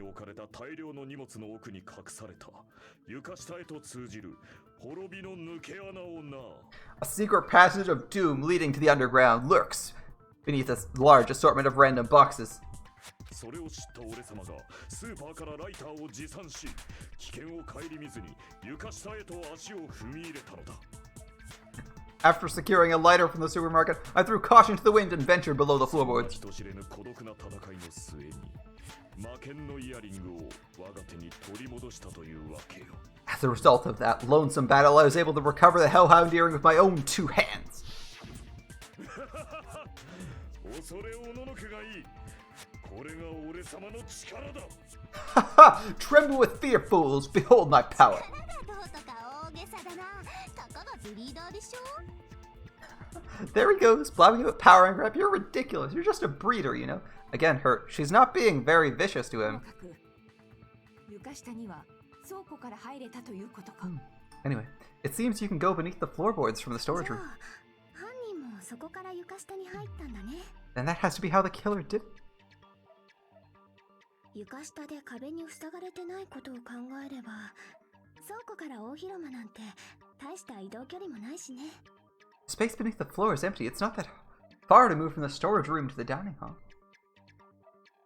A secret passage of doom leading to the underground lurks beneath a large assortment of random boxes. After securing a lighter from the supermarket, I threw caution to the wind and ventured below the floorboards. As a result of that lonesome battle, I was able to recover the Hellhound earring with my own 2 hands. Tremble with fear, fools! Behold my power! There he goes, blabbing about power and grab. You're ridiculous. You're just a breeder, you know? Again, she's not being very vicious to him. Anyway, it seems you can go beneath the floorboards from the storage room. And that has to be how the killer did it. Space beneath the floor is empty. It's not that far to move from the storage room to the dining hall.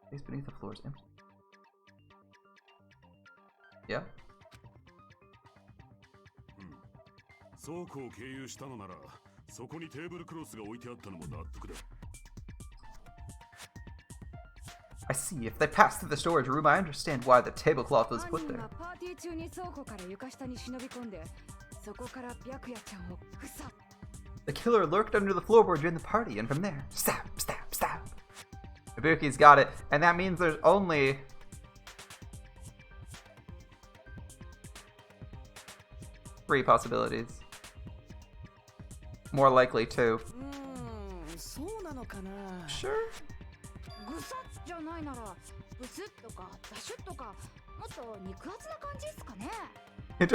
Space beneath the floor is empty. Yeah? I see. If they passed through the storage room, I understand why the tablecloth was put there. The killer lurked under the floorboard during the party, and from there, stab, stab, stab. Ibuki's got it, and that means there's only 3 possibilities. more likely too. そうなのかな Sure. ぐさっじゃないならブスッとかバシュッとかもっと肉厚な感じっすかね。 You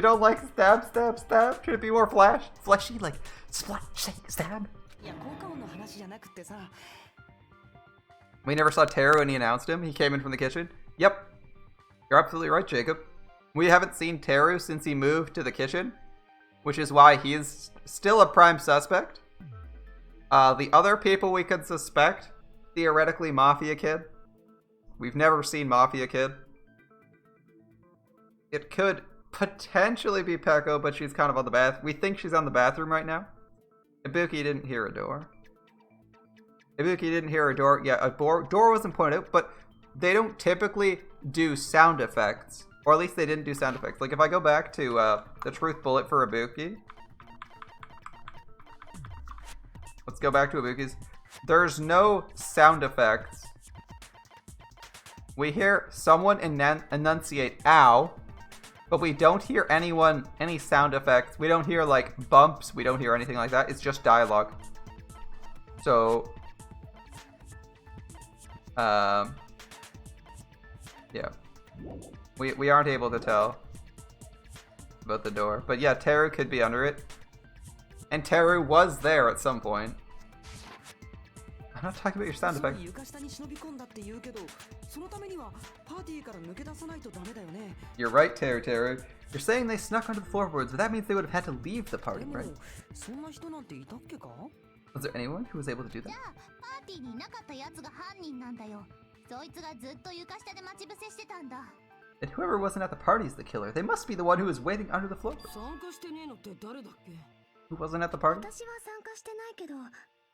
don't like stab, stab, stab? Should it be more fleshy, like splash, shake, stab? いや効果音の話じゃなくてさ We never saw Teru when he announced him. He came in from the kitchen. Yep. You're absolutely right, Jacob. We haven't seen Teru since he moved to the kitchen, which is why he is still a prime suspect. The other people we could suspect, theoretically Mafia Kid. We've never seen Mafia Kid. It could potentially be Peko, but she's kind of on the bath. We think she's on the bathroom right now. Ibuki didn't hear a door. Ibuki didn't hear a door. Yeah, a door wasn't pointed out, but they don't typically do sound effects. Or at least they didn't do sound effects. Like if I go back to the truth bullet for Ibuki. Let's go back to Ibuki's. There's no sound effects. We hear someone enunciate ow, but we don't hear any sound effects. We don't hear like bumps. We don't hear anything like that. It's just dialogue. So, yeah. We aren't able to tell about the door. But yeah, Teru could be under it. And Teru was there at some point. I'm not talking about your sound effect. 床下に忍び込んだって言うけどそのためにはパーティーから抜け出さないとダメだよね You're right, Teru. You're saying they snuck onto the floorboards, but that means they would have had to leave the party, でも right? そんな人なんていたっけか Was there anyone who was able to do that? じゃあパーティーにいなかったやつが犯人なんだよ。そいつがずっと床下で待ち伏せしてたんだ。 And whoever wasn't at the party is the killer. They must be the one who was waiting under the floorboards. 参加してねえのって誰だっけ Who wasn't at the party? 私は参加してないけど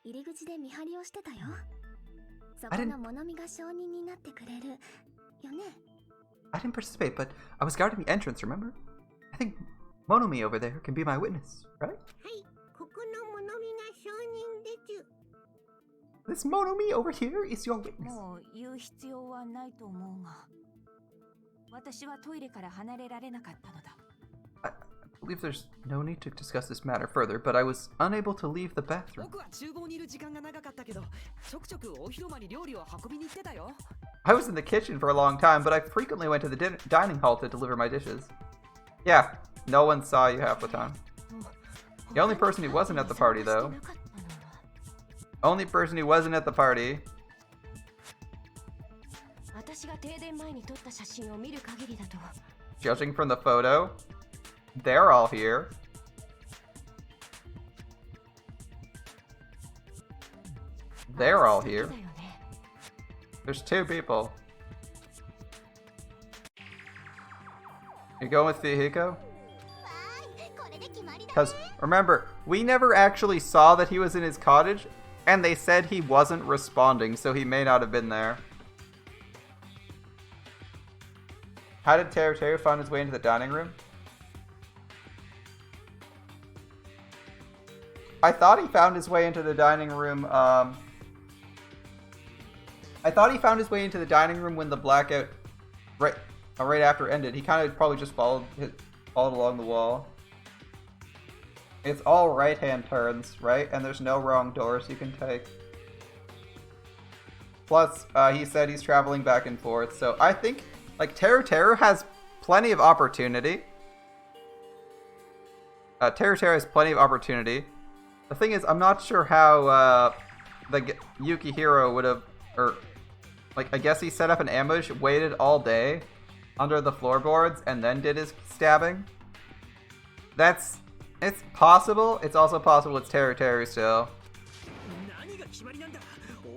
入り口で見張りをしてたよ。そ I こ didn't- の物見が証人になってくれるよね。 I didn't participate, but I was guarding the entrance, remember? I think Monomi over there can be my witness, right? はい、ここの物見が証人です。 This Monomi over here is your witness. もう言う必要はないと思うが、私はトイレから離れられなかったのだ。I believe there's no need to discuss this matter further, but I was unable to leave the bathroom. 僕は厨房にいる時間が長かったけどちょくちょくお広間に料理を運びに行ってたよ I was in the kitchen for a long time, but I frequently went to the dining hall to deliver my dishes. Yeah, no one saw you half the time. The only person who wasn't at the party, though. Only person who wasn't at the party. 私が停電前に撮った写真を見る限りだと、 Judging from the photo, they're all here. They're all here. だよね。 There's two people. You going with Fihiko? わーい、これで決まりだ。 Because remember, we never actually saw that he was in his cottage, and they said he wasn't responding, so he may not have been there. How did Teru find his way into the dining room? I thought he found his way into the dining room, I thought he found his way into the dining room when the blackout right after ended. He kind of probably just followed along the wall. It's all right-hand turns, right? And there's no wrong doors you can take. Plus, he said he's traveling back and forth, so I think, like, Teru has plenty of opportunity. Teru has plenty of opportunity. The thing is, I'm not sure how the Yukihiro would have, or like, I guess he set up an ambush, waited all day under the floorboards, and then did his stabbing. It's possible. It's also possible it's Teru still. 何が決まりなんだ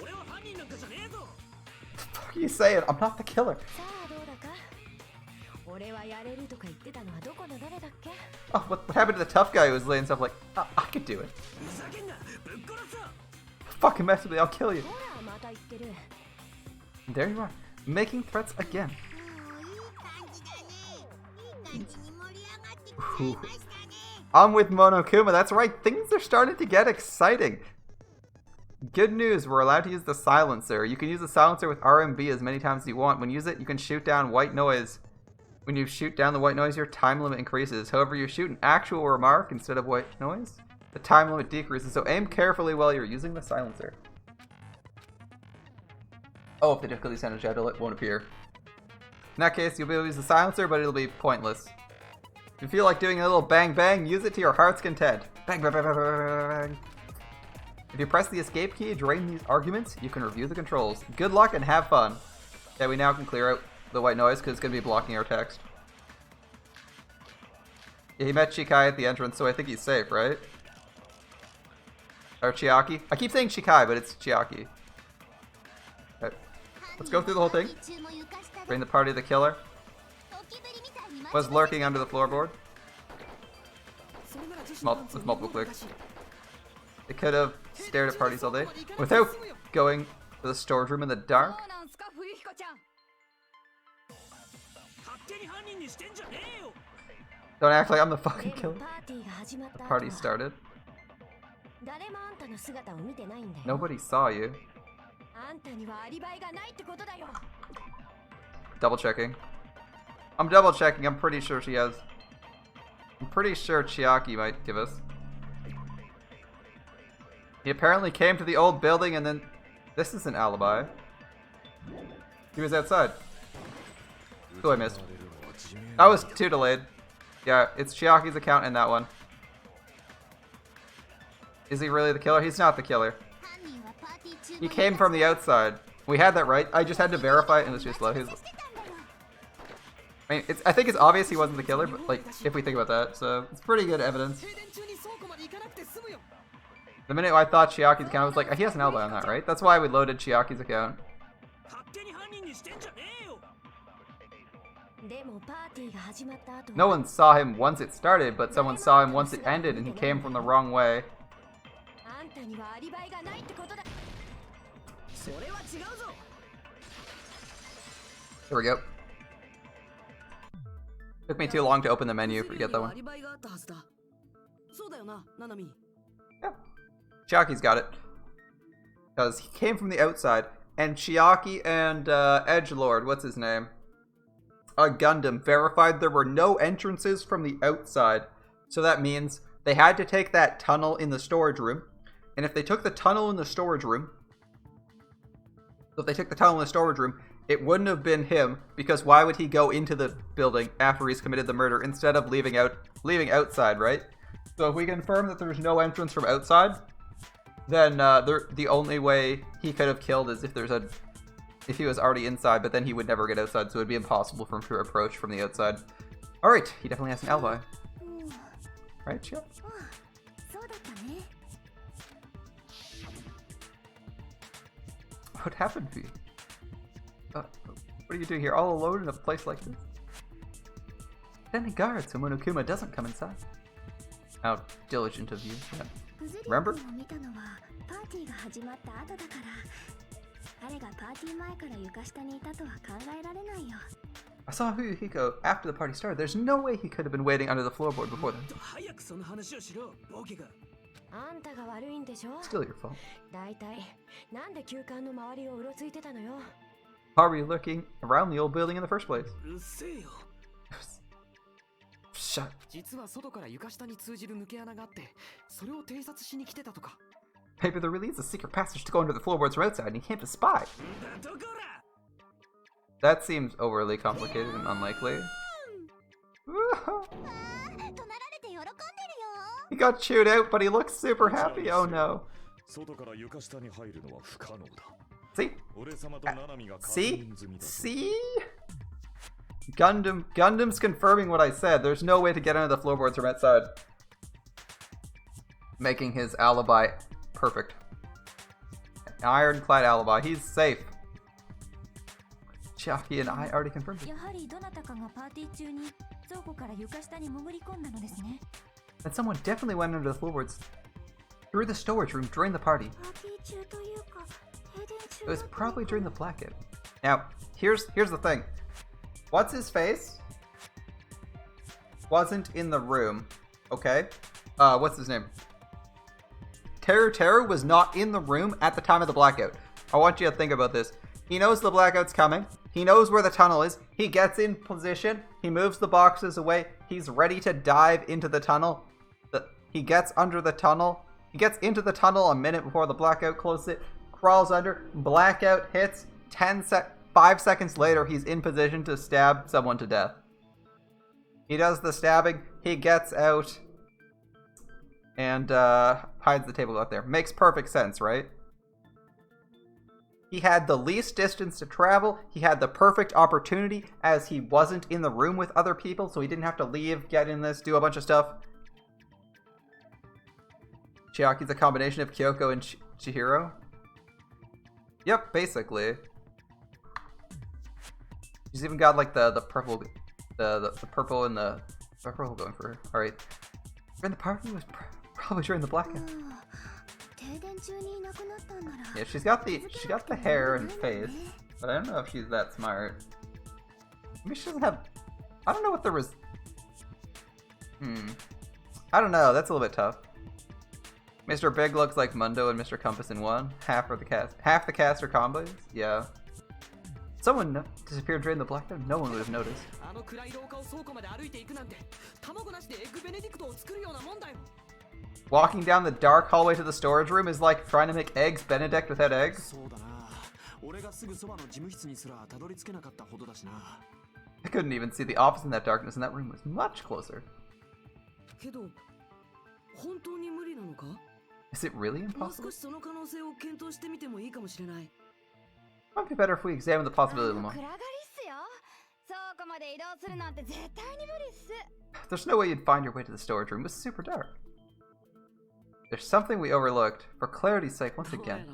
俺は犯人なんかじゃねえぞ What are you saying? I'm not the killer. さあどうだか。俺はやれるとか言ってたのはどこの誰だっけ？ Oh, what happened to the tough guy who was laying stuff like, I could do it. ふざけんなぶっ殺すぞ Fucking mess with me, I'll kill you. ほらまた言ってる。 There you are, making threats again. もういい感じだね。いい感じに盛り上がってきちゃいましたね。 I'm with Monokuma, that's right, things are starting to get exciting. Good news, we're allowed to use the silencer. You can use the silencer with RMB as many times as you want. When you use it, you can shoot down white noise. When you shoot down the white noise, your time limit increases. However, you shoot an actual remark instead of white noise, the time limit decreases, so aim carefully while you're using the silencer. Oh, if the difficulty center shadow won't appear. In that case, you'll be able to use the silencer, but it'll be pointless. If you feel like doing a little bang bang, use it to your heart's content. Bang bang bang bang bang bang. If you press the escape key during these arguments, you can review the controls. Good luck and have fun. Yeah, we now can clear out the white noise because it's going to be blocking our text. Yeah, he met Shikai at the entrance, so I think he's safe, right? Or Chiaki? I keep saying Shikai, but it's Chiaki. Okay. Let's go through the whole thing. Bring the party to the killer. Was lurking under the floorboard. With multiple clicks. They could have stared at parties all day without going to the storage room in the dark. Don't act like I'm the fucking killer. The party started. Nobody saw you. Double checking. I'm double checking. I'm pretty sure she has. I'm pretty sure Chiaki might give us. He apparently came to the old building and then... This is an alibi. He was outside. Oh, I missed. That was too delayed. Yeah, it's Chiaki's account and that one. Is he really the killer? He's not the killer. He came from the outside. We had that right. I just had to verify it and it's too slow. I mean, I think it's obvious he wasn't the killer, but like, if we think about that, so it's pretty good evidence. The minute I thought Chiaki's account, I was like, he has an alibi on that, right? That's why we loaded Chiaki's account. No one saw him once it started, but someone saw him once it ended, and he came from the wrong way. Here we go. Took me too long to open the menu. Forget that one. Yeah. Chiaki's got it. Because he came from the outside. And Chiaki and Edgelord, what's his name? Gundam, verified there were no entrances from the outside. So that means they had to take that tunnel in the storage room. And if they took the tunnel in the storage room... it wouldn't have been him, because why would he go into the building after he's committed the murder instead of leaving outside, right? So if we confirm that there's no entrance from outside, then the only way he could have killed is if he was already inside, but then he would never get outside, so it would be impossible for him to approach from the outside. Alright, he definitely has an alibi. Right, Chia? What happened to you? What are you doing here all alone in a place like this? Standing guard so Monokuma doesn't come inside. How diligent of you. Yeah. Remember? I saw Hiko after the party started. There's no way he could have been waiting under the floorboard before then. Still your fault. Why were you looking around the old building in the first place? Shut. Maybe there really is a secret passage to go under the floorboards from outside and he came to spy. That seems overly complicated and unlikely. He got chewed out, but he looks super happy. Oh no. See? See? Gundam's confirming what I said. There's no way to get under the floorboards from outside. Making his alibi perfect. An ironclad alibi. He's safe. Chiaki and I already confirmed it. And someone definitely went under the floorboards through the storage room during the party. It was probably during the blackout. Now, here's the thing. What's his face? Wasn't in the room. Okay. What's his name? Teru was not in the room at the time of the blackout. I want you to think about this. He knows the blackout's coming. He knows where the tunnel is. He gets in position. He moves the boxes away. He's ready to dive into the tunnel. He gets under the tunnel. He gets into the tunnel a minute before the blackout closes it. Crawls under. Blackout hits. 5 seconds later, he's in position to stab someone to death. He does the stabbing. He gets out. And hides the table out there. Makes perfect sense, right? He had the least distance to travel. He had the perfect opportunity as he wasn't in the room with other people, so he didn't have to leave, get in this, do a bunch of stuff. Chiaki's a combination of Kyoko and Chihiro. Yep, basically. She's even got like the purple, the purple and the purple going for her. All right, and the party was probably during the blackout. Yeah, she got the hair and face, but I don't know if she's that smart. Maybe she doesn't have. I don't know what the I don't know. That's a little bit tough. Mr. Big looks like Mundo and Mr. Compass in one. Half the cast are combos. Yeah. Someone disappeared during the blackout. No one would have noticed. Walking down the dark hallway to the storage room is like trying to make eggs Benedict without eggs. I couldn't even see the office in that darkness, and that room was much closer. Is it really impossible? Might be better if we examine the possibility a little more. There's no way you'd find your way to the storage room. It was super dark. There's something we overlooked. For clarity's sake, once again.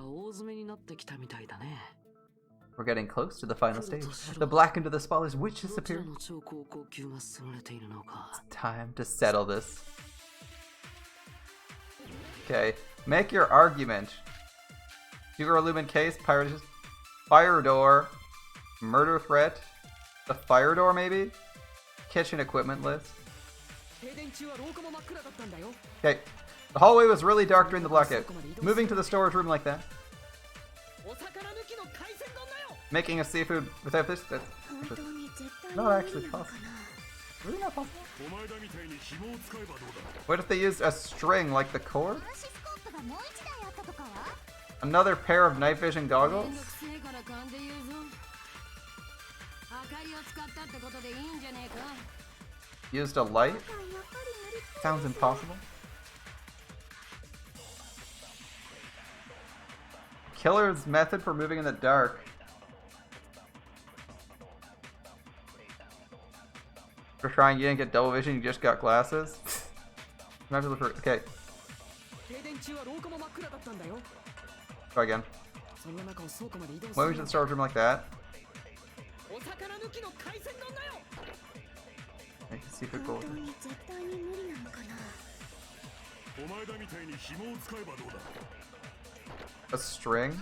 We're getting close to the final stage. The blackened to the spotless witch disappeared. It's time to settle this. Okay, make your argument. Figure Lumen case, fire door, murder threat, the fire door maybe? Kitchen equipment list. Okay, the hallway was really dark during the blackout. Moving to the storage room like that. Making a seafood without this? That's not actually possible. Really not possible? What if they used a string like the cord? Another pair of night vision goggles? Used a light? Sounds impossible. Killer's method for moving in the dark. For trying, you didn't get double vision, you just got glasses. Okay. Try again. Moving to the storage room like that. Make a secret gold. A string?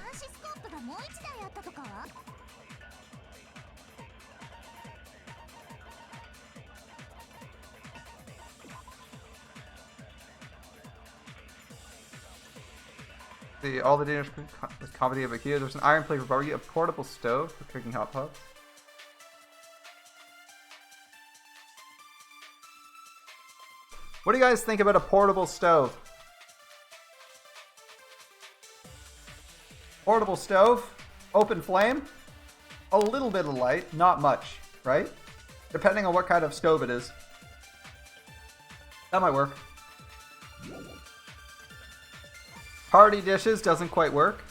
See, all the dangerous comedy of a kid. There's an iron plate for barbecue, a portable stove for cooking hot pots. What do you guys think about a portable stove? Portable stove, open flame, a little bit of light, not much, right? Depending on what kind of stove it is. That might work. Party dishes doesn't quite work.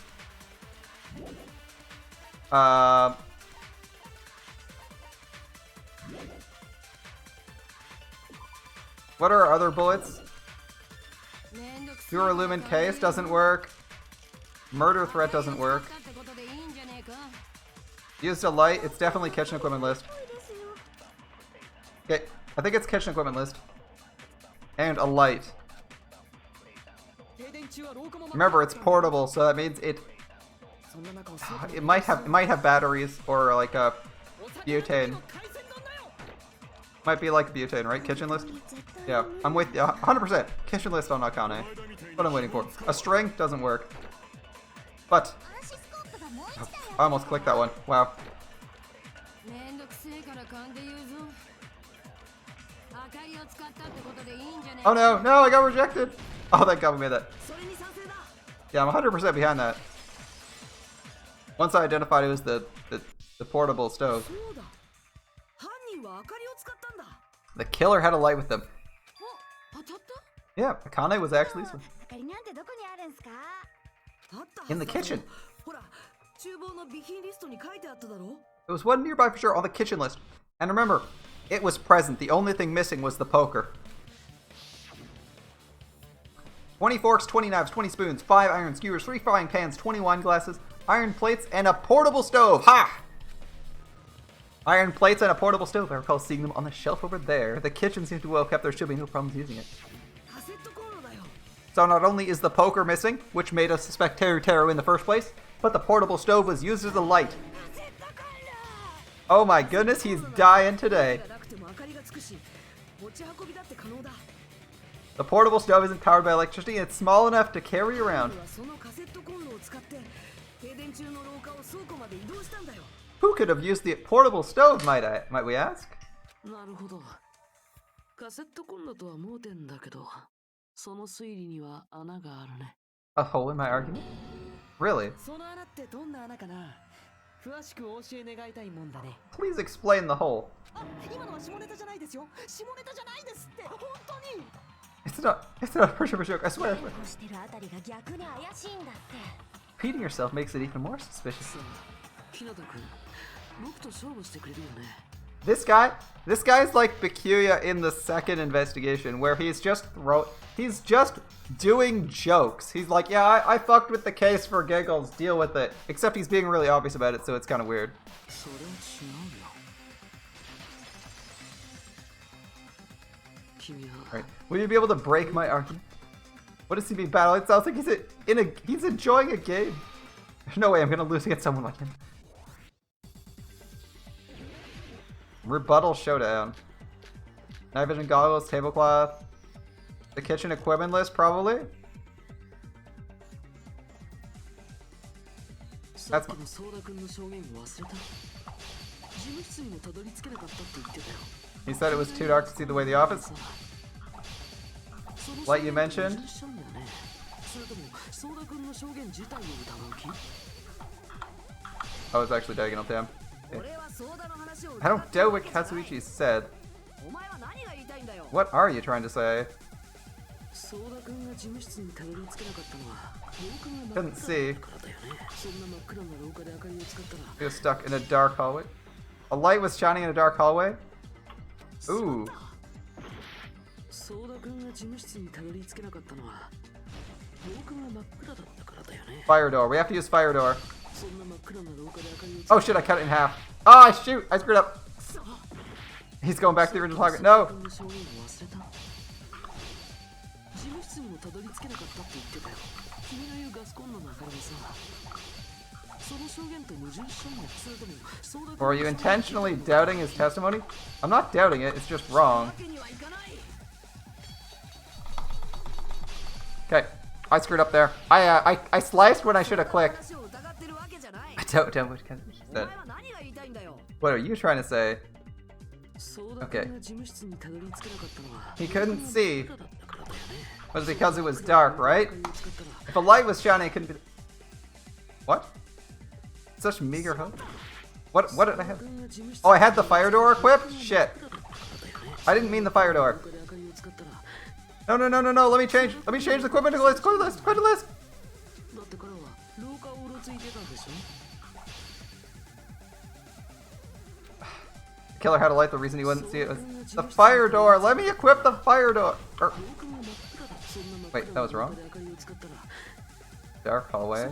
What are our other bullets? Pure Lumen case doesn't work. Murder threat doesn't work. Used a light. It's definitely kitchen equipment list. Okay, I think it's kitchen equipment list. And a light. Remember, it's portable, so that means it might have batteries or like a butane. Might be like butane, right? Kitchen list? Yeah, I'm with you. 100%. Kitchen list on Akane. What I'm waiting for. A string doesn't work. But I almost clicked that one. Wow. Oh no, no, I got rejected. Oh, thank God we made that. Yeah, I'm 100% behind that. Once I identified it was the portable stove. The killer had a light with them. Yeah, Akane was actually in the kitchen. It was one nearby for sure on the kitchen list. And remember, it was present. The only thing missing was the poker. 20 forks, 20 knives, 20 spoons, 5 iron skewers, 3 frying pans, 20 wine glasses, iron plates, and a portable stove. Ha! Iron plates and a portable stove. I recall seeing them on the shelf over there. The kitchen seems to be well kept. There should be no problems using it. So not only is the poker missing, which made us suspect Teru in the first place, but the portable stove was used as a light. Oh my goodness, he's dying today. The portable stove isn't powered by electricity and it's small enough to carry around. Who could have used the portable stove, might we ask? A hole in my argument? Really? Please explain the hole. It's not a push-up joke, I swear. Repeating yourself makes it even more suspicious. This guy's like Bikuya in the second investigation, where he's just doing jokes. He's like, yeah, I fucked with the case for giggles, deal with it. Except he's being really obvious about it, so it's kind of weird. Right. Will you be able to break my argument? What does he mean battle? It sounds like he's enjoying a game. There's no way I'm gonna lose against someone like him. Rebuttal Showdown. Night vision goggles, tablecloth. The kitchen equipment list, probably? That's my... He said it was too dark to see the way the office. Light you mentioned. I was actually diagonal to him. Yeah. I don't doubt what Kazuichi said. What are you trying to say? Couldn't see. He was stuck in a dark hallway. A light was shining in a dark hallway? Ooh. Fire door. We have to use fire door. Oh shit, I cut it in half. Oh, shoot! I screwed up. He's going back to the original target. No! Or are you intentionally doubting his testimony? I'm not doubting it, it's just wrong. Okay, I screwed up there. I sliced when I should have clicked. I don't know what Kazuichi said. What are you trying to say? Okay. He couldn't see. It was because it was dark, right? If a light was shining, it couldn't be... What? Such meager hope. What did I have? Oh, I had the fire door equipped? Shit. I didn't mean the fire door. No, let me change the equipment to list. Go to list. Killer had a light, the reason he wouldn't see it was the fire door. Let me equip the fire door. Wait, that was wrong. Dark hallway.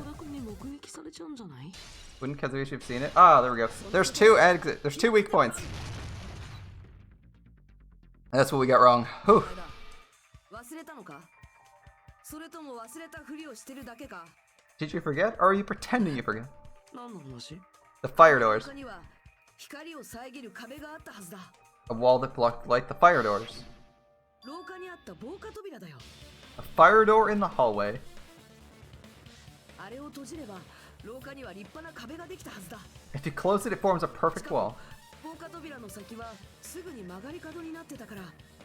Wouldn't Kazuichi have seen it? Ah, there we go. There's two exits. There's two weak points. That's what we got wrong. Whew. Did you forget? Or are you pretending you forget? The fire doors. A wall that blocked light. The fire doors. A fire door in the hallway. If you close it, it forms a perfect wall.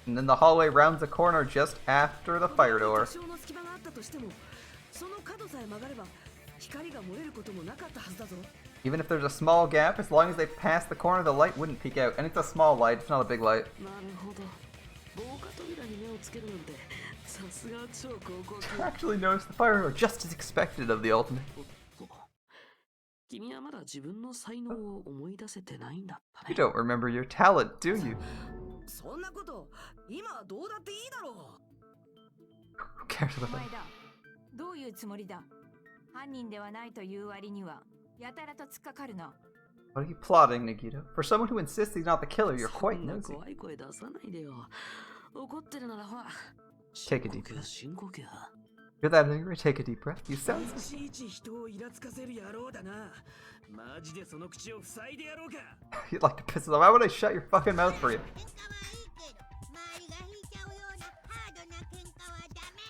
And then the hallway rounds a corner just after the fire door. 多少の隙間があったとしても、その角さえ曲がれば光が漏れることもなかったはずだぞ。 Even if there's a small gap, as long as they pass the corner, the light wouldn't peek out. And it's a small light, it's not a big light. なるほど。防火扉に目をつけるなんて、さすが超高校級。 I actually noticed the fire door just as expected of the ultimate. 君はまだ自分の才能を思い出せてないんだった You ね。 don't remember your talent, do you? そんなこと、今はどうだっていいだろう。 Who cares お about 前 that? だ。どういうつもりだ。犯人ではないという割には、やたらと突っかかるな。 What are you plotting, Nagito? For someone who insists he's not the killer, you're quite そんな nosy. 怖い声出さないでよ。怒ってるならほら。 Take a deep breath. 深呼吸。 You're that angry? Take a deep breath. You sound いちいち人をイラつかせる野郎だな。マジでその口を塞いでやろうか。 you'd like to piss them off. Why would I shut your fucking mouth for you? 喧嘩はいいけど、周りが引いちゃうようなハードな喧嘩はダメ。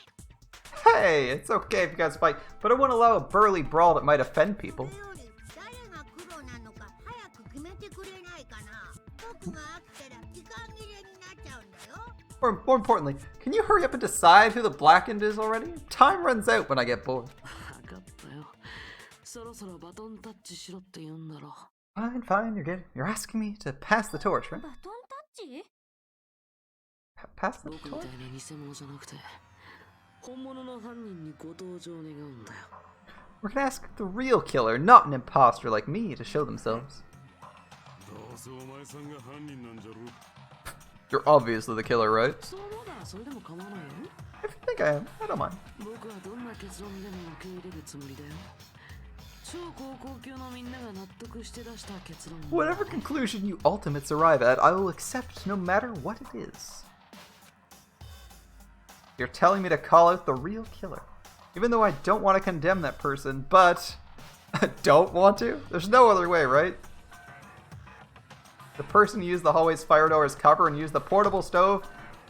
Hey, it's okay if you guys fight, but I won't allow a burly brawl that might offend people. それより誰が黒なのか早く決めてくれないかな。僕が飽きたら時間切れになっちゃうんだよ。 More importantly, can you hurry up and decide who the blackened is already? Time runs out when I get bored. 分かったよ。そろそろバトンタッチしろって言うんだろ。 Fine, fine, you're asking me to pass the torch, right? バトンタッチ？ Pass the 僕み torch? たいな偽物じゃなくて、本物の犯人にご登場願うんだよ。 We're gonna ask the real killer, not an imposter like me, to show themselves. どうせお前さんが犯人なんじゃろ。 You're obviously the killer, right? そうだ、それでも構わないよ。 If you think I am, I don't mind. 僕はどんな結論でも受け入れるつもりだよ。超高校級のみんなが納得して出した結論。 Whatever conclusion you ultimates arrive at, I will accept no matter what it is. You're telling me to call out the real killer. Even though I don't want to condemn that person, but I don't want to? There's no other way, right? The person used the hallway's fire door as cover and used the portable stove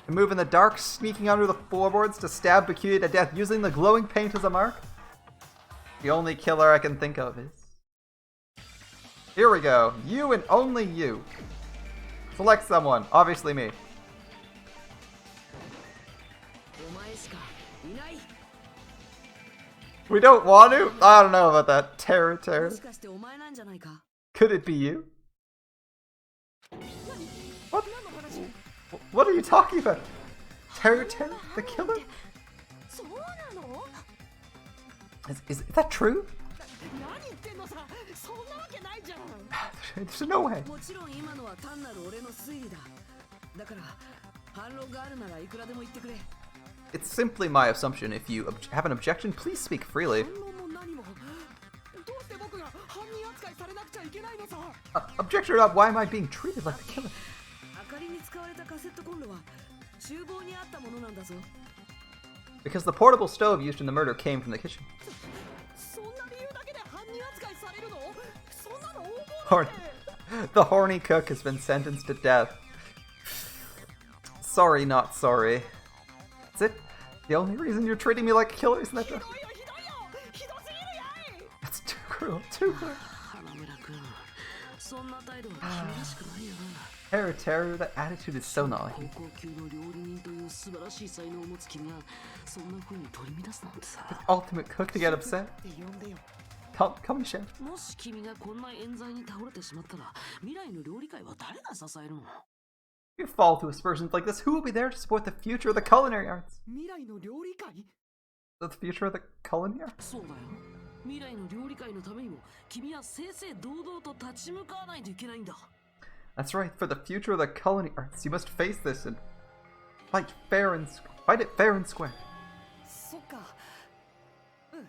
to move in the dark, sneaking under the floorboards to stab Bakuya to death using the glowing paint as a mark? The only killer I can think of is... Here we go. You and only you. Select someone. Obviously me. お前しかいない。 We don't want to? I don't know about that. Terror, も terror. しかしてお前なんじゃないか。 Could it be you? What? What are you talking about? Terror, terror? The killer? そうなの？ Is that true? 何言ってんのさ。そんなわけないじゃん。There's no way. もちろん今のは単なる俺の推理だ。だから反論があるならいくらでも言ってくれ。 It's simply my assumption. If you have an objection, please speak freely. 反論も何も。どうして僕が犯人扱いされなくちゃいけないのさ。Objection or not, why am I being treated like the killer? 明かりに使われたカセットコンロは厨房にあったものなんだぞ。 Because the portable stove used in the murder came from the kitchen. そんな理由だけで犯人扱いされるの？そんなの横暴だ Horny. って。 The horny cook has been sentenced to death. Sorry, not sorry. Is it the only reason you're treating me like a killer? Isn't that ひどいよひどいよ。ひどすぎるやい。 That's too cruel, too cruel. 花村君、そんな態度は君らしくないよな。 Terror, terror, that attitude is so naughty. 高校級の料理人という素晴らしい才能を持つ君がそんな風に取り乱すなんてさ。 Ultimate cook to get upset? って呼んでよ。 Call me chef. もし君がこんな冤罪に倒れてしまったら未来の料理界は誰が支えるの？ If you fall to aspersions like this, who will be there to support the future of the culinary arts? 未来の料理界？ The future of the culinary arts? そうだよ。未来の料理界のためにも君は正々堂々と立ち向かわないといけないんだ。 That's right, for the future of the culinary arts, you must face this and fight it fair and square. そっか。うん。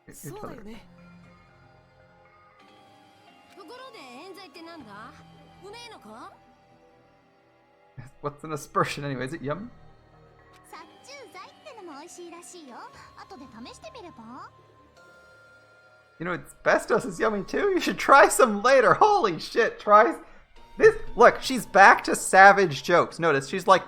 You're そうだよ totally- ね。ところで冤罪ってなんだ？うめえのか？ What's an aspersion anyway? Is it yummy? 殺虫剤ってのも美味しいらしいよ。後で試してみれば？ You know, asbestos is yummy too. You should try some later. Holy shit, try this. Look, she's back to savage jokes. Notice, she's like,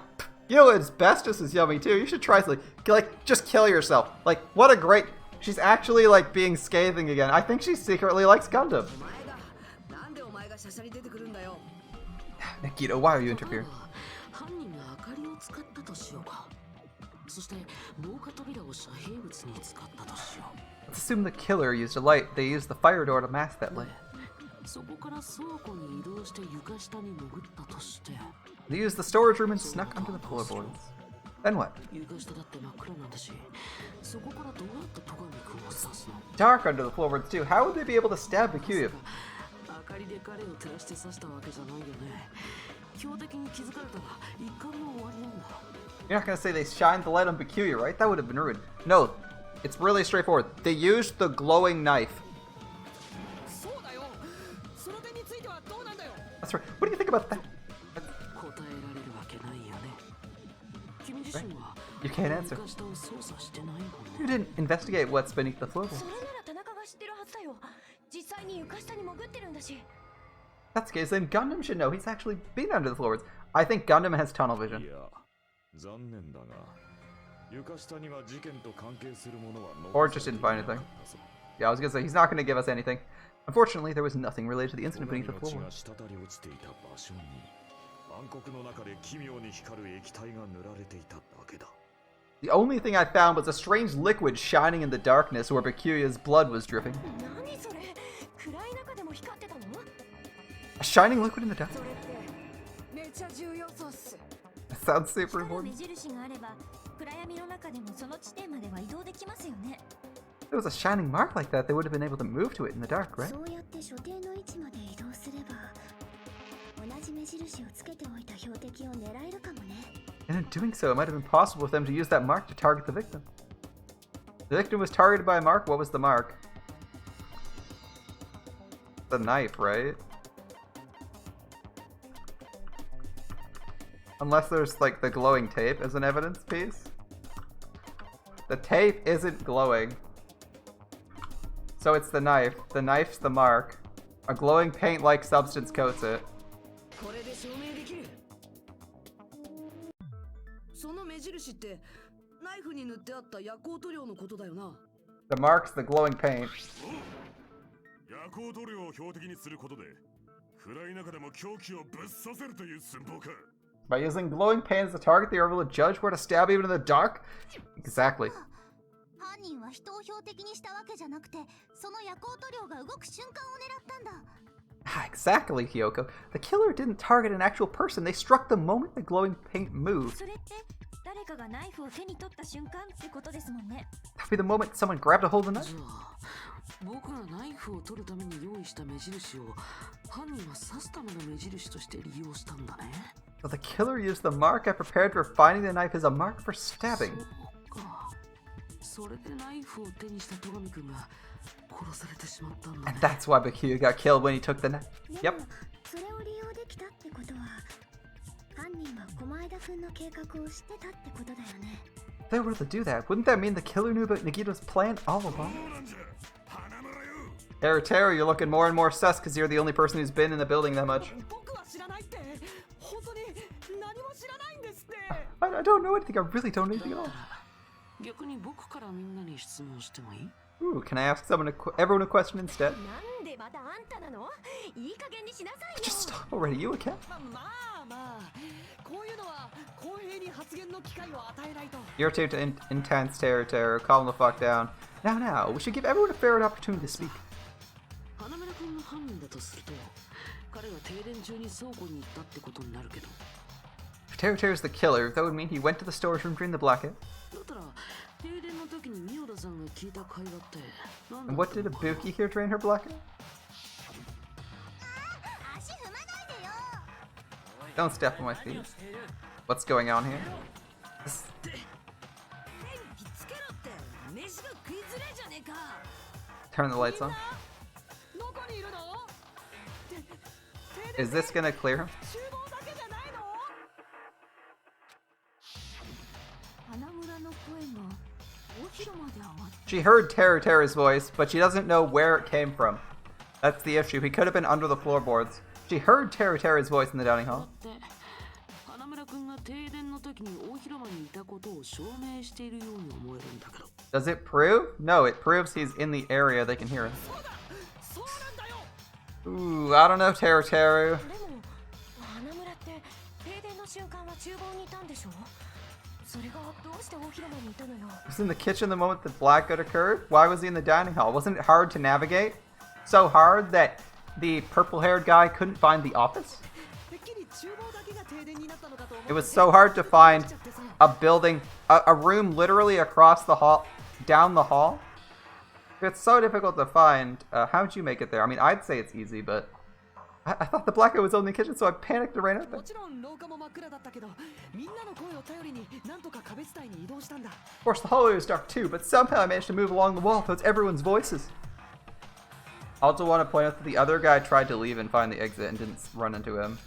you know, asbestos is yummy too. You should try something. Like, just kill yourself. Like, what a great... She's actually, like, being scathing again. I think she secretly likes Gundam. お前がなんでお前がしゃしゃり出てくるんだよ。 Nikito, why are you interfering? 犯人が明かりを使ったとしようか。そして防火扉を遮蔽物に使ったとしよう。 Let's assume the killer used a light. They used the fire door to mask that light. そこから倉庫に移動して床下に潜ったとして。 They used the storage room and snuck under the floorboards. Then what? 床下だって真っ暗なんだし、そこからどうやって戸上君を刺すの？ Dark under the floorboards too. How would they be able to stab Bikuya? 明かりで彼を照らして刺したわけじゃないよね。標的に気づかれたら一巻の終わりなんだ。 You're not gonna say they shined the light on Bikuya, right? That would have been rude. No, it's really straightforward. They used the glowing knife. そうだよ。その点についてはどうなんだよ。 That's right. What do you think about that? 答えられるわけないよね。君自身は You can't answer. 床下を操作してないもんね。 You didn't investigate what's beneath the floorboards. それなら田中が知ってるはずだよ。実際に床下に潜ってるんだし。 That's the case, then Gundam should know. He's actually been under the floorboards. I think Gundam has tunnel vision. いや、残念だが、床下には事件と関係するものは Or just didn't find anything. Yeah, I was gonna say, he's not gonna give us anything. Unfortunately, there was nothing related to the incident beneath the floorboards. The only thing I found was a strange liquid shining in the darkness where Bikuya's blood was dripping. 何それ？暗い中でも光ってたの？ A shining liquid in the dark? それってめちゃ重要そうっす。 That sounds super 光る important. 目印があれば暗闇の中でもその地点までは移動できますよね。 If there was a shining mark like that, they would have been able to move to it in the dark, right? そうやって所定の位置まで移動すれば同じ目印をつけておいた標的を狙えるかもね。 And in doing so, it might have been possible for them to use that mark to target the victim. The victim was targeted by a mark. What was the mark? The knife, right? Unless there's like the glowing tape as an evidence piece. The tape isn't glowing. So it's the knife. The knife's the mark. A glowing paint-like substance coats it. これで証明できる。その目印ってナイフに塗ってあった夜光塗料のことだよな。 The mark's the glowing paint. 夜光塗料を標的にすることで暗い中でも凶器をぶっ刺せるという寸法か。 By using glowing paint as a target, they are able to judge where to stab even in the dark? Exactly. 犯人は人を標的にしたわけじゃなくて、その夜光塗料が動く瞬間を狙ったんだ。 Ah, exactly, Hyoko. The killer didn't target an actual person. They struck the moment the glowing paint moved. それって誰かがナイフを手に取った瞬間ってことですもんね。 That would be the moment someone grabbed a hold of the knife. じゃあ僕がナイフを取るために用意した目印を犯人は刺すための目印として利用したんだね。 So the killer used the mark I prepared for finding the knife as a mark for stabbing. そうか。それでナイフを手にした戸上君が殺されてしまったんだ And ね。 that's why Bikuya got killed when he took the knife. で Yep. もそれを利用できたってことは犯人は狛枝くんの計画を知ってたってことだよね。 If they were to do that, wouldn't that mean the killer knew about Nagita's plan all along? Teru, you're looking more and more sus because you're the only person who's been in the building that much. 僕は知らないって。本当に何も知らないんですって。 I don't know anything. I really don't know anything at all. 逆に僕からみんなに質問してもいい？ Ooh, can I ask everyone a question instead? なんでまたあんたなの？いい加減にしなさいよ。 Just stop already, you okay? まあこういうのは公平に発言の機会を与えないと。 You're too intense, Teru. Calm the fuck down. Now, we should give everyone a fair opportunity to speak. 花村君の犯人だとすると彼が停電中に倉庫に行ったってことになるけど。 If Teru's the killer, that would mean he went to the storage room during the blackout. だったら停電の時にミオラさんが聞いた会話って何だ And what did Ibuki hear during her blackout? 足踏まないでよ。 Don't step on my feet. What's going on here? 電気つけろって飯が食いづれえじゃねえか。 Turn the lights on. どこにいるの？ Is this gonna clear him? 厨房だけじゃないの？ 花村の声が大広間で上がって。 She heard Teru's voice, but she doesn't know where it came from. That's the issue. He could have been under the floorboards. She heard Teru's voice in the dining hall. だって花村君が停電の時に大広間にいたことを証明しているように思えるんだけど。 Does it prove? No, it proves he's in the area they can hear him. そうなんだよ。 Ooh, I don't know, Teru. でも花村って停電の瞬間は厨房にいたんでしょ？ was in the kitchen the moment the blackout occurred? Why was he in the dining hall? Wasn't it hard to navigate? So hard that the purple-haired guy couldn't find the office? It was so hard to find a building, a room literally across the hall, down the hall. It's so difficult to find. How'd you make it there? I mean, I'd say it's easy, but I thought the blackout was only in the kitchen, so I panicked and ran out there. Of course, the hallway was dark too, but somehow I managed to move along the wall without everyone's voices. I also want to point out that the other guy tried to leave and find the exit and didn't run into him.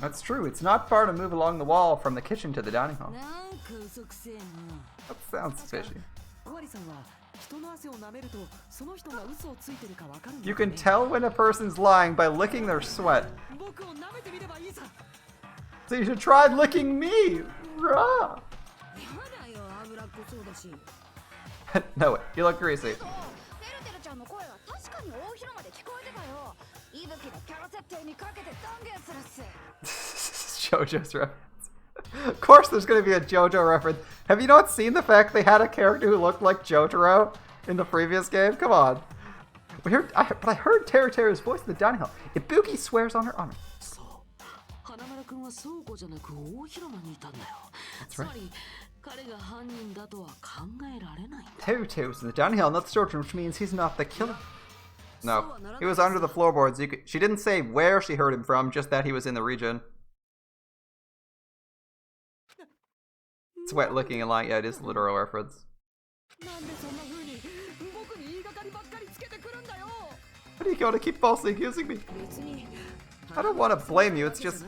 That's true, it's not far to move along the wall from the kitchen to the dining hall. That sounds fishy. You can tell when a person's lying by licking their sweat. So you should try licking me! Rah! No way, you look greasy. JoJo's reference. Of course there's gonna be a JoJo reference. Have you not seen the fact they had a character who looked like Jotaro in the previous game? Come on. But I heard Teruteru's voice in the dining hall. Ibuki swears on her honor. That's right. Teruteru was in the dining hall, not the storage room, which means he's not the killer. No, he was under the floorboards. She didn't say where she heard him from, just that he was in the region. Sweat licking and lying. Yeah, it is a literal reference. Why do you gotta keep falsely accusing me? I don't want to blame you, it's just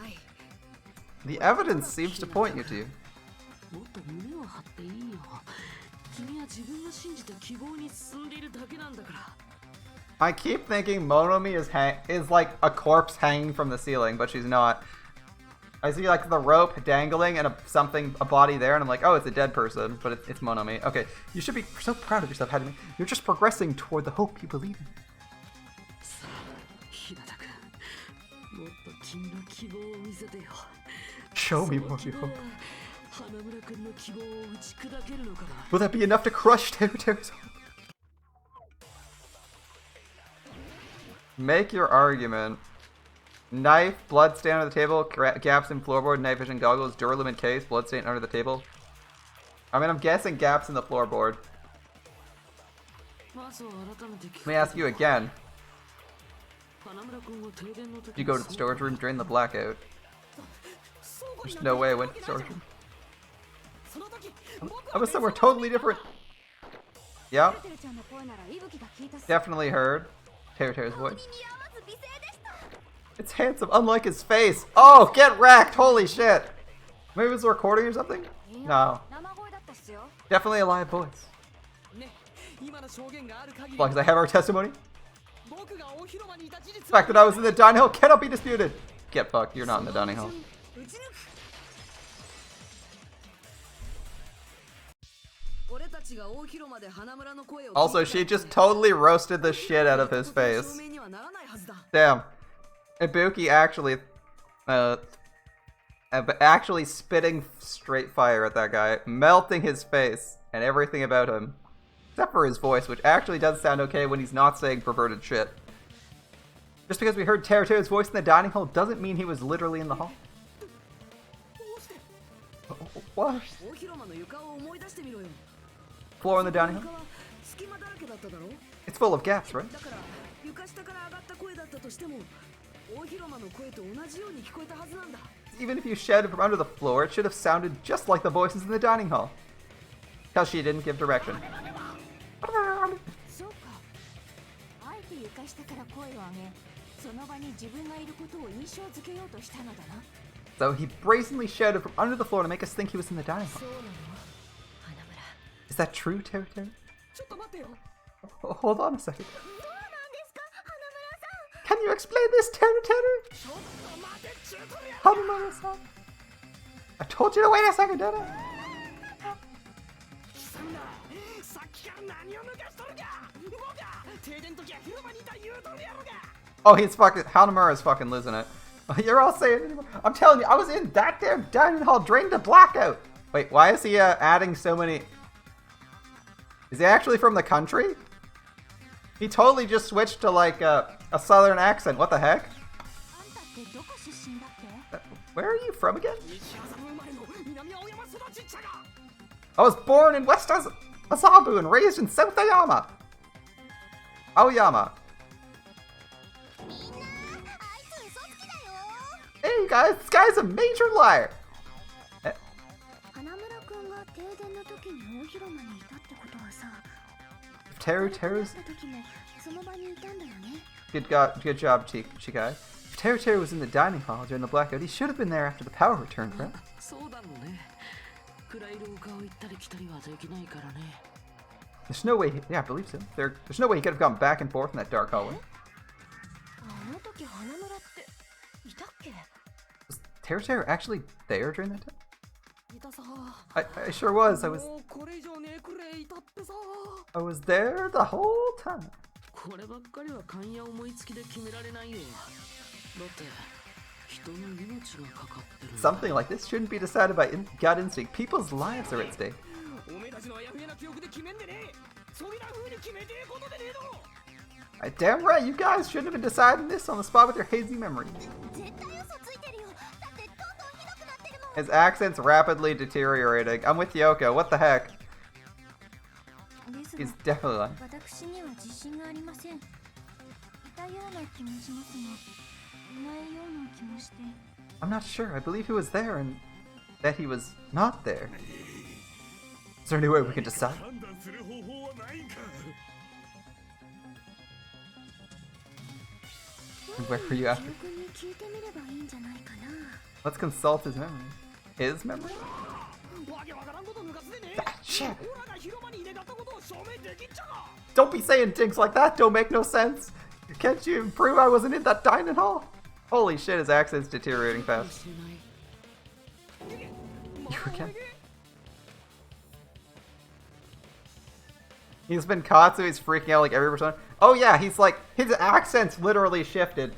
the evidence seems to point you to you. I keep thinking Monomi is like a corpse hanging from the ceiling, but she's not. I see like the rope dangling and a body there, and I'm like, oh, it's a dead person, but it's Monomi. Okay, you should be so proud of yourself, Hajime. You're just progressing toward the hope you believe in. Show me more of your hope. Will that be enough to crush Teruteru's hope? Make your argument. Knife, blood stain under the table, gaps in floorboard, night vision goggles, Duralumin case, blood stain under the table. I mean, I'm guessing gaps in the floorboard. Let me ask you again. Did you go to the storage room during the blackout? There's no way I went to the storage room. I was somewhere totally different. Yep. Definitely heard Teruteru's voice. It's handsome, unlike his face. Oh, get wrecked! Holy shit! Maybe it was a recording or something? No. Definitely a live voice. Well, because I have our testimony. The fact that I was in the dining hall cannot be disputed. Get fucked, you're not in the dining hall. Also, she just totally roasted the shit out of his face. Damn. Ibuki actually spitting straight fire at that guy, melting his face and everything about him. Except for his voice, which actually does sound okay when he's not saying perverted shit. Just because we heard Teruteru's voice in the dining hall doesn't mean he was literally in the hall. What? Floor in the dining hall? It's full of gaps, right? Even if you shouted from under the floor, it should have sounded just like the voices in the dining hall. Because she didn't give direction. So he brazenly shouted from under the floor to make us think he was in the dining hall. Is that true, Teruteru? Hold on a second. Can you explain this, Teruteru? Hanamura-san? I told you to wait a second, didn't I? Oh, he's fucking... Hanamura is fucking losing it. You're all saying anymore. I'm telling you, I was in that damn dining hall during the blackout. Wait, why is he adding so many? Is he actually from the country? He totally just switched to like a southern accent. What the heck? Where are you from again? I was born in West Azabu and raised in South Aoyama. Aoyama. Hey guys, this guy's a major liar. Teru's good job, Chikai. If Teru was in the dining hall during the blackout, he should have been there after the power returned, right? There's no way. Yeah, I believe so. There's no way he could have gone back and forth in that dark hallway. Was Teru actually there during that time? I sure was. I was there the whole time. Something like this shouldn't be decided by gut instinct. People's lives are at stake. Damn right, you guys shouldn't have been deciding this on the spot with your hazy memory. His accent's rapidly deteriorating. I'm with Yoko. What the heck? He's definitely lying. I'm not sure. I believe he was there and that he was not there. Is there any way we can decide? Where are you after? Let's consult his memory. His memory? Ah, shit! Don't be saying things like that, don't make no sense! Can't you prove I wasn't in that dining hall? Holy shit, his accent's deteriorating fast. You again? He's been caught, so he's freaking out like every person. Oh yeah, he's like, his accent's literally shifted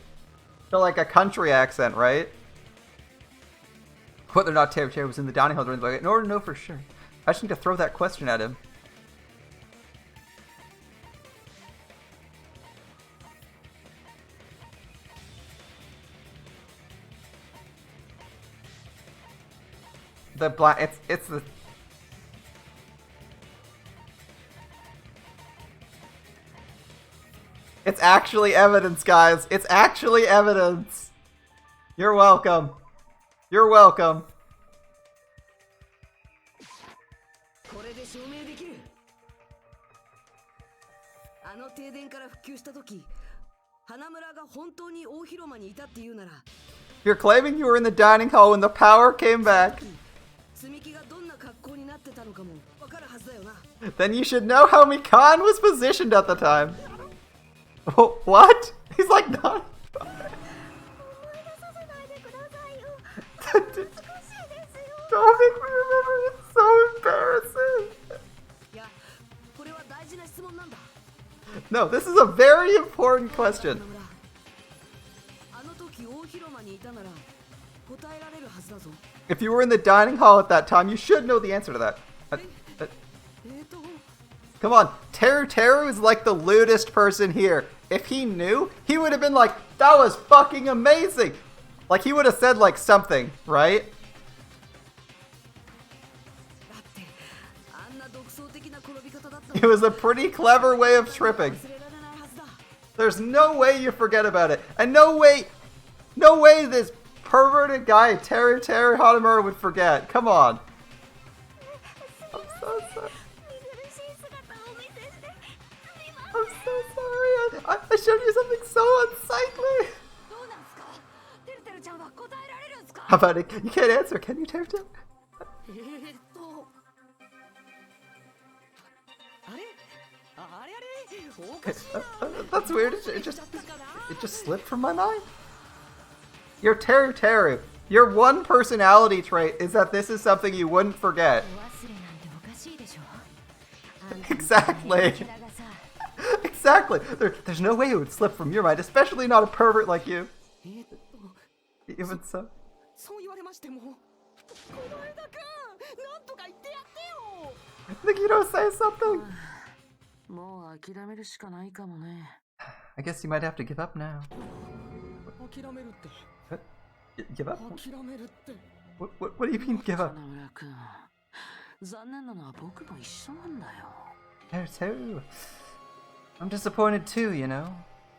to like a country accent, right? Whether or not Teru was in the dining hall during the blackout, in order to know for sure, I just need to throw that question at him. The black, it's the. It's actually evidence, guys. It's actually evidence. You're welcome. You're welcome. You're claiming you were in the dining hall when the power came back. Then you should know how Mikan was positioned at the time. What? He's like not. Don't make me remember. It's so embarrassing. No, this is a very important question. If you were in the dining hall at that time, you should know the answer to that. Come on, Teru is like the lewdest person here. If he knew, he would have been like, that was fucking amazing. Like, he would have said like something, right? It was a pretty clever way of tripping. There's no way you forget about it. And no way this perverted guy, Teru Hanamura, would forget. Come on. I'm so sorry. I'm so sorry. I showed you something so unsightly. How about it? You can't answer, can you, Teru? That's weird. It just slipped from my mind. You're Teru. Your one personality trait is that this is something you wouldn't forget. Exactly. Exactly. There's no way it would slip from your mind, especially not a pervert like you. Even so. そう言われましても、この枝くん、なんとか言ってやってよ。 Nikito, say something! もう諦めるしかないかもね。I guess you might have to give up now. 諦めるって。 What? Give up? 諦めるって。 What do you mean give up? 花村君、残念なのは僕も一緒なんだよ。There too. I'm disappointed too, you know.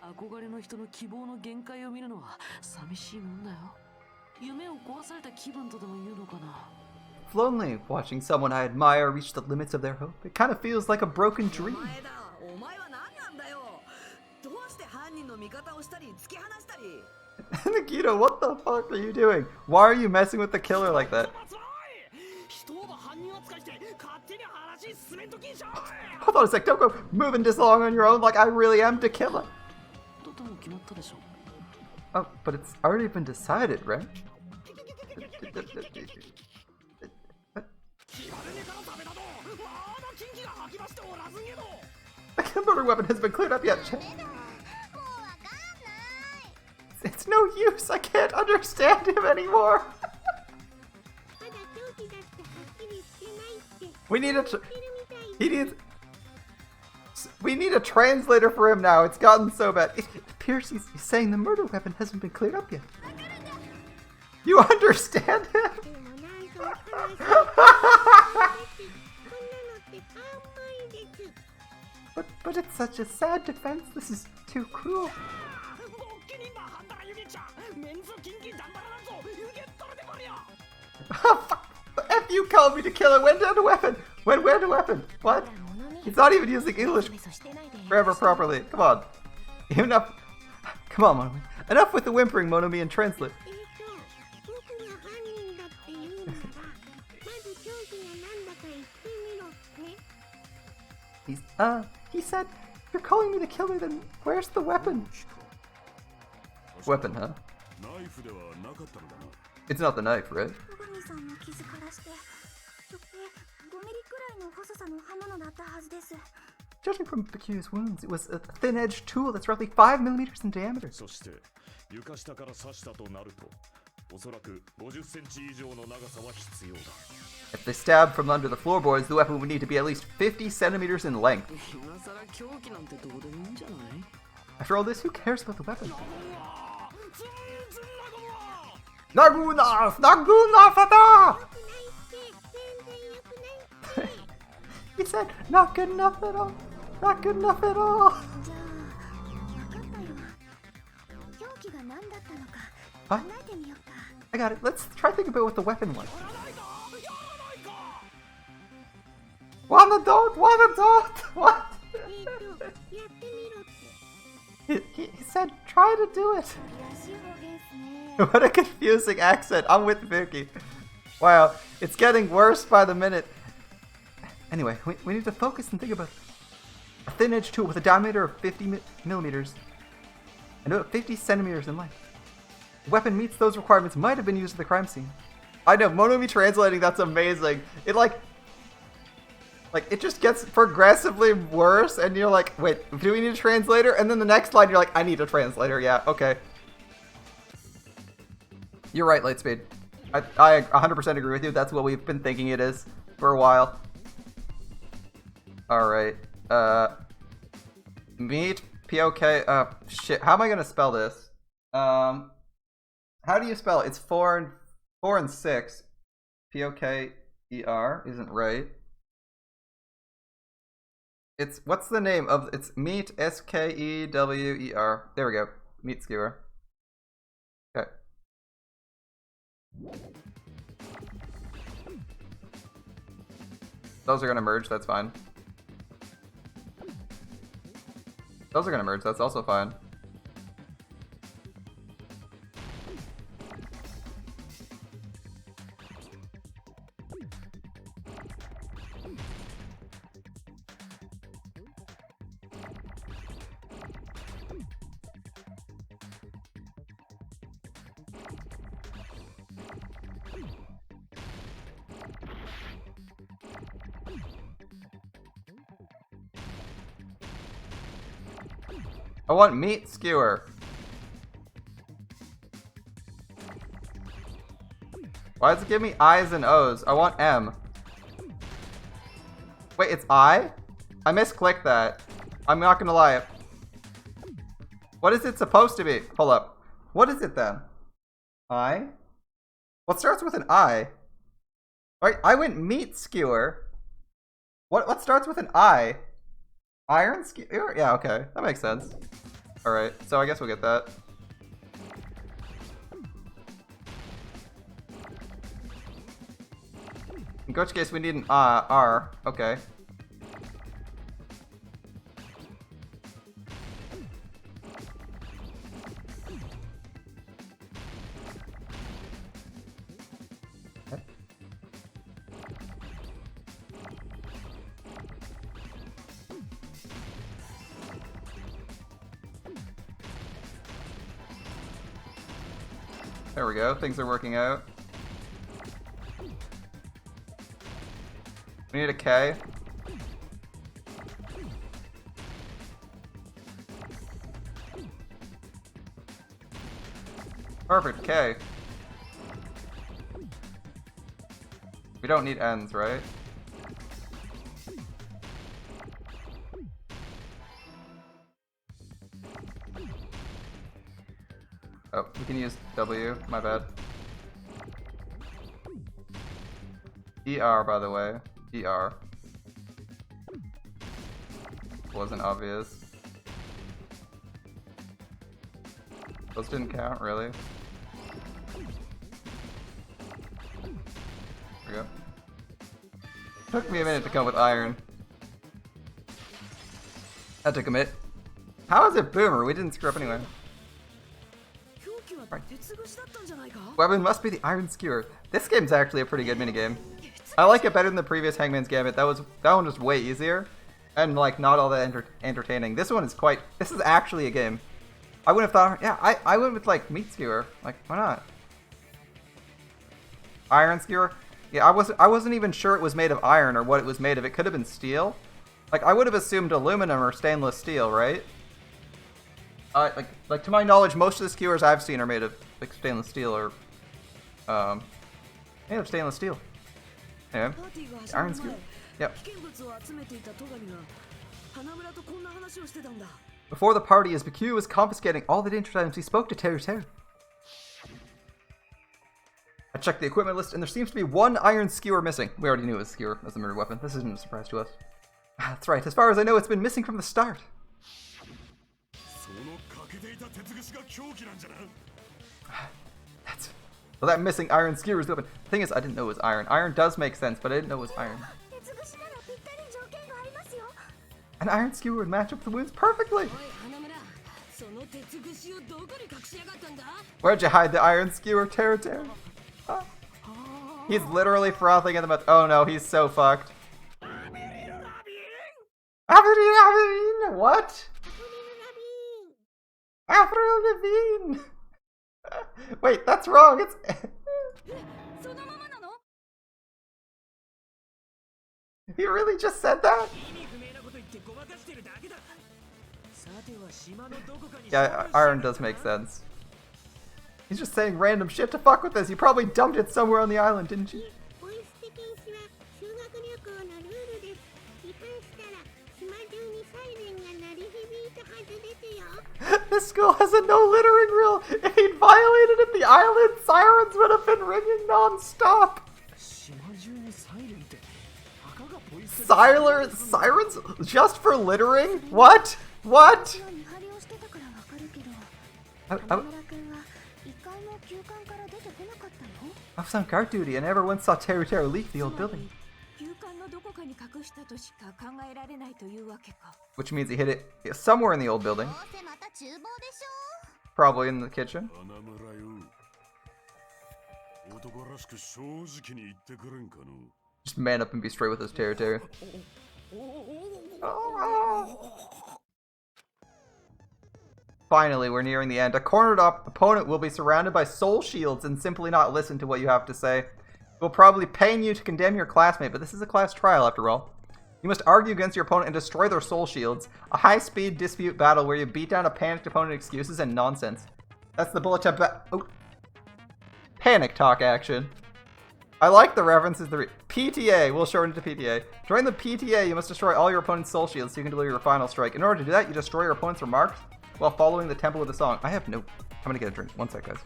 憧れの人の希望の限界を見るのは寂しいもんだよ。夢を壊された気分とでも言うのかな。It's lonely watching someone I admire reach the limits of their hope. It kind of feels like a broken dream. お前は何なんだよ。どうして犯人の味方をしたり突き放したり。Nikito, what the fuck are you doing? Why are you messing with the killer like that? Hold on a sec, don't go moving this along on your own like I really am the killer. Oh, but it's already been decided, right? The murder weapon has been cleared up yet. It's no use, I can't understand him anymore. We need we need a translator for him now. It's gotten so bad. It appears he's saying the murder weapon hasn't been cleared up yet. You understand him? But it's such a sad defense. This is too cruel. Fuck. F you called me to kill it. When did the weapon? Where the weapon? What? He's not even using English grammar properly. Come on. Enough. Come on, Monomi. Enough with the whimpering, Monomi, and translate. He said, you're calling me the killer, then where's the weapon? Weapon, huh? It's not the knife, right? Judging from Bakir's wounds, it was a thin-edged tool that's roughly 5 millimeters in diameter. If they stabbed from under the floorboards, the weapon would need to be at least 50 centimeters in length. After all this, who cares about the weapon? Nagunaf! Nagunafata! He said, not good enough at all. Not good enough at all. What? I got it. Let's try thinking about what the weapon was. Wanna don't? What? He said, try to do it. What a confusing accent. I'm with Vicky. Wow, it's getting worse by the minute. Anyway, we need to focus and think about a thin-edged tool with a diameter of 50 millimeters and about 50 centimeters in length. The weapon meets those requirements, might have been used at the crime scene. I know, Monomi translating, that's amazing. It like it just gets progressively worse, and you're like, wait, do we need a translator? And then the next line, you're like, I need a translator, yeah, okay. You're right, Lightspeed. I 100% agree with you, that's what we've been thinking it is for a while. Alright, meet, P-O-K, shit, how am I gonna spell this? How do you spell it? It's 4 and 6. P-O-K-E-R isn't right. It's, what's the name of, it's meat, S-K-E-W-E-R. There we go, meat skewer. Okay. Those are gonna merge, that's fine. Those are gonna merge, that's also fine. I want meat skewer. Why does it give me I's and O's? I want M. Wait, it's I? I misclicked that. I'm not gonna lie. What is it supposed to be? Hold up. What is it then? I? What starts with an I? Right, I went meat skewer. What starts with an I? Iron skewer? Yeah, okay. That makes sense. Alright, so I guess we'll get that. In which case we need an R. Okay. There we go, things are working out. We need a K. Perfect, K. We don't need N's, right? Oh, we can use W, my bad. ER, by the way. ER. Wasn't obvious. Those didn't count, really. There we go. Took me a minute to come up with iron. Had to commit. How is it Boomer? We didn't screw up anyway. Right. Weapon must be the iron skewer. This game's actually a pretty good minigame. I like it better than the previous Hangman's Gambit. That one was way easier, and like not all that entertaining. This one is quite. This is actually a game. I wouldn't have thought. Yeah, I went with like meat skewer. Like why not? Iron skewer. Yeah, I wasn't even sure it was made of iron or what it was made of. It could have been steel. Like I would have assumed aluminum or stainless steel, right? Like to my knowledge, most of the skewers I've seen are made of like stainless steel or made of stainless steel. Anyway, iron skewer. Yep. Before the party, as Bakyu was confiscating all the dangerous items, he spoke to Teru. I checked the equipment list, and there seems to be one iron skewer missing. We already knew it was a skewer as a murder weapon. This isn't a surprise to us. That's right. As far as I know, it's been missing from the start. Well, that missing iron skewer is open. The thing is, I didn't know it was iron. Iron does make sense, but I didn't know it was iron. An iron skewer would match up with the wounds perfectly. Where'd you hide the iron skewer, Teru? Huh? He's literally frothing at the mouth. Oh no, he's so fucked. What? Avril Lavigne. Wait, that's wrong. It's. He really just said that? Yeah, iron does make sense. He's just saying random shit to fuck with us. You probably dumped it somewhere on the island, didn't you? This school has a no littering rule. If he'd violated it, the island sirens would have been ringing non-stop. Sirens? Just for littering? What? What? I was on guard duty. I never once saw Teru leave the old building. Which means he hid it somewhere in the old building. Probably in the kitchen. Just man up and be straight with his Teru. Finally, we're nearing the end. A cornered up opponent will be surrounded by soul shields and simply not listen to what you have to say. Will probably pain you to condemn your classmate, but this is a class trial after all. You must argue against your opponent and destroy their soul shields. A high-speed dispute battle where you beat down a panicked opponent excuses and nonsense. That's the bullet time Panic talk action. I like the references. The PTA, we'll shorten it to PTA. During the PTA, you must destroy all your opponent's soul shields so you can deliver your final strike. In order to do that, you destroy your opponent's remarks while following the tempo of the song. I'm gonna get a drink. One sec, guys.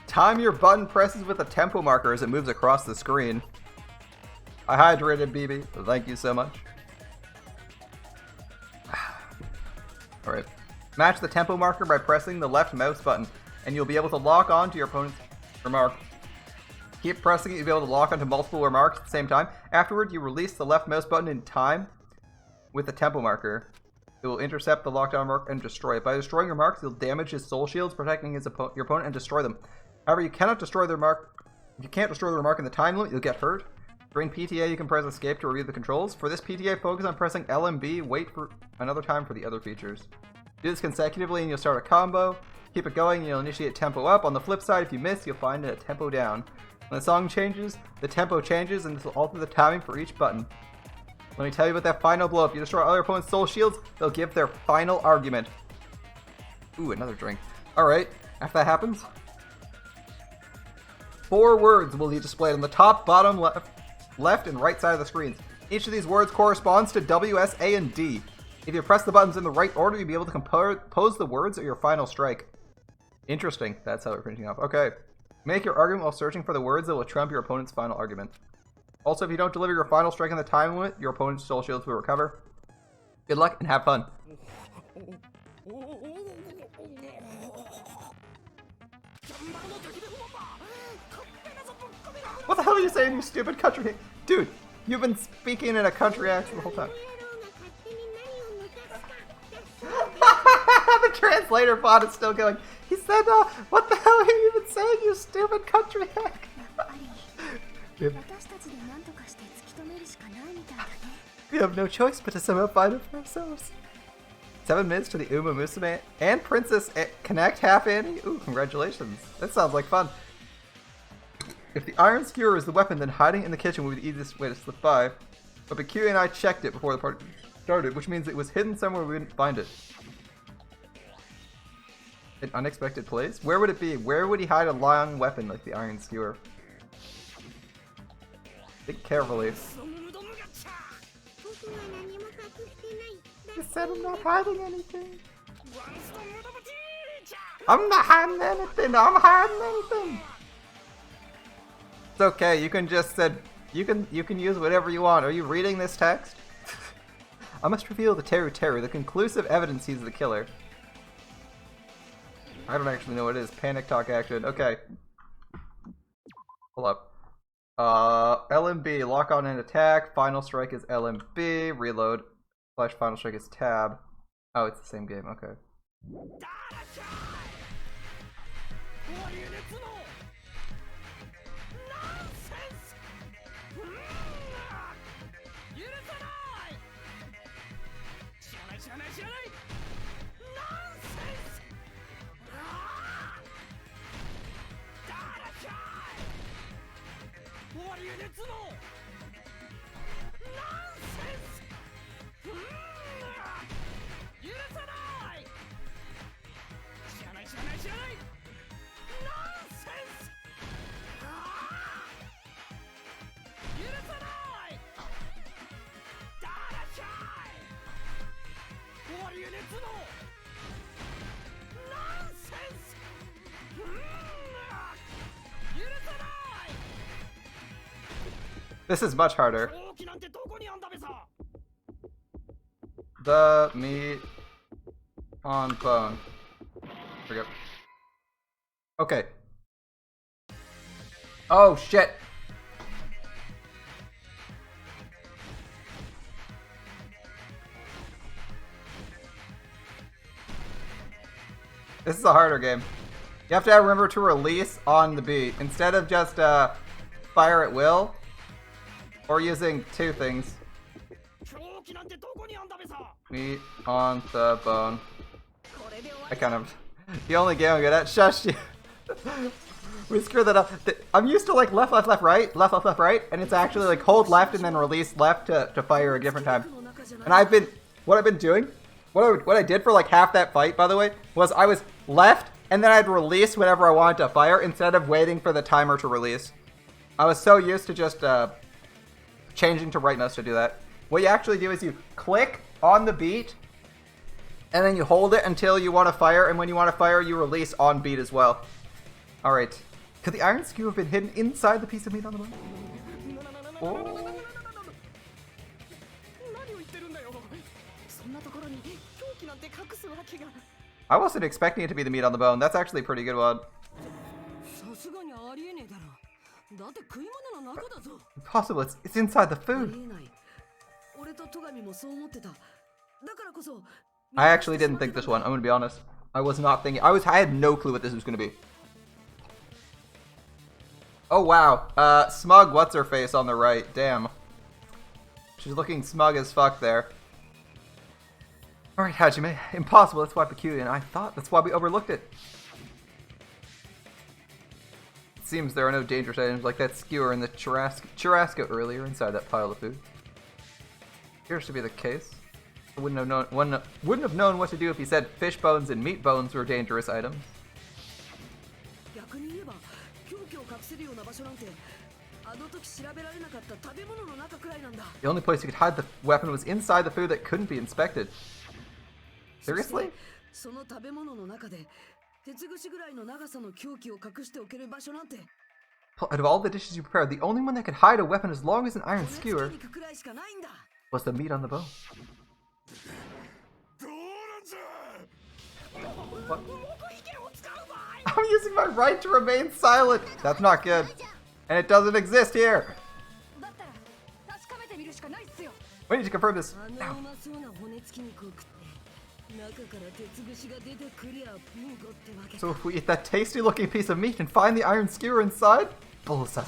Time your button presses with a tempo marker as it moves across the screen. I hydrated, BB. Thank you so much. Alright. Match the tempo marker by pressing the left mouse button, and you'll be able to lock on to your opponent's remark. Keep pressing it, you'll be able to lock onto multiple remarks at the same time. Afterward, you release the left mouse button in time with the tempo marker. It will intercept the lockdown mark and destroy it. By destroying your marks, you'll damage his soul shields, protecting your opponent, and destroy them. However, you cannot destroy the remark. If you can't destroy the remark in the time limit, you'll get hurt. During PTA, you can press escape to review the controls. For this PTA, focus on pressing L and B. Wait for another time for the other features. Do this consecutively and you'll start a combo. Keep it going and you'll initiate tempo up. On the flip side, if you miss, you'll find a tempo down. When the song changes, the tempo changes, and this will alter the timing for each button. Let me tell you about that final blow. If you destroy all your opponent's soul shields, they'll give their final argument. Ooh, another drink. Alright, after that happens, 4 words will be displayed on the top, bottom, left, and right side of the screens. Each of these words corresponds to W, S, A, and D. If you press the buttons in the right order, you'll be able to compose the words of your final strike. Interesting. That's how we're finishing off. Okay. Make your argument while searching for the words that will trump your opponent's final argument. Also, if you don't deliver your final strike in the time limit, your opponent's soul shields will recover. Good luck and have fun. What the hell are you saying, you stupid country? Dude, you've been speaking in a country accent the whole time. The translator bot is still going. He said, what the hell are you even saying, you stupid country hack? We have no choice but to somehow find it for ourselves. 7 minutes to the Uma Musume and Princess Connect Half Annie. Ooh, congratulations. That sounds like fun. If the iron skewer is the weapon, then hiding in the kitchen would be the easiest way to slip by. But BQ and I checked it before the party started, which means it was hidden somewhere we didn't find it. An unexpected place? Where would it be? Where would he hide a long weapon like the iron skewer? Think carefully. I said I'm not hiding anything. I'm not hiding anything. I'm hiding anything. It's okay. You can just said you can use whatever you want. Are you reading this text? I must reveal to Teru, the conclusive evidence he's the killer. I don't actually know what it is. Panic talk action. Okay. Hold up. LMB, lock on and attack. Final strike is LMB. Reload. / final strike is tab. Oh, it's the same game. Okay. This is much harder. The meat on bone. There we go. Okay. Oh shit. This is a harder game. You have to remember to release on the beat instead of just fire at will. Or using 2 things. Meat on the bone. I kind of... The only game I'm good at. Shush you. We screwed that up. I'm used to like left, right. Left, right. And it's actually like hold left and then release left to fire a different time. And what I've been doing, what I did for like half that fight, by the way, was I was left and then I'd release whenever I wanted to fire instead of waiting for the timer to release. I was so used to just changing to right mouse to do that. What you actually do is you click on the beat, and then you hold it until you want to fire, and when you want to fire, you release on beat as well. Alright. Could the iron skewer have been hidden inside the piece of meat on the bone? Oh. I wasn't expecting it to be the meat on the bone. That's actually a pretty good one. Impossible. It's inside the food. I actually didn't think this one. I'm gonna be honest. I was not thinking. I had no clue what this was gonna be. Oh wow. Smug what's her face on the right. Damn. She's looking smug as fuck there. Alright, Hajime. Impossible. That's why Peculiar and I thought. That's why we overlooked it. It seems there are no dangerous items like that skewer in the churrasco earlier inside that pile of food. Appears to be the case. I wouldn't have known what to do if he said fish bones and meat bones were dangerous items. The only place you could hide the weapon was inside the food that couldn't be inspected. Seriously? Out of all the dishes you prepared, the only one that could hide a weapon as long as an iron skewer was the meat on the bone. What? I'm using my right to remain silent! That's not good. And it doesn't exist here! We need to confirm this now. So if we eat that tasty looking piece of meat and find the iron skewer inside, bullseye.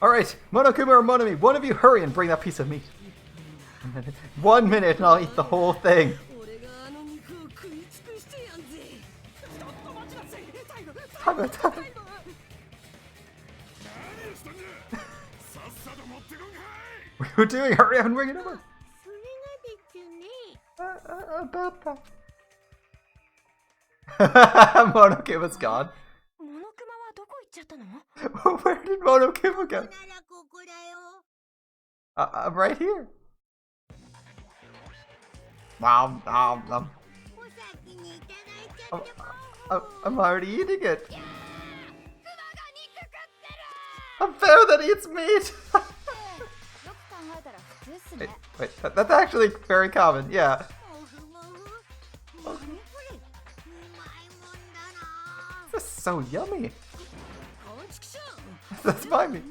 Alright, Monokuma or Monami, one of you hurry and bring that piece of meat. 1 minute and I'll eat the whole thing. Time. We were doing hurry up and bring it over. About that. Monokuma's gone. Where did Monokuma go? I'm right here. I'm already eating it. Unfair that eats meat. Wait, that's actually very common, yeah. This is so yummy. That's my meat.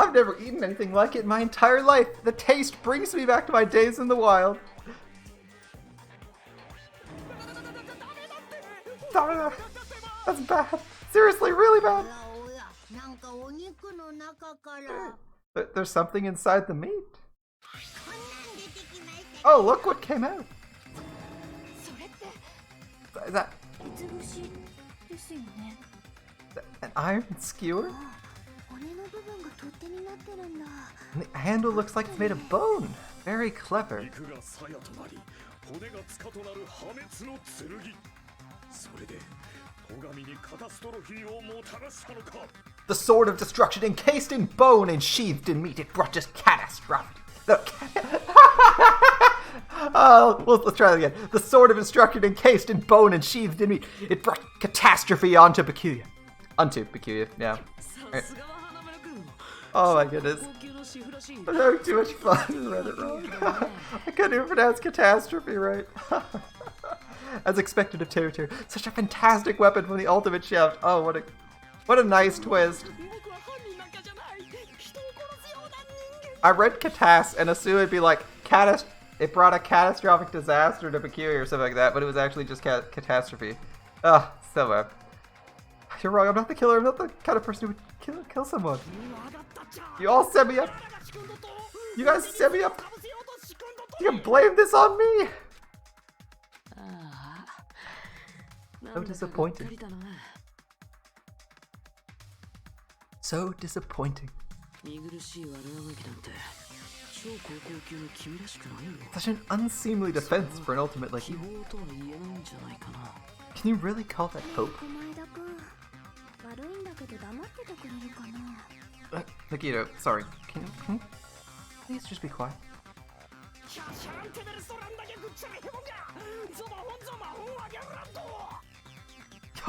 I've never eaten anything like it in my entire life. The taste brings me back to my days in the wild. That's bad. Seriously, really bad. There's something inside the meat. Oh, look what came out. Is that an iron skewer? And the handle looks like it's made of bone. Very clever. The sword of destruction encased in bone and sheathed in meat. It brought just catastrophe. Let's try that again. The sword of destruction encased in bone and sheathed in meat. It brought catastrophe onto Peculiar. Yeah. Right. Oh my goodness. I'm having too much fun. I read it wrong. I couldn't even pronounce catastrophe right. As expected of Teru. Such a fantastic weapon from the ultimate chef. Oh, what a nice twist. I read catas and assumed it'd be like it brought a catastrophic disaster to Peculiar or something like that, but it was actually just catastrophe. Ugh, so bad. You're wrong, I'm not the killer, I'm not the kind of person who would kill someone. You all set me up. You guys set me up. You can blame this on me. So disappointing. So disappointing. 超高校級の君らしくないよ。 Such an unseemly defense for an ultimate like 希 you. 望とは言えないんじゃないかな。 Can you really call that hope? 前田君悪いんだけど黙っててくれるかな。 Nikita, sorry. Can you please just be quiet?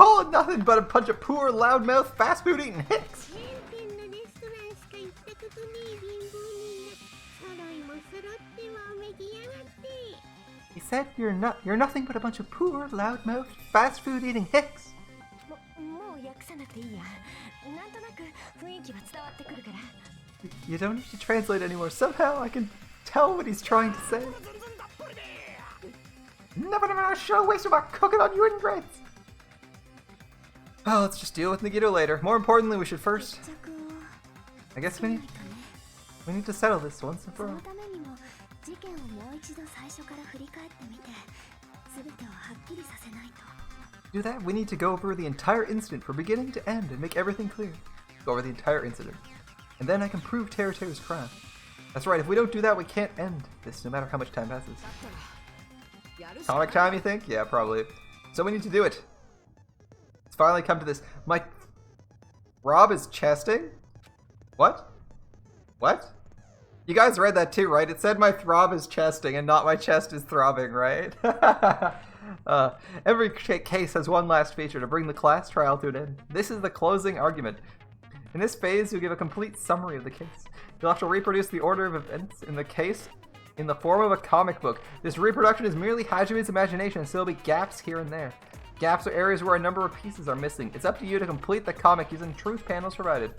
Oh, nothing but a bunch of poor, loudmouth, fast-food-eating hicks! チェーン店のレストランしか行ったことねえ貧乏人が揃いも揃ってはおめきやがって。 He said you're nothing but a bunch of poor, loudmouth, fast-food-eating hicks. もう訳さなくていいや。なんとなく雰囲気は伝わってくるから。 You don't need to translate anymore. Somehow I can tell what he's trying to say. Never show waste of my cooking on you ingrates. Oh, let's just deal with Nagito later. More importantly, we should first... 着を I guess つけ we ない need, とね。 we need to settle this once and そ for all. のためにも事件をもう一度最初から振り返ってみて全てをはっきりさせないと。 To do that, we need to go over the entire incident from beginning to end and make everything clear. Go over the entire incident. And then I can prove Teruteru's crime. That's right, if we don't do that, we can't end this no matter how much time passes. Comic time, you think? Yeah, probably. So we need to do it. It's finally come to this. My Rob is chesting? What? What? You guys read that too, right? It said my throb is chesting and not my chest is throbbing, right? Every case has one last feature to bring the class trial to an end. This is the closing argument. In this phase, you'll give a complete summary of the case. You'll have to reproduce the order of events in the case in the form of a comic book. This reproduction is merely Hajime's imagination, so there'll be gaps here and there. Gaps are areas where a number of pieces are missing. It's up to you to complete the comic using truth panels provided.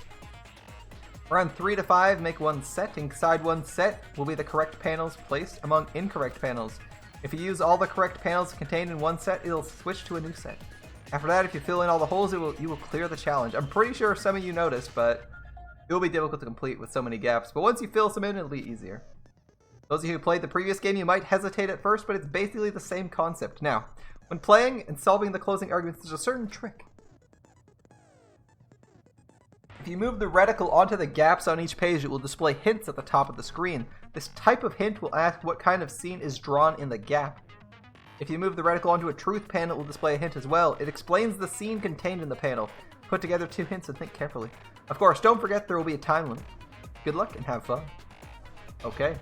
Around 3 to 5, make one set. Inside one set will be the correct panels placed among incorrect panels. If you use all the correct panels contained in one set, it'll switch to a new set. After that, if you fill in all the holes, you will clear the challenge. I'm pretty sure some of you noticed, but it will be difficult to complete with so many gaps. But once you fill some in, it'll be easier. Those of you who played the previous game, you might hesitate at first, but it's basically the same concept. Now, when playing and solving the closing arguments, there's a certain trick. If you move the reticle onto the gaps on each page, it will display hints at the top of the screen. This type of hint will ask what kind of scene is drawn in the gap. If you move the reticle onto a truth panel, it will display a hint as well. It explains the scene contained in the panel. Put together 2 hints and think carefully. Of course, don't forget there will be a time limit. Good luck and have fun. Okay.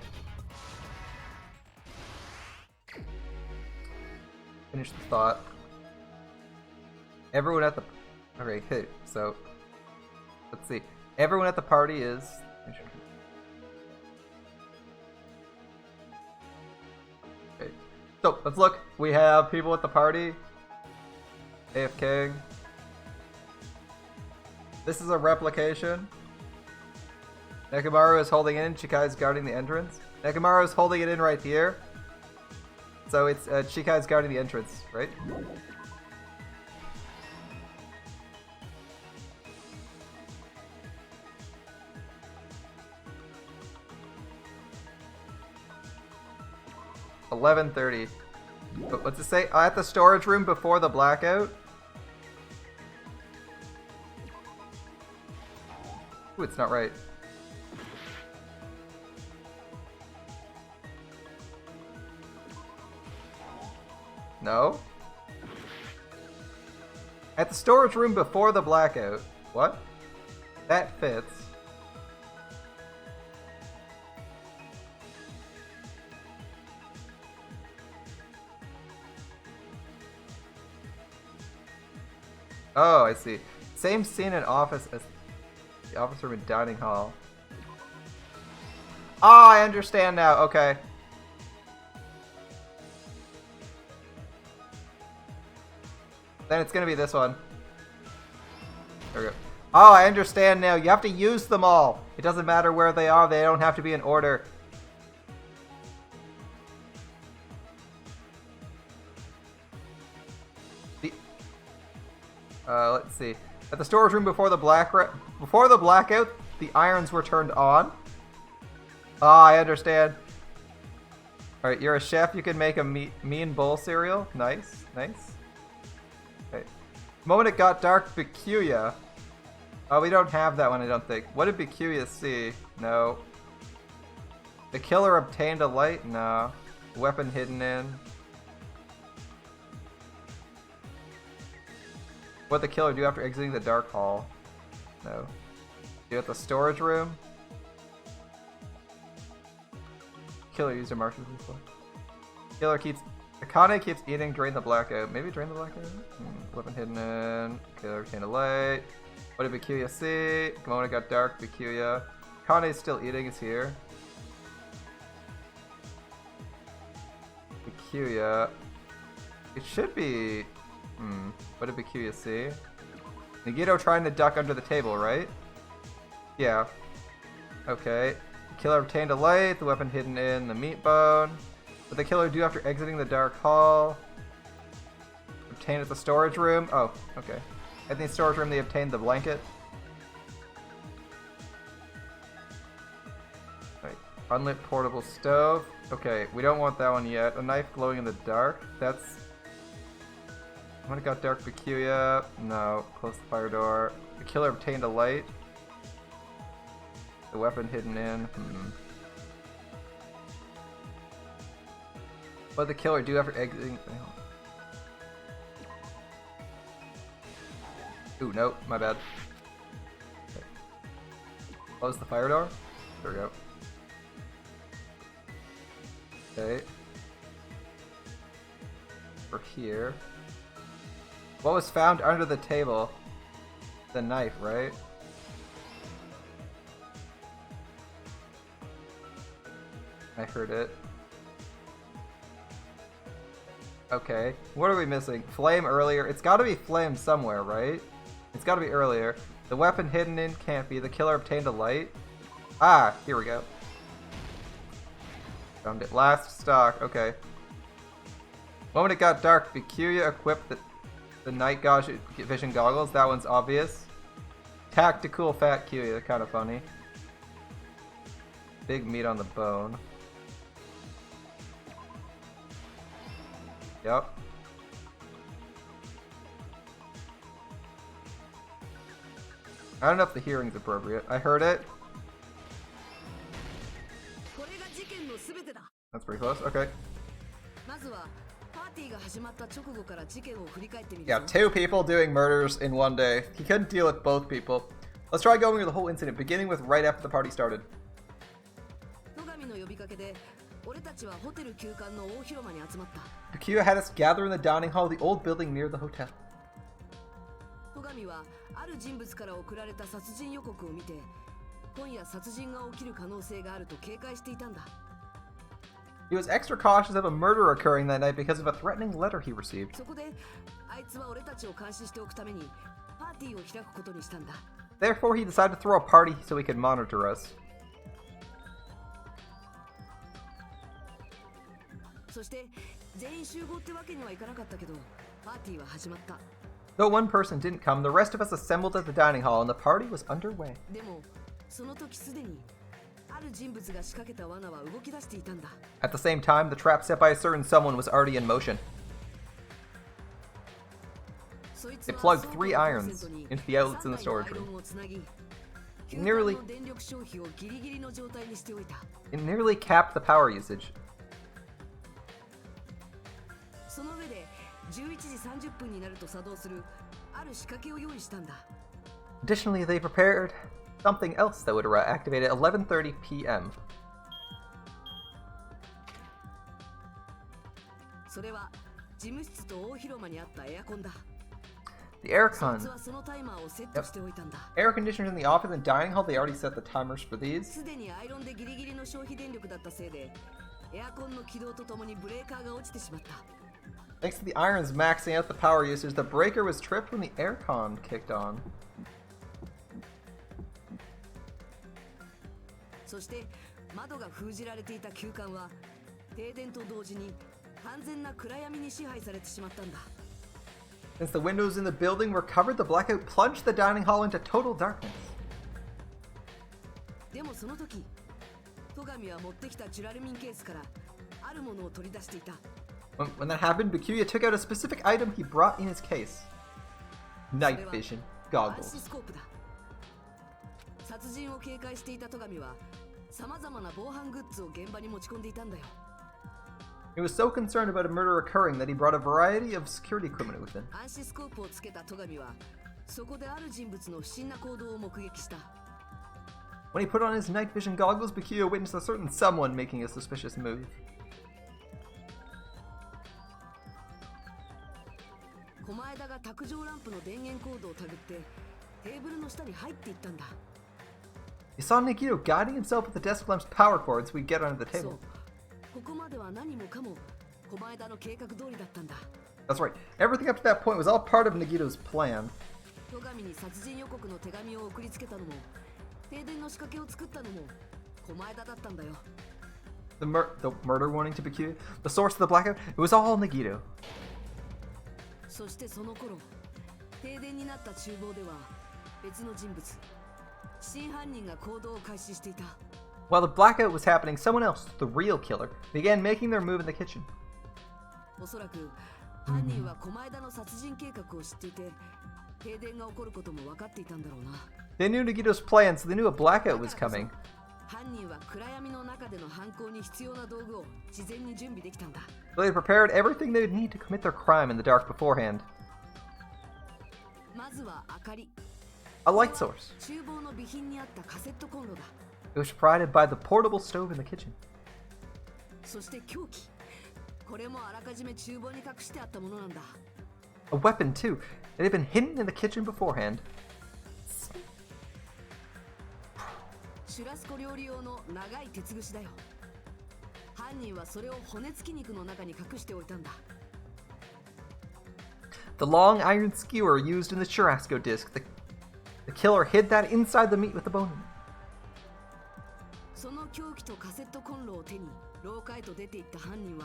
Finish the thought. Everyone at the... Okay, hey, so... Let's see. Everyone at the party is... Okay. So, let's look. We have people at the party. AFK. This is a replication. Nekomaru is holding it in. Chikai is guarding the entrance. Nekomaru is holding it in right here. So it's Chikai is guarding the entrance, right? $11:30. What's it say? At the storage room before the blackout? Ooh, it's not right. No? At the storage room before the blackout. What? That fits. Oh, I see. Same scene in office as the office room in dining hall. Oh, I understand now. Okay. Then it's gonna be this one. There we go. Oh, I understand now. You have to use them all. It doesn't matter where they are. They don't have to be in order. Let's see. At the storage room before the blackout, the irons were turned on. Ah, I understand. All right, you're a chef. You can make a mean bowl cereal. Nice, nice. Okay. The moment it got dark, Bikuya. Oh, we don't have that one, I don't think. What did Bikuya see? No. The killer obtained a light? No. Weapon hidden in. What the killer do after exiting the dark hall? No. Do at the storage room? Killer used a marksman rifle. Killer keeps... Akane keeps eating during the blackout. Maybe during the blackout? Weapon hidden in. Killer obtained a light. What did Bikuya see? Kimono got dark. Bikuya. Akane is still eating. Is here. Bikuya. It should be... What did Bikuya see? Nagito trying to duck under the table, right? Yeah. Okay. The killer obtained a light, the weapon hidden in the meat bone. What the killer do after exiting the dark hall? Obtained at the storage room? Oh, okay. At the storage room they obtained the blanket. Right. Unlit portable stove. Okay, we don't want that one yet. A knife glowing in the dark. That's... When it got dark, Bikuya. No. Close the fire door. The killer obtained a light. The weapon hidden in. What did the killer do after exiting? Ooh, no, my bad. Okay. Close the fire door. There we go. Okay. We're here. What was found under the table? The knife, right? I heard it. Okay. What are we missing? Flame earlier. It's gotta be flame somewhere, right? It's gotta be earlier. The weapon hidden in can't be. The killer obtained a light. Ah, here we go. Found it. Last stock. Okay. Moment it got dark, Bikuya equipped the night vision goggles. That one's obvious. Tactical fat Kyuya. Kind of funny. Big meat on the bone. Yep. I don't know if the hearing's appropriate. I heard it. That's pretty close. Okay. Yeah, 2 people doing murders in one day. He couldn't deal with both people. Let's try going through the whole incident, beginning with right after the party started. Bikuya had us gather in the dining hall of the old building near the hotel. He was extra cautious of a murder occurring that night because of a threatening letter he received. Therefore, he decided to throw a party so he could monitor us. Though one person didn't come, the rest of us assembled at the dining hall and the party was underway. At the same time, the trap set by a certain someone was already in motion. They plugged 3 irons into the outlets in the storage room. It nearly capped the power usage. Additionally, they prepared something else that would activate at 11:30 p.m. The aircon. Yep. Air conditioners in the office and dining hall, they already set the timers for these. Thanks to the irons maxing out the power usage, the breaker was tripped when the aircon kicked on. Since the windows in the building were covered, the blackout plunged the dining hall into total darkness. When that happened, Bikuya took out a specific item he brought in his case. Night vision goggles. 様々な防犯グッズを現場に持ち込んでいたんだよ。 He was so concerned about a murder occurring that he brought a variety of security equipment with him. 暗視スコープをつけた戸上はそこである人物の不審な行動を目撃した。 When he put on his night vision goggles, Bakuya witnessed a certain someone making a suspicious move. 狛枝が卓上ランプの電源コードをたぐってテーブルの下に入っていったんだ。 He saw Nikito guiding himself with the desk lamp's power cord so he'd get under the そう table. ここまでは何もかも狛枝の計画通りだったんだ。 That's right. Everything up to that point was all part of Nagito's plan. 戸上に殺人予告の手紙を送りつけたのも停電の仕掛けを作ったのも狛枝だったんだよ。 The murder warning to Bakuya, the source of the blackout, it was all Nagito. そしてその頃停電になった厨房では別の人物真犯人が行動を開始していた。 While the blackout was happening, someone else, the real killer, began making their move in the kitchen. おそらく犯人は狛枝の殺人計画を知っていて停電が起こることも分かっていたんだろうな。 They knew Nagito's plan, so they knew a blackout was coming. 犯人は暗闇の中での犯行に必要な道具を事前に準備できたんだ。 So they had prepared everything they would need to commit their crime in the dark beforehand. まずは明かり。 A light source. 厨房の備品にあったカセットコンロだ。 It was provided by the portable stove in the kitchen. そして凶器。これもあらかじめ厨房に隠してあったものなんだ。 A weapon, too. It had been hidden in the kitchen beforehand. シュラスコ料理用の長い鉄串だよ。犯人はそれを骨付き肉の中に隠しておいたんだ。 The long iron skewer used in the churrasco disc. The killer hid that inside the meat with the bone in it. その凶器とカセットコンロを手に廊下へと出て行った犯人は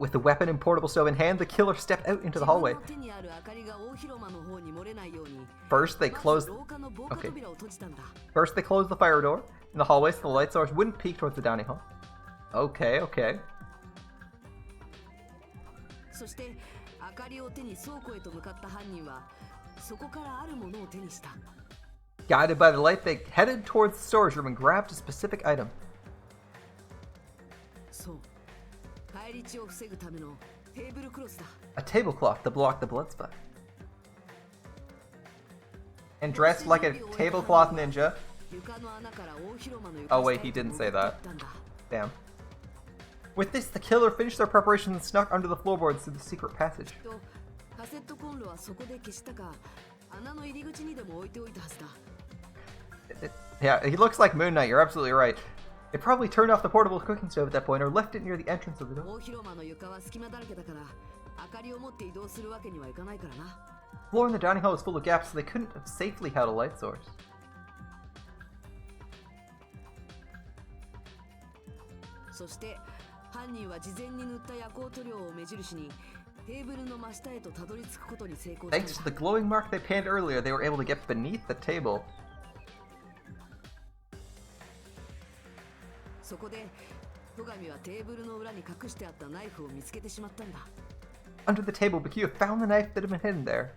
With the weapon and portable stove in hand, the killer stepped out into the hallway. 自分の手にある明かりが大広間の方に漏れないように First, they ま closed. ず廊下の防火扉を閉じたんだ。 First, they closed the fire door in the hallway so the light source wouldn't peek towards the dining hall. Okay, okay. そして明かりを手に倉庫へと向かった犯人はそこからあるものを手にした。 Guided by the light, they headed towards the storage room and grabbed a specific item. そう返り血を防ぐためのテーブルクロスだ。 A tablecloth to block the blood spot. And dressed like a tablecloth ninja. 床の穴から大広間の床 Oh wait, 下へ he と didn't 潜 say ってい that. ったんだ。 Damn. With this, the killer finished their preparations and snuck under the floorboards through the secret passage. とカセットコンロはそこで消したか穴の入り口にでも置いておいたはずだ。 Yeah, he looks like Moon Knight, you're absolutely right. They probably turned off the portable cooking stove at that point or left it near the entrance of the door. 大広間の床は隙間だらけだから明かりを持って移動するわけにはいかないからな。 The floor in the dining hall was full of gaps, so they couldn't have safely held a light source. そして犯人は事前に塗った夜光塗料を目印にテーブルの真下へとたどり着くことに成功したん Thanks to だ。 the glowing mark they painted earlier, they were able to get beneath the table. そこで戸上はテーブルの裏に隠してあったナイフを見つけてしまったんだ。 Under the table, Bakuya found the knife that had been hidden there.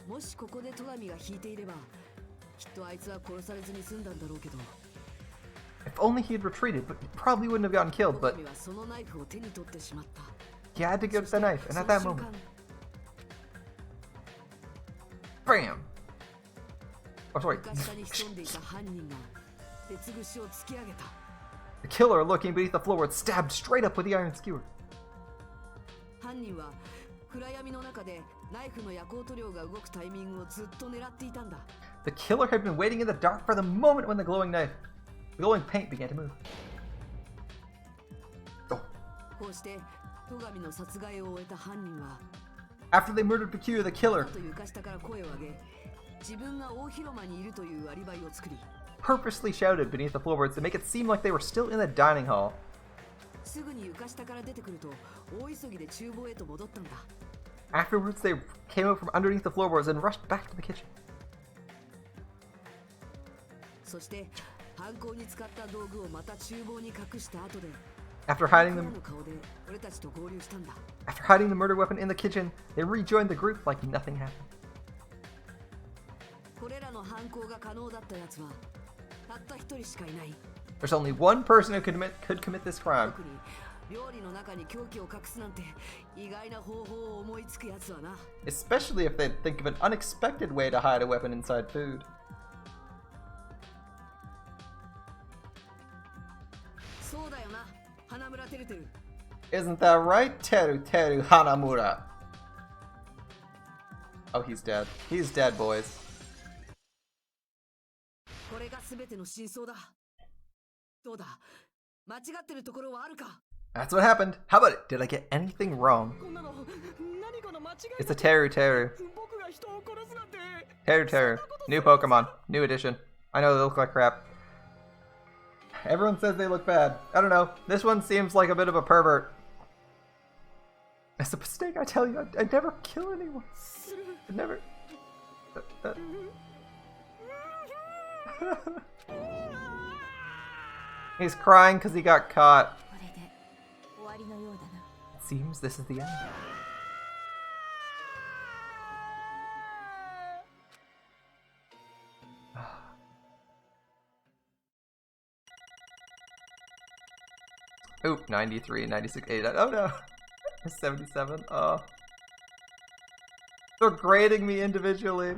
もしここで戸上が引いていればきっとあいつは殺されずに済んだんだろうけど If only he had retreated, but he probably wouldn't have gotten killed, 戸 but 上はそのナイフを手に取ってしまった。 he had to get the knife, and at that その moment, 瞬間 BAM! Oh, sorry. 床下に潜んでいた犯人が鉄串を突き上げた。 The killer, looking beneath the floorboard, stabbed straight up with the iron skewer. 犯人は暗闇の中でナイフの夜光塗料が動くタイミングをずっと狙っていたんだ。 The killer had been waiting in the dark for the moment when the glowing paint began to move. Oh. こうして戸上の殺害を終えた犯人は After they murdered Bakuya, the わ killer ざと床下から声を上げ自分が大広間にいるというアリバイを作り purposely shouted beneath the floorboards to make it seem like they were still in the dining hall. すぐに床下から出てくると大急ぎで厨房へと戻ったんだ。 Afterwards, they came out from underneath the floorboards and rushed back to the kitchen. そして犯行に使った道具をまた厨房に隠した後で After hiding 彼 them, の顔で俺たちと合流したんだ。 after hiding the murder weapon in the kitchen, they rejoined the group like nothing happened. これらの犯行が可能だったやつはたった一人しかいない。 There's only one person who could commit this crime. 特に料理の中に凶器を隠すなんて意外な方法を思いつくやつはな。 Especially if they think of an unexpected way to hide a weapon inside food. そうだよな、花村てるてる。 Isn't that right, Teru Teru Hanamura? Oh, he's dead. He's dead, boys. これが全ての真相だ。どうだ、間違ってるところはあるか？ That's what happened. How about it? Did I get anything wrong? It's a Teru Teru. Teru Teru. New Pokemon. New edition. I know they look like crap. Everyone says they look bad. I don't know. This one seems like a bit of a pervert. It's a mistake, I tell you. I never kill anyone. I never... He's crying because he got caught. It seems this is the end. Oop, 93, 96, 89. Oh no! 77. Oh. They're grading me individually.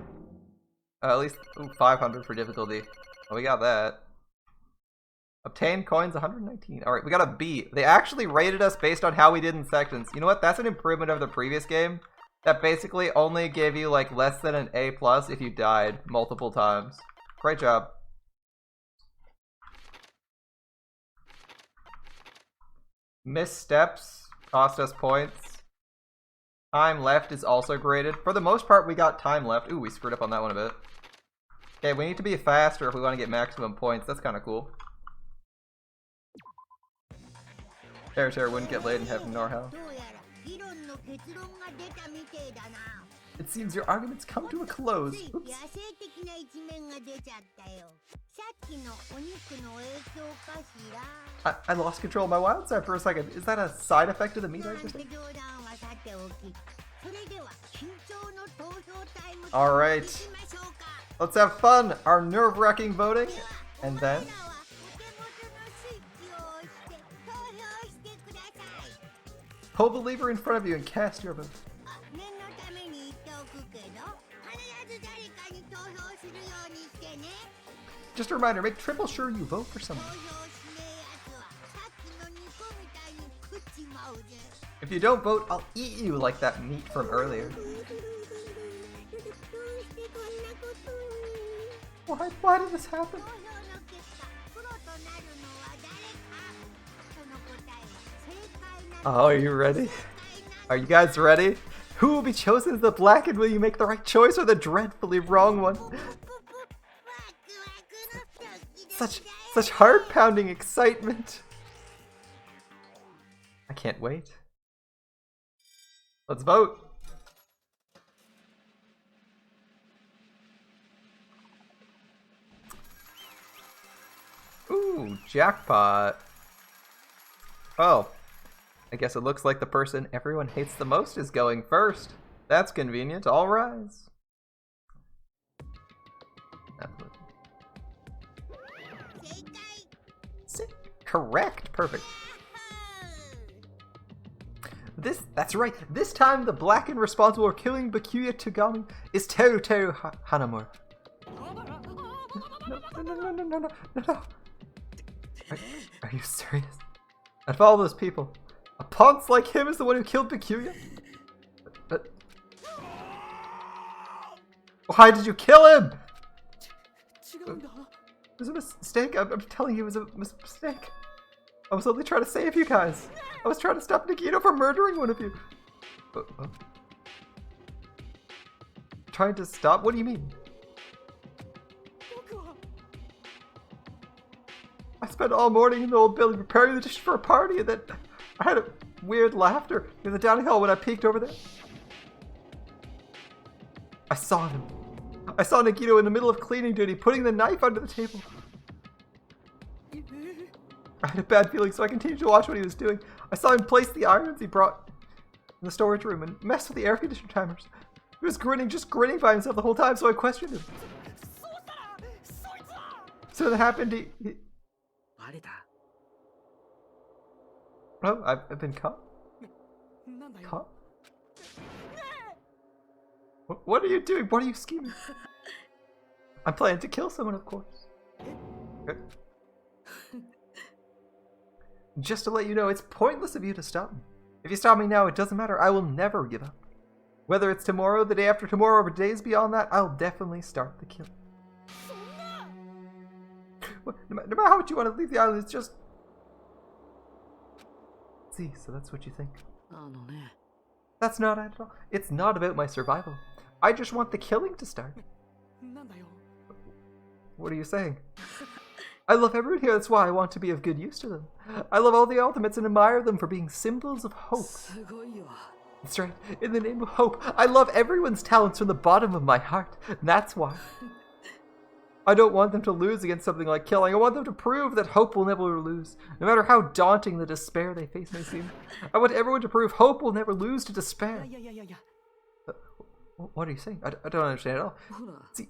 At least 500 for difficulty. Oh, we got that. Obtain coins 119. Alright, we got a B. They actually rated us based on how we did in sections. You know what? That's an improvement of the previous game. That basically only gave you like less than an A+ if you died multiple times. Great job. Missteps cost us points. Time left is also graded. For the most part, we got time left. Ooh, we screwed up on that one a bit. Okay, we need to be faster if we want to get maximum points. That's kind of cool. Terra wouldn't get laid in heaven nor hell. It seems your arguments come to a close. Oops. I lost control of my wild side for a second. Is that a side effect of the meat I just ate? Alright. Let's have fun! Our nerve-wracking voting, and then... Pull the lever in front of you and cast your vote. Just a reminder, make triple sure you vote for someone. If you don't vote, I'll eat you like that meat from earlier. Why did this happen? Oh, are you ready? Are you guys ready? Who will be chosen as the black, and will you make the right choice or the dreadfully wrong one? Such heart-pounding excitement. I can't wait. Let's vote. Ooh, jackpot. Oh, I guess it looks like the person everyone hates the most is going first. That's convenient. All rise. Correct. Perfect. That's right. This time the black and responsible for killing Bakuya Togami is Teru Teru Hanamura. No. Are you serious? Out of all those people, a ponce like him is the one who killed Bakuya? But why did you kill him? It was a mistake. I'm telling you, it was a mistake. I was only trying to save you guys. I was trying to stop Nagito from murdering one of you. Trying to stop? What do you mean? I spent all morning in the old building preparing the dishes for a party, and then I had a weird laughter in the downhill when I peeked over there. I saw him. I saw Nagito in the middle of cleaning duty, putting the knife under the table. I had a bad feeling, so I continued to watch what he was doing. I saw him place the irons he brought in the storage room and mess with the air conditioner timers. He was grinning, just grinning by himself the whole time, so I questioned him. So that happened to... バレた。 Oh, I've been caught? なんだよ。 Caught? What are you doing? What are you scheming? I'm planning to kill someone, of course. Okay. Just to let you know, it's pointless of you to stop me. If you stop me now, it doesn't matter. I will never give up. Whether it's tomorrow, the day after tomorrow, or days beyond that, I'll definitely start the kill. No matter how much you want to leave the island, it's just... See, so that's what you think. あのね。 That's not it at all. It's not about my survival. I just want the killing to start. なんだよ。 What are you saying? I love everyone here, that's why I want to be of good use to them. I love all the ultimates and admire them for being symbols of hope. すごいよ。 That's right, in the name of hope. I love everyone's talents from the bottom of my heart. That's why. I don't want them to lose against something like killing. I want them to prove that hope will never lose, no matter how daunting the despair they face may seem. I want everyone to prove hope will never lose to despair. いやいやいやいや。 What are you saying? I don't understand at all. ほら。 See,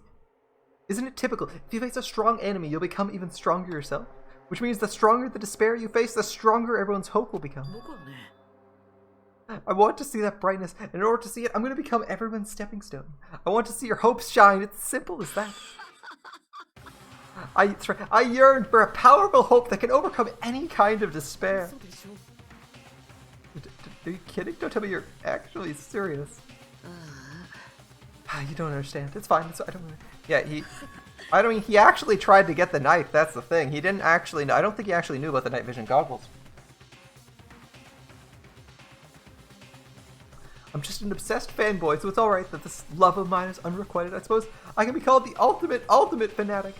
isn't it typical? If you face a strong enemy, you'll become even stronger yourself. Which means the stronger the despair you face, the stronger everyone's hope will become. 僕はね。 I want to see that brightness, and in order to see it, I'm going to become everyone's stepping stone. I want to see your hopes shine. It's simple as that. I yearn for a powerful hope that can overcome any kind of despair. そうでしょ。 Are you kidding? Don't tell me you're actually serious. You don't understand. It's fine. I don't. Yeah, he actually tried to get the knife. That's the thing. He didn't actually know. I don't think he actually knew about the night vision goggles. I'm just an obsessed fanboy, so it's alright that this love of mine is unrequited. I suppose I can be called the ultimate fanatic.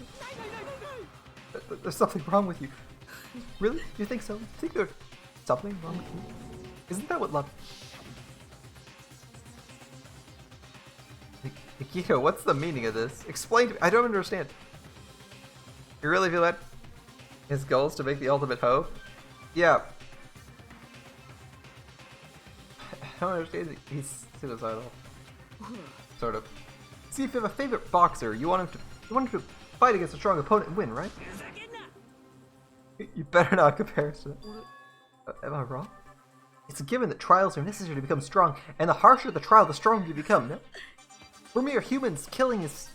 There's something wrong with you. Really? You think so? You think there's something wrong with you? Isn't that what love... Nikito, what's the meaning of this? Explain to me. I don't understand. You really feel that his goal is to make the ultimate hope? Yeah. I don't understand. He's suicidal. Sort of. See, if you have a favorite boxer, you want him to fight against a strong opponent and win, right? You better not compare us to that. Am I wrong? It's a given that trials are necessary to become strong, and the harsher the trial, the stronger you become, no? For mere humans, killing is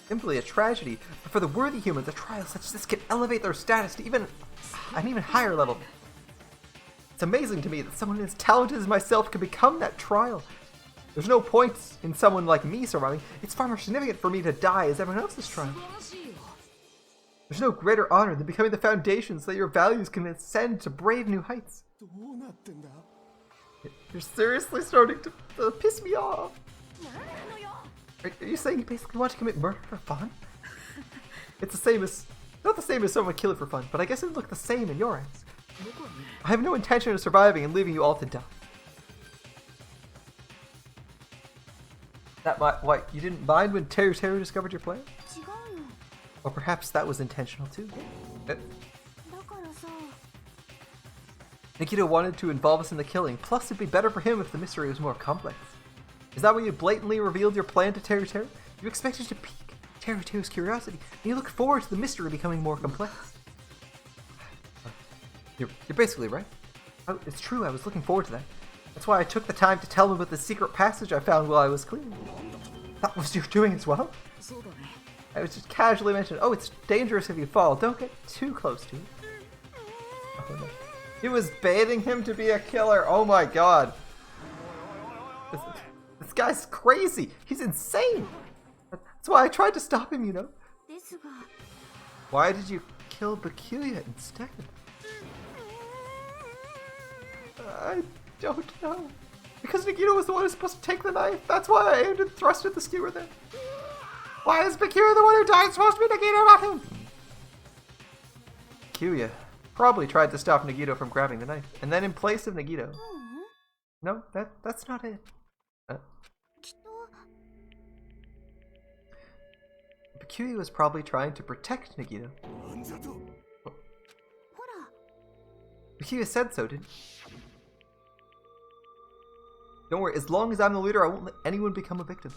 simply a tragedy, but for the worthy humans, a trial such as this can elevate their status to an even higher level. It's amazing to me that someone as talented as myself can become that trial. There's no point in someone like me surviving. It's far more significant for me to die as everyone else's trial. There's no greater honor than becoming the foundation so that your values can ascend to brave new heights. You're seriously starting to piss me off. Are you saying you basically want to commit murder for fun? It's the same as... Not the same as someone kill it for fun, but I guess it would look the same in your eyes. I have no intention of surviving and leaving you all to die. What, you didn't mind when Teru discovered your plan? Or perhaps that was intentional too. Nikito wanted to involve us in the killing, plus it'd be better for him if the mystery was more complex. Is that why you blatantly revealed your plan to Teru? You expected to pique Teru's curiosity, and you look forward to the mystery becoming more complex. You're basically right. It's true, I was looking forward to that. That's why I took the time to tell him about the secret passage I found while I was cleaning. That was your doing as well? I was just casually mentioning, oh, it's dangerous if you fall. Don't get too close to it. Oh, no. He was baiting him to be a killer. Oh my god. This guy's crazy. He's insane. That's why I tried to stop him, you know. Why did you kill Bakuya instead? I don't know. Because Nikito was the one who's supposed to take the knife. That's why I aimed and thrusted the skewer there. Why is Bakuya the one who died? It's supposed to be Nikito, not him. Bakuya probably tried to stop Nagito from grabbing the knife, and then in place of Nagito. No, that's not it. Bakuya was probably trying to protect Nagito. Bakuya said so, didn't he? Don't worry, as long as I'm the leader, I won't let anyone become a victim.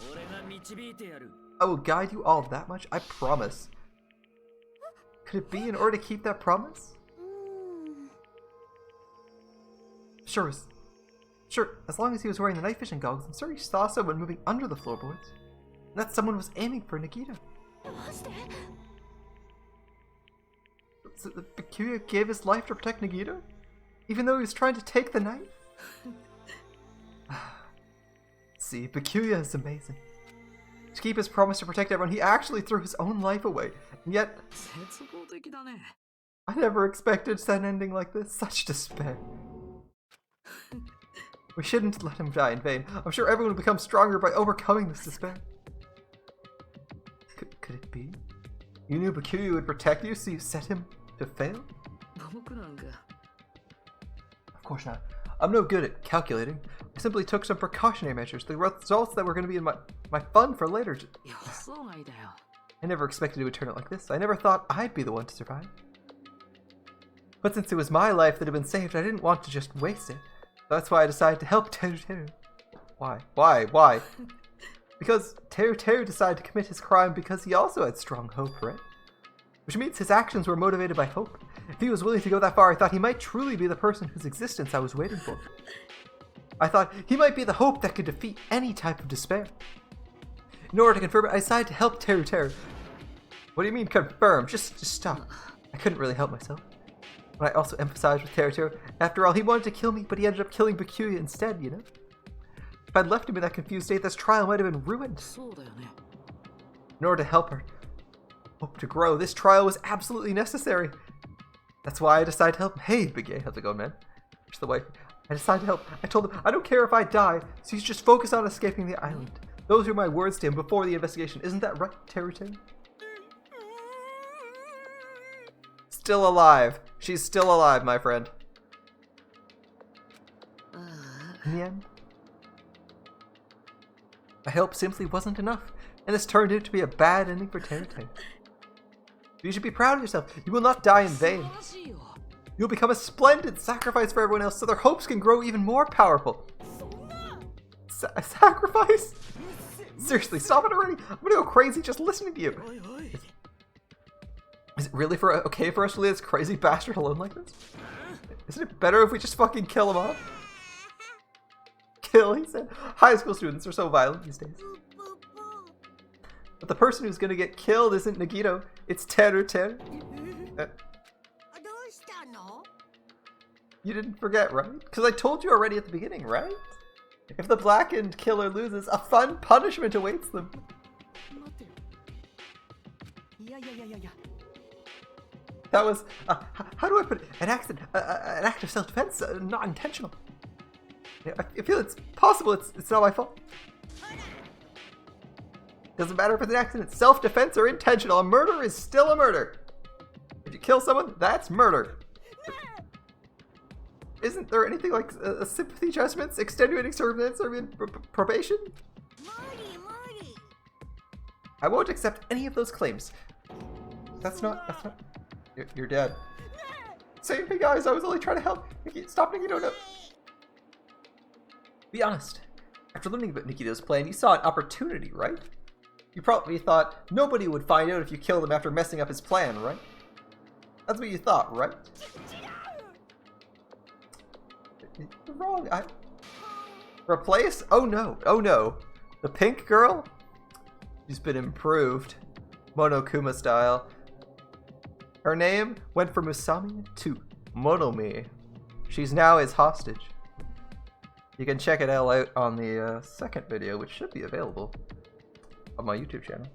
I will guide you all that much, I promise. Could it be in order to keep that promise? Sure, as long as he was wearing the night vision goggles, I'm sure he saw someone moving under the floorboards. And that someone was aiming for Nagito. So Bikuya gave his life to protect Nagito? Even though he was trying to take the knife? See, Bikuya is amazing. To keep his promise to protect everyone, he actually threw his own life away. And yet, I never expected an ending like this. Such despair. We shouldn't let him die in vain. I'm sure everyone will become stronger by overcoming this despair. Could it be? You knew Bikuya would protect you, so you set him to fail? Of course not. I'm no good at calculating. I simply took some precautionary measures. The results that were going to be in my fund for later. I never expected it would turn out like this. I never thought I'd be the one to survive. But since it was my life that had been saved, I didn't want to just waste it. That's why I decided to help Teru. Why? Because Teru decided to commit his crime because he also had strong hope, right? Which means his actions were motivated by hope. If he was willing to go that far, I thought he might truly be the person whose existence I was waiting for. I thought he might be the hope that could defeat any type of despair. In order to confirm it, I decided to help Teru. What do you mean confirm? Just stop. I couldn't really help myself. But I also emphasized with Teru. After all, he wanted to kill me, but he ended up killing Bikuya instead, you know? If I'd left him in that confused state, this trial might have been ruined. In order to help her hope to grow, this trial was absolutely necessary. That's why I decided to help him. Hey, Big A, how's it going, man? Just the wife. I decided to help. I told him, I don't care if I die, so you just focus on escaping the island. Those were my words to him before the investigation. Isn't that right, Teru? Still alive. She's still alive, my friend. In the end, my help simply wasn't enough, and this turned out to be a bad ending for Teru. You should be proud of yourself. You will not die in vain. You'll become a splendid sacrifice for everyone else so their hopes can grow even more powerful. Sacrifice? Seriously, stop it already. I'm gonna go crazy just listening to you. Is it really okay for us to leave this crazy bastard alone like this? Isn't it better if we just fucking kill him off? Kill, he said. High school students are so violent these days. But the person who's gonna get killed isn't Nagito, it's Teru. You didn't forget, right? Because I told you already at the beginning, right? If the blackened killer loses, a fun punishment awaits them. That was, how do I put it? An accident, an act of self-defense, not intentional. I feel it's possible it's not my fault. Doesn't matter if it's an accident, self-defense or intentional, a murder is still a murder. If you kill someone, that's murder. Isn't there anything like a sympathy judgments, extenuating circumstances, or probation? I won't accept any of those claims. That's not. You're dead. Save me, guys. I was only trying to help. Stop Nagito. No. Be honest. After learning about Nikito's plan, you saw an opportunity, right? You probably thought nobody would find out if you killed him after messing up his plan, right? That's what you thought, right? You're wrong. Replace? Oh no. The pink girl? She's been improved. Monokuma style. Her name went from Usami to Monomi. She's now his hostage. You can check it out on the second video, which should be available on my YouTube channel.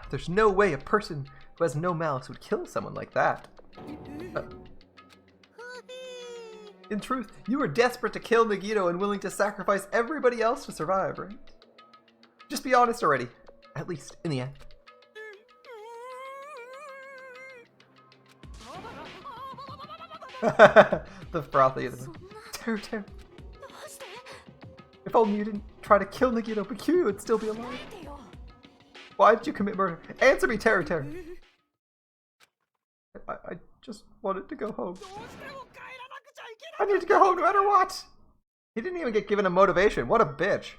There's no way a person who has no malice would kill someone like that. In truth, you were desperate to kill Nagito and willing to sacrifice everybody else to survive, right? Just be honest already. At least, in the end. The frothy of them. Teru. If only you didn't try to kill Nagito, Bikuya would still be alive. Why did you commit murder? Answer me, Teru. I just wanted to go home. I need to go home no matter what. He didn't even get given a motivation. What a bitch.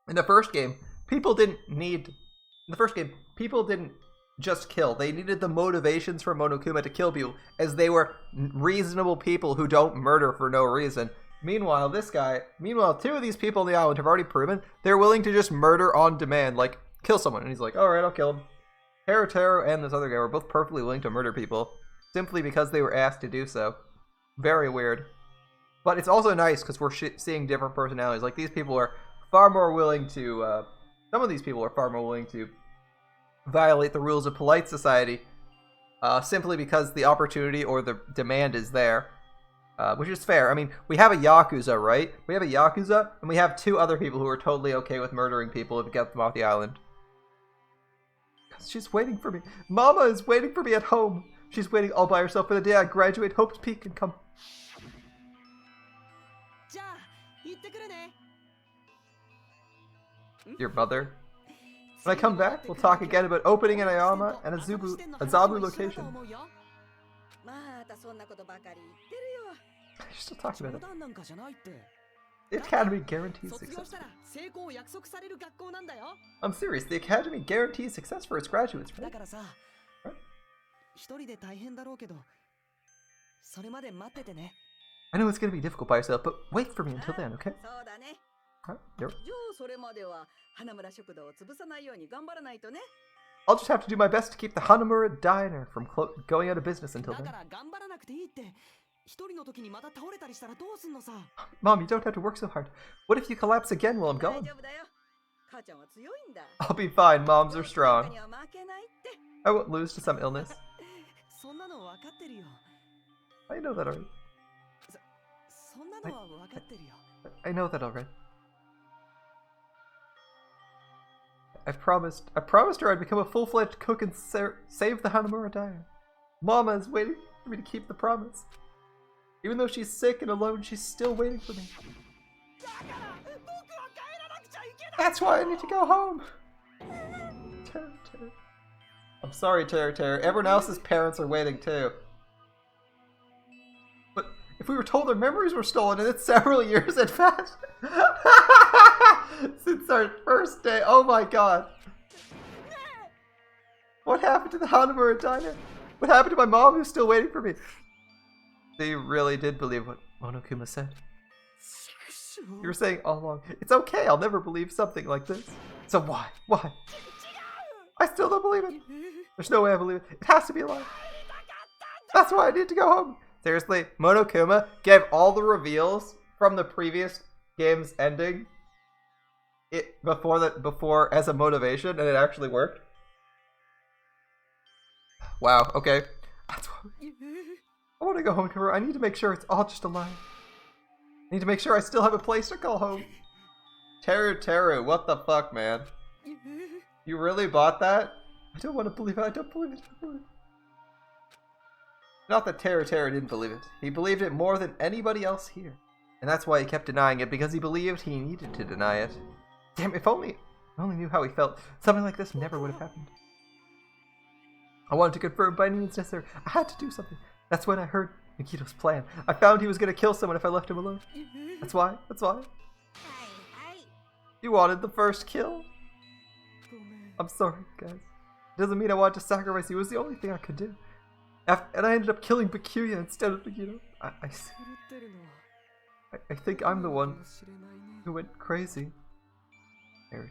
In the first game, people didn't need In the first game, people didn't just kill. They needed the motivations for Monokuma to kill people, as they were reasonable people who don't murder for no reason. Meanwhile, two of these people on the island have already proven they're willing to just murder on demand, like, kill someone. And he's like, alright, I'll kill him. Teru and this other guy were both perfectly willing to murder people, simply because they were asked to do so. Very weird. But it's also nice, because we're seeing different personalities. Like, these people are far more willing to, some of these people are far more willing to violate the rules of polite society, simply because the opportunity or the demand is there, which is fair. I mean, we have a Yakuza, right? We have a Yakuza, and we have two other people who are totally okay with murdering people to get them off the island. Because she's waiting for me. Mama is waiting for me at home. She's waiting all by herself for the day I graduate, Hope's Peak, and come. Your mother? When I come back, we'll talk again about opening an Ayama and a Zabu location. You're still talking about it. The Academy guarantees success. I'm serious, the Academy guarantees success for its graduates, right? I know it's gonna be difficult by yourself, but wait for me until then, okay? I'll just have to do my best to keep the Hanamura Diner from going out of business until then. Mom, you don't have to work so hard. What if you collapse again while I'm gone? I'll be fine, moms are strong. I won't lose to some illness. I know that already. I know that already. I promised her I'd become a full-fledged cook and save the Hanamura Diner. Mama is waiting for me to keep the promise. Even though she's sick and alone, she's still waiting for me. That's why I need to go home. Teru. I'm sorry, Teru. Everyone else's parents are waiting too. But if we were told their memories were stolen and it's several years had passed since our first day, oh my god. What happened to the Hanamura Diner? What happened to my mom who's still waiting for me? They really did believe what Monokuma said. You were saying all along, it's okay, I'll never believe something like this. So why? Why? I still don't believe it. There's no way I believe it. It has to be a lie. That's why I need to go home. Seriously, Monokuma gave all the reveals from the previous game's ending before as a motivation, and it actually worked. Wow, okay. That's why I want to go home to her. I need to make sure it's all just a lie. I need to make sure I still have a place to call home. Teru, what the fuck, man? You really bought that? I don't want to believe it. I don't believe it. Not that Teru didn't believe it. He believed it more than anybody else here. And that's why he kept denying it, because he believed he needed to deny it. Damn, if only knew how he felt, something like this never would have happened. I wanted to confirm by any means necessary. I had to do something. That's when I heard Nikito's plan. I found he was going to kill someone if I left him alone. That's why. You wanted the first kill? I'm sorry, guys. It doesn't mean I wanted to sacrifice you. It was the only thing I could do. And I ended up killing Bakuya instead of Nikito. I think I'm the one who went crazy.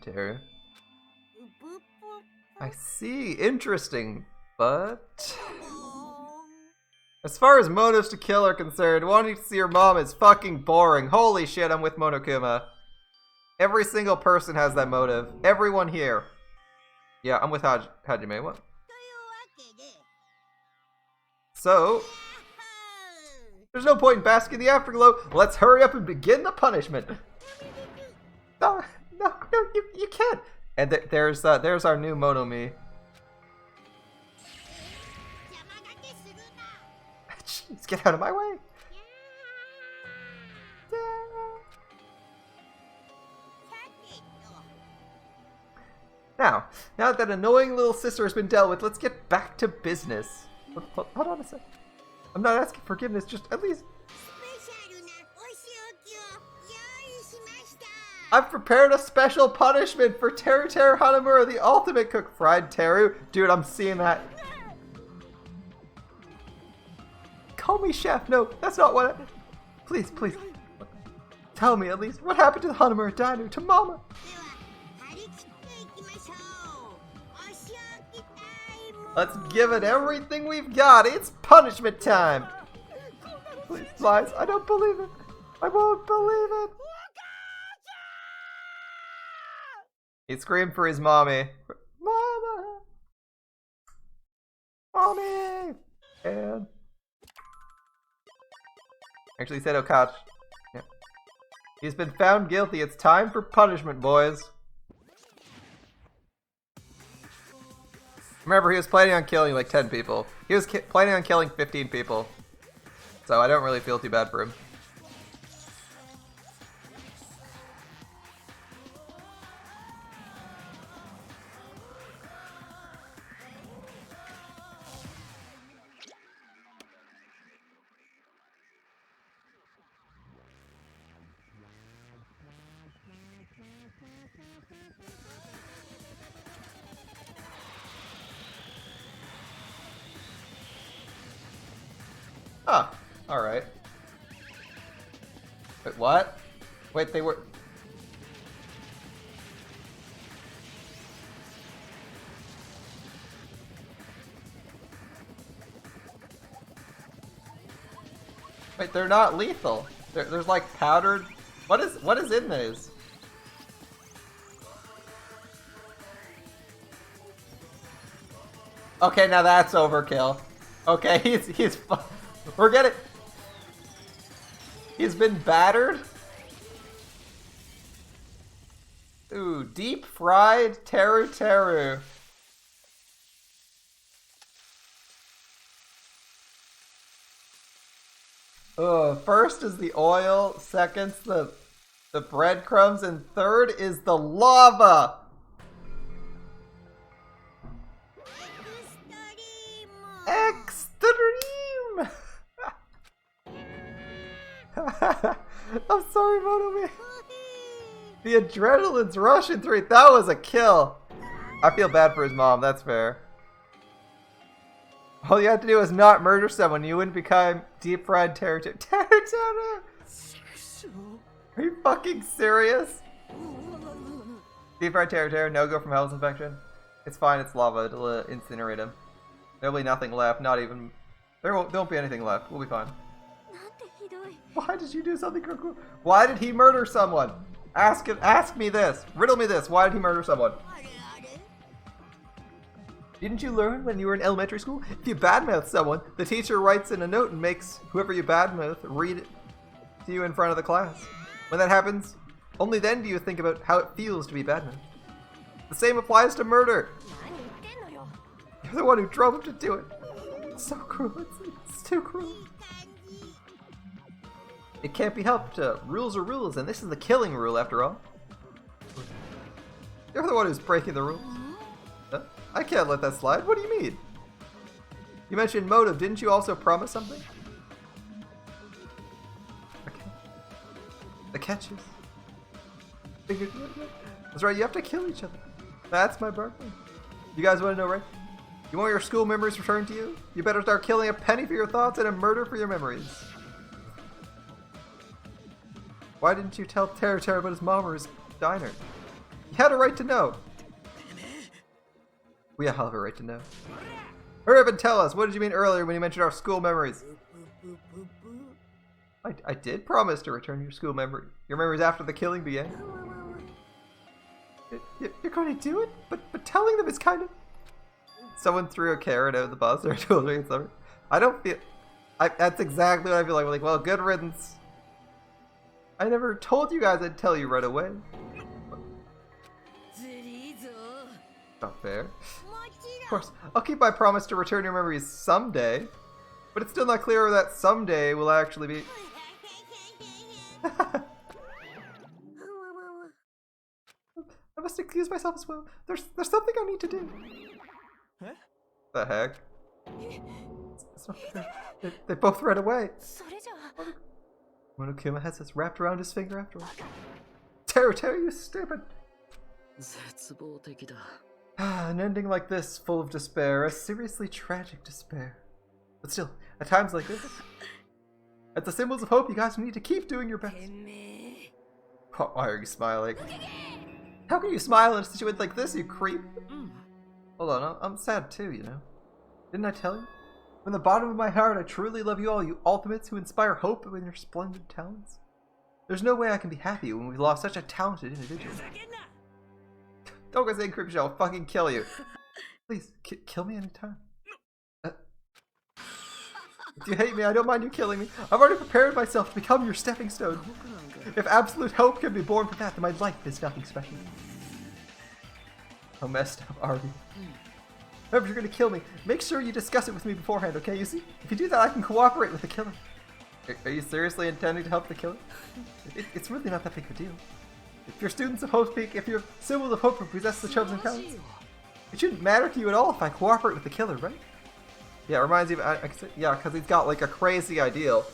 Teru. I see. Interesting. But as far as motives to kill are concerned, wanting to see your mom is fucking boring. Holy shit, I'm with Monokuma. Every single person has that motive. Everyone here. Yeah, I'm with Hajime. What? So, there's no point in basking in the afterglow. Let's hurry up and begin the punishment. No, you can't. And there's our new Monomi. Jeez, get out of my way. Now that that annoying little sister has been dealt with, let's get back to business. Hold on a sec. I'm not asking forgiveness, just at least... I've prepared a special punishment for Teru Teru Hanamura, the ultimate cook. Fried Teru? Dude, I'm seeing that. Call me chef. No, that's not what I... Please, please. Tell me at least what happened to the Hanamura diner, to Mama. Let's give it everything we've got. It's punishment time. Please, lies. I don't believe it. I won't believe it. He screamed for his mommy. Mama! Mommy! And... Actually, he said Okachi. Yeah. He's been found guilty. It's time for punishment, boys. Remember, he was planning on killing like 10 people. He was planning on killing 15 people. So I don't really feel too bad for him. Huh. Alright. Wait, what? Wait, they were... Wait, they're not lethal. There's like powdered... What is in these? Okay, now that's overkill. Okay, he's we're getting... He's been battered? Ooh, deep fried Teru Teru. First is the oil, second's the breadcrumbs, and third is the lava! Extreme! I'm sorry, Monomi. The adrenaline's rushing through it. That was a kill. I feel bad for his mom, that's fair. All you had to do was not murder someone. You wouldn't become deep fried Teru Teru. Teru Teru! Are you fucking serious? Deep fried Teru Teru, no go from Hell's infection. It's fine, it's lava. It'll incinerate him. There'll be nothing left, not even... There won't be anything left. We'll be fine. Why did you do something cruel? Why did he murder someone? Ask me this. Riddle me this. Why did he murder someone? Didn't you learn when you were in elementary school? If you badmouth someone, the teacher writes in a note and makes whoever you badmouth read it to you in front of the class. When that happens, only then do you think about how it feels to be badmouthed. The same applies to murder. You're the one who drove him to do it. It's so cruel. It's too cruel. It can't be helped. Rules are rules, and this is the killing rule after all. You're the one who's breaking the rules. Huh? I can't let that slide. What do you mean? You mentioned motive. Didn't you also promise something? Okay. The catches. That's right, you have to kill each other. That's my birthday. You guys want to know, right? You want your school memories returned to you? You better start killing a penny for your thoughts and a murder for your memories. Why didn't you tell Teru Teru about his mom or his diner? You had a right to know. We all have a right to know. Hurry up and tell us, what did you mean earlier when you mentioned our school memories? I did promise to return your school your memories after the killing began. You're going to do it? But telling them is kind of... Someone threw a carrot out of the bus or told me it's over. I don't feel... that's exactly what I feel like. I'm like, well, good riddance. I never told you guys I'd tell you right away. Not fair. Of course, I'll keep my promise to return your memories someday, but it's still not clear that someday will actually be... I must excuse myself as well. There's something I need to do. Huh? The heck? It's not fair. They both ran away. Monokuma has this wrapped around his finger after all. Teru, you stupid. 絶望的だ。 An ending like this, full of despair, a seriously tragic despair. But still, at times like this, at the symbols of hope, you guys need to keep doing your best. Why are you smiling? How can you smile in a situation like this, you creep? Hold on, I'm sad too, you know. Didn't I tell you? From the bottom of my heart, I truly love you all, you ultimates who inspire hope with your splendid talents. There's no way I can be happy when we've lost such a talented individual. Don't go saying creepy shit, I'll fucking kill you. Please, kill me anytime. If you hate me, I don't mind you killing me. I've already prepared myself to become your stepping stone. If absolute hope can be born from that, then my life is nothing special. How messed up are you? Remember, you're gonna kill me. Make sure you discuss it with me beforehand, okay? You see, if you do that, I can cooperate with the killer. Are you seriously intending to help the killer? It's really not that big of a deal. If your students of Hope speak, if your symbols of hope possess the chosen talents, it shouldn't matter to you at all if I cooperate with the killer, right? Yeah, it reminds you of, yeah, because he's got like a crazy ideal.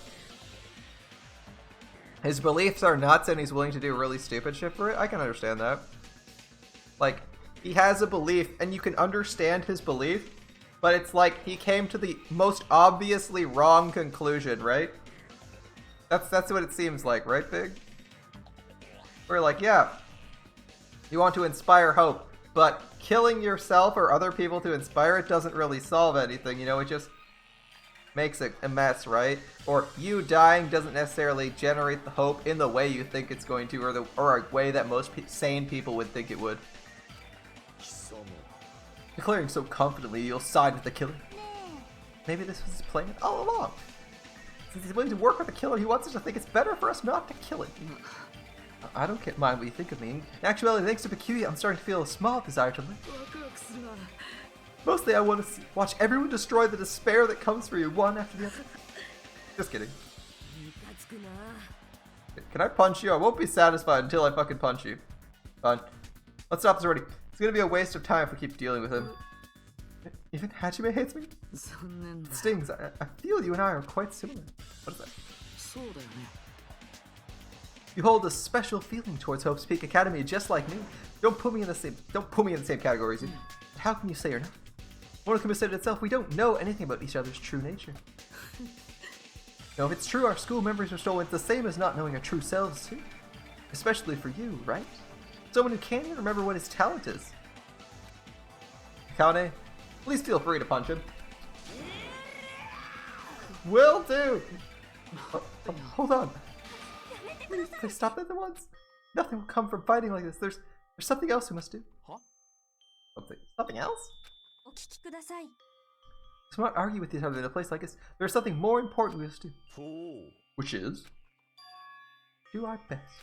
His beliefs are nuts and he's willing to do really stupid shit for it. I can understand that. Like, he has a belief and you can understand his belief, but it's like he came to the most obviously wrong conclusion, right? That's what it seems like, right, Big? We're like, yeah, you want to inspire hope, but killing yourself or other people to inspire it doesn't really solve anything, you know, it just makes it a mess, right? Or you dying doesn't necessarily generate the hope in the way you think it's going to, or a way that most sane people would think it would. Declaring so confidently you'll side with the killer. Maybe this was his plan all along. Since he's willing to work with the killer, he wants us to think it's better for us not to kill it. I don't mind what you think of me. In actuality, thanks to Peculiar, I'm starting to feel a small desire to live. Mostly I want to watch everyone destroy the despair that comes for you, one after the other. Just kidding. Can I punch you? I won't be satisfied until I fucking punch you. Fine. Let's stop this already. It's gonna be a waste of time if we keep dealing with him. Even Hachime hates me? It stings. I feel you and I are quite similar. What is that? You hold a special feeling towards Hope's Peak Academy just like me. Don't put me in the same categories. But how can you say you're not? One can consider itself, we don't know anything about each other's true nature. Now, if it's true our school members are stolen, it's the same as not knowing our true selves too. Especially for you, right? Someone who can't even remember what his talent is. Kane, please feel free to punch him. Will do! Hold on. Please stop that at once. Nothing will come from fighting like this. There's something else we must do. Huh? Something else? Let's not argue with each other in a place like this. There's something more important we must do. Which is do our best.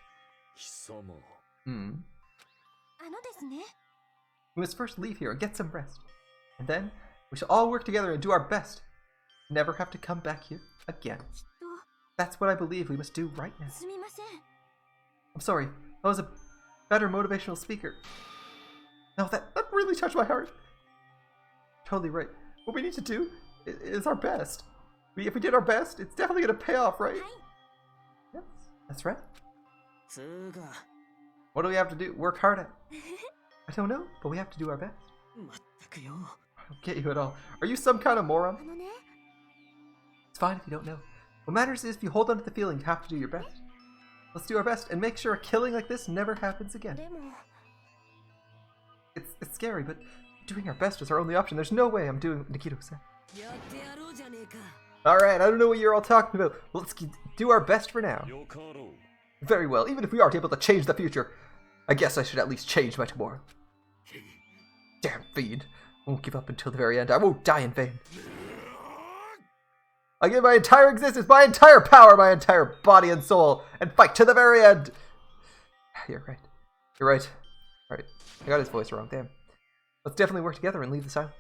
We must first leave here and get some rest. And then we shall all work together and do our best. Never have to come back here again. That's what I believe we must do right now. I'm sorry, I was a better motivational speaker. No, that really touched my heart. Totally right. What we need to do is our best. If we did our best, it's definitely going to pay off, right? Yes, that's right. What do we have to do? Work hard at? I don't know, but we have to do our best. I don't get you at all. Are you some kind of moron? It's fine if you don't know. What matters is if you hold on to the feeling you have to do your best. Let's do our best and make sure a killing like this never happens again. It's scary, but doing our best is our only option. There's no way I'm doing what Nikito said. Alright, I don't know what you're all talking about. Let's do our best for now. Very well, even if we aren't able to change the future, I guess I should at least change my tomorrow. Damn fiend. I won't give up until the very end. I won't die in vain. I give my entire existence, my entire power, my entire body and soul, and fight to the very end. You're right. You're right. Alright, I got his voice wrong, damn. Let's definitely work together and leave this island.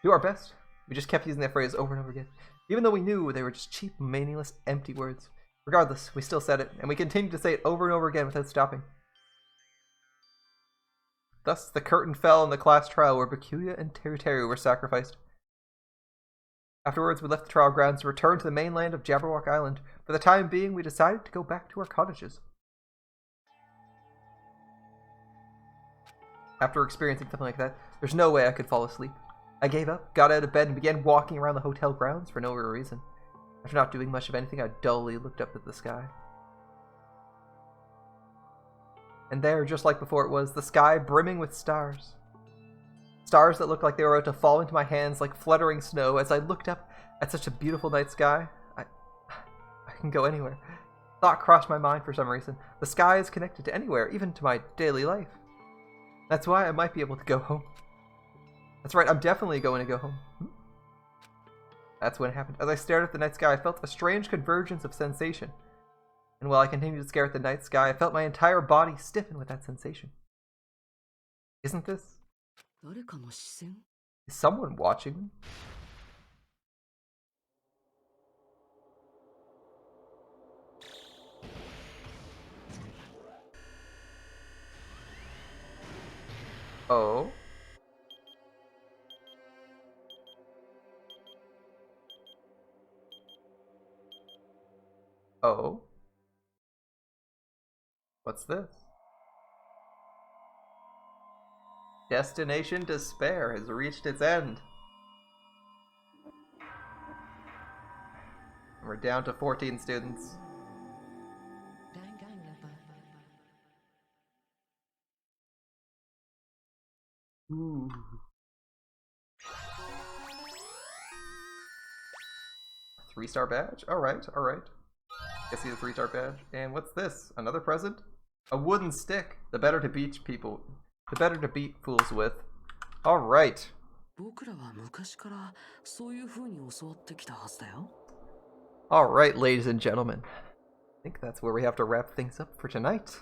Do our best. We just kept using that phrase over and over again, even though we knew they were just cheap, meaningless, empty words. Regardless, we still said it, and we continued to say it over and over again without stopping. Thus, the curtain fell on the class trial where Bakuya and Teru were sacrificed. Afterwards, we left the trial grounds to return to the mainland of Jabberwock Island. For the time being, we decided to go back to our cottages. After experiencing something like that, there's no way I could fall asleep. I gave up, got out of bed, and began walking around the hotel grounds for no real reason. After not doing much of anything, I dully looked up at the sky. And there, just like before, it was the sky brimming with stars. Stars that looked like they were about to fall into my hands like fluttering snow. As I looked up at such a beautiful night sky, I can go anywhere. Thought crossed my mind for some reason. The sky is connected to anywhere, even to my daily life. That's why I might be able to go home. That's right, I'm definitely going to go home. That's when it happened. As I stared at the night sky, I felt a strange convergence of sensation. And while I continued to stare at the night sky, I felt my entire body stiffen with that sensation. Isn't this? Is someone watching me? Oh. Oh. What's this? Destination Despair has reached its end. We're down to 14 students. Ooh. Three-star badge? Alright, alright. I see the 3-star badge. And what's this? Another present? A wooden stick. The better to beat fools with. Alright. Alright, ladies and gentlemen. I think that's where we have to wrap things up for tonight.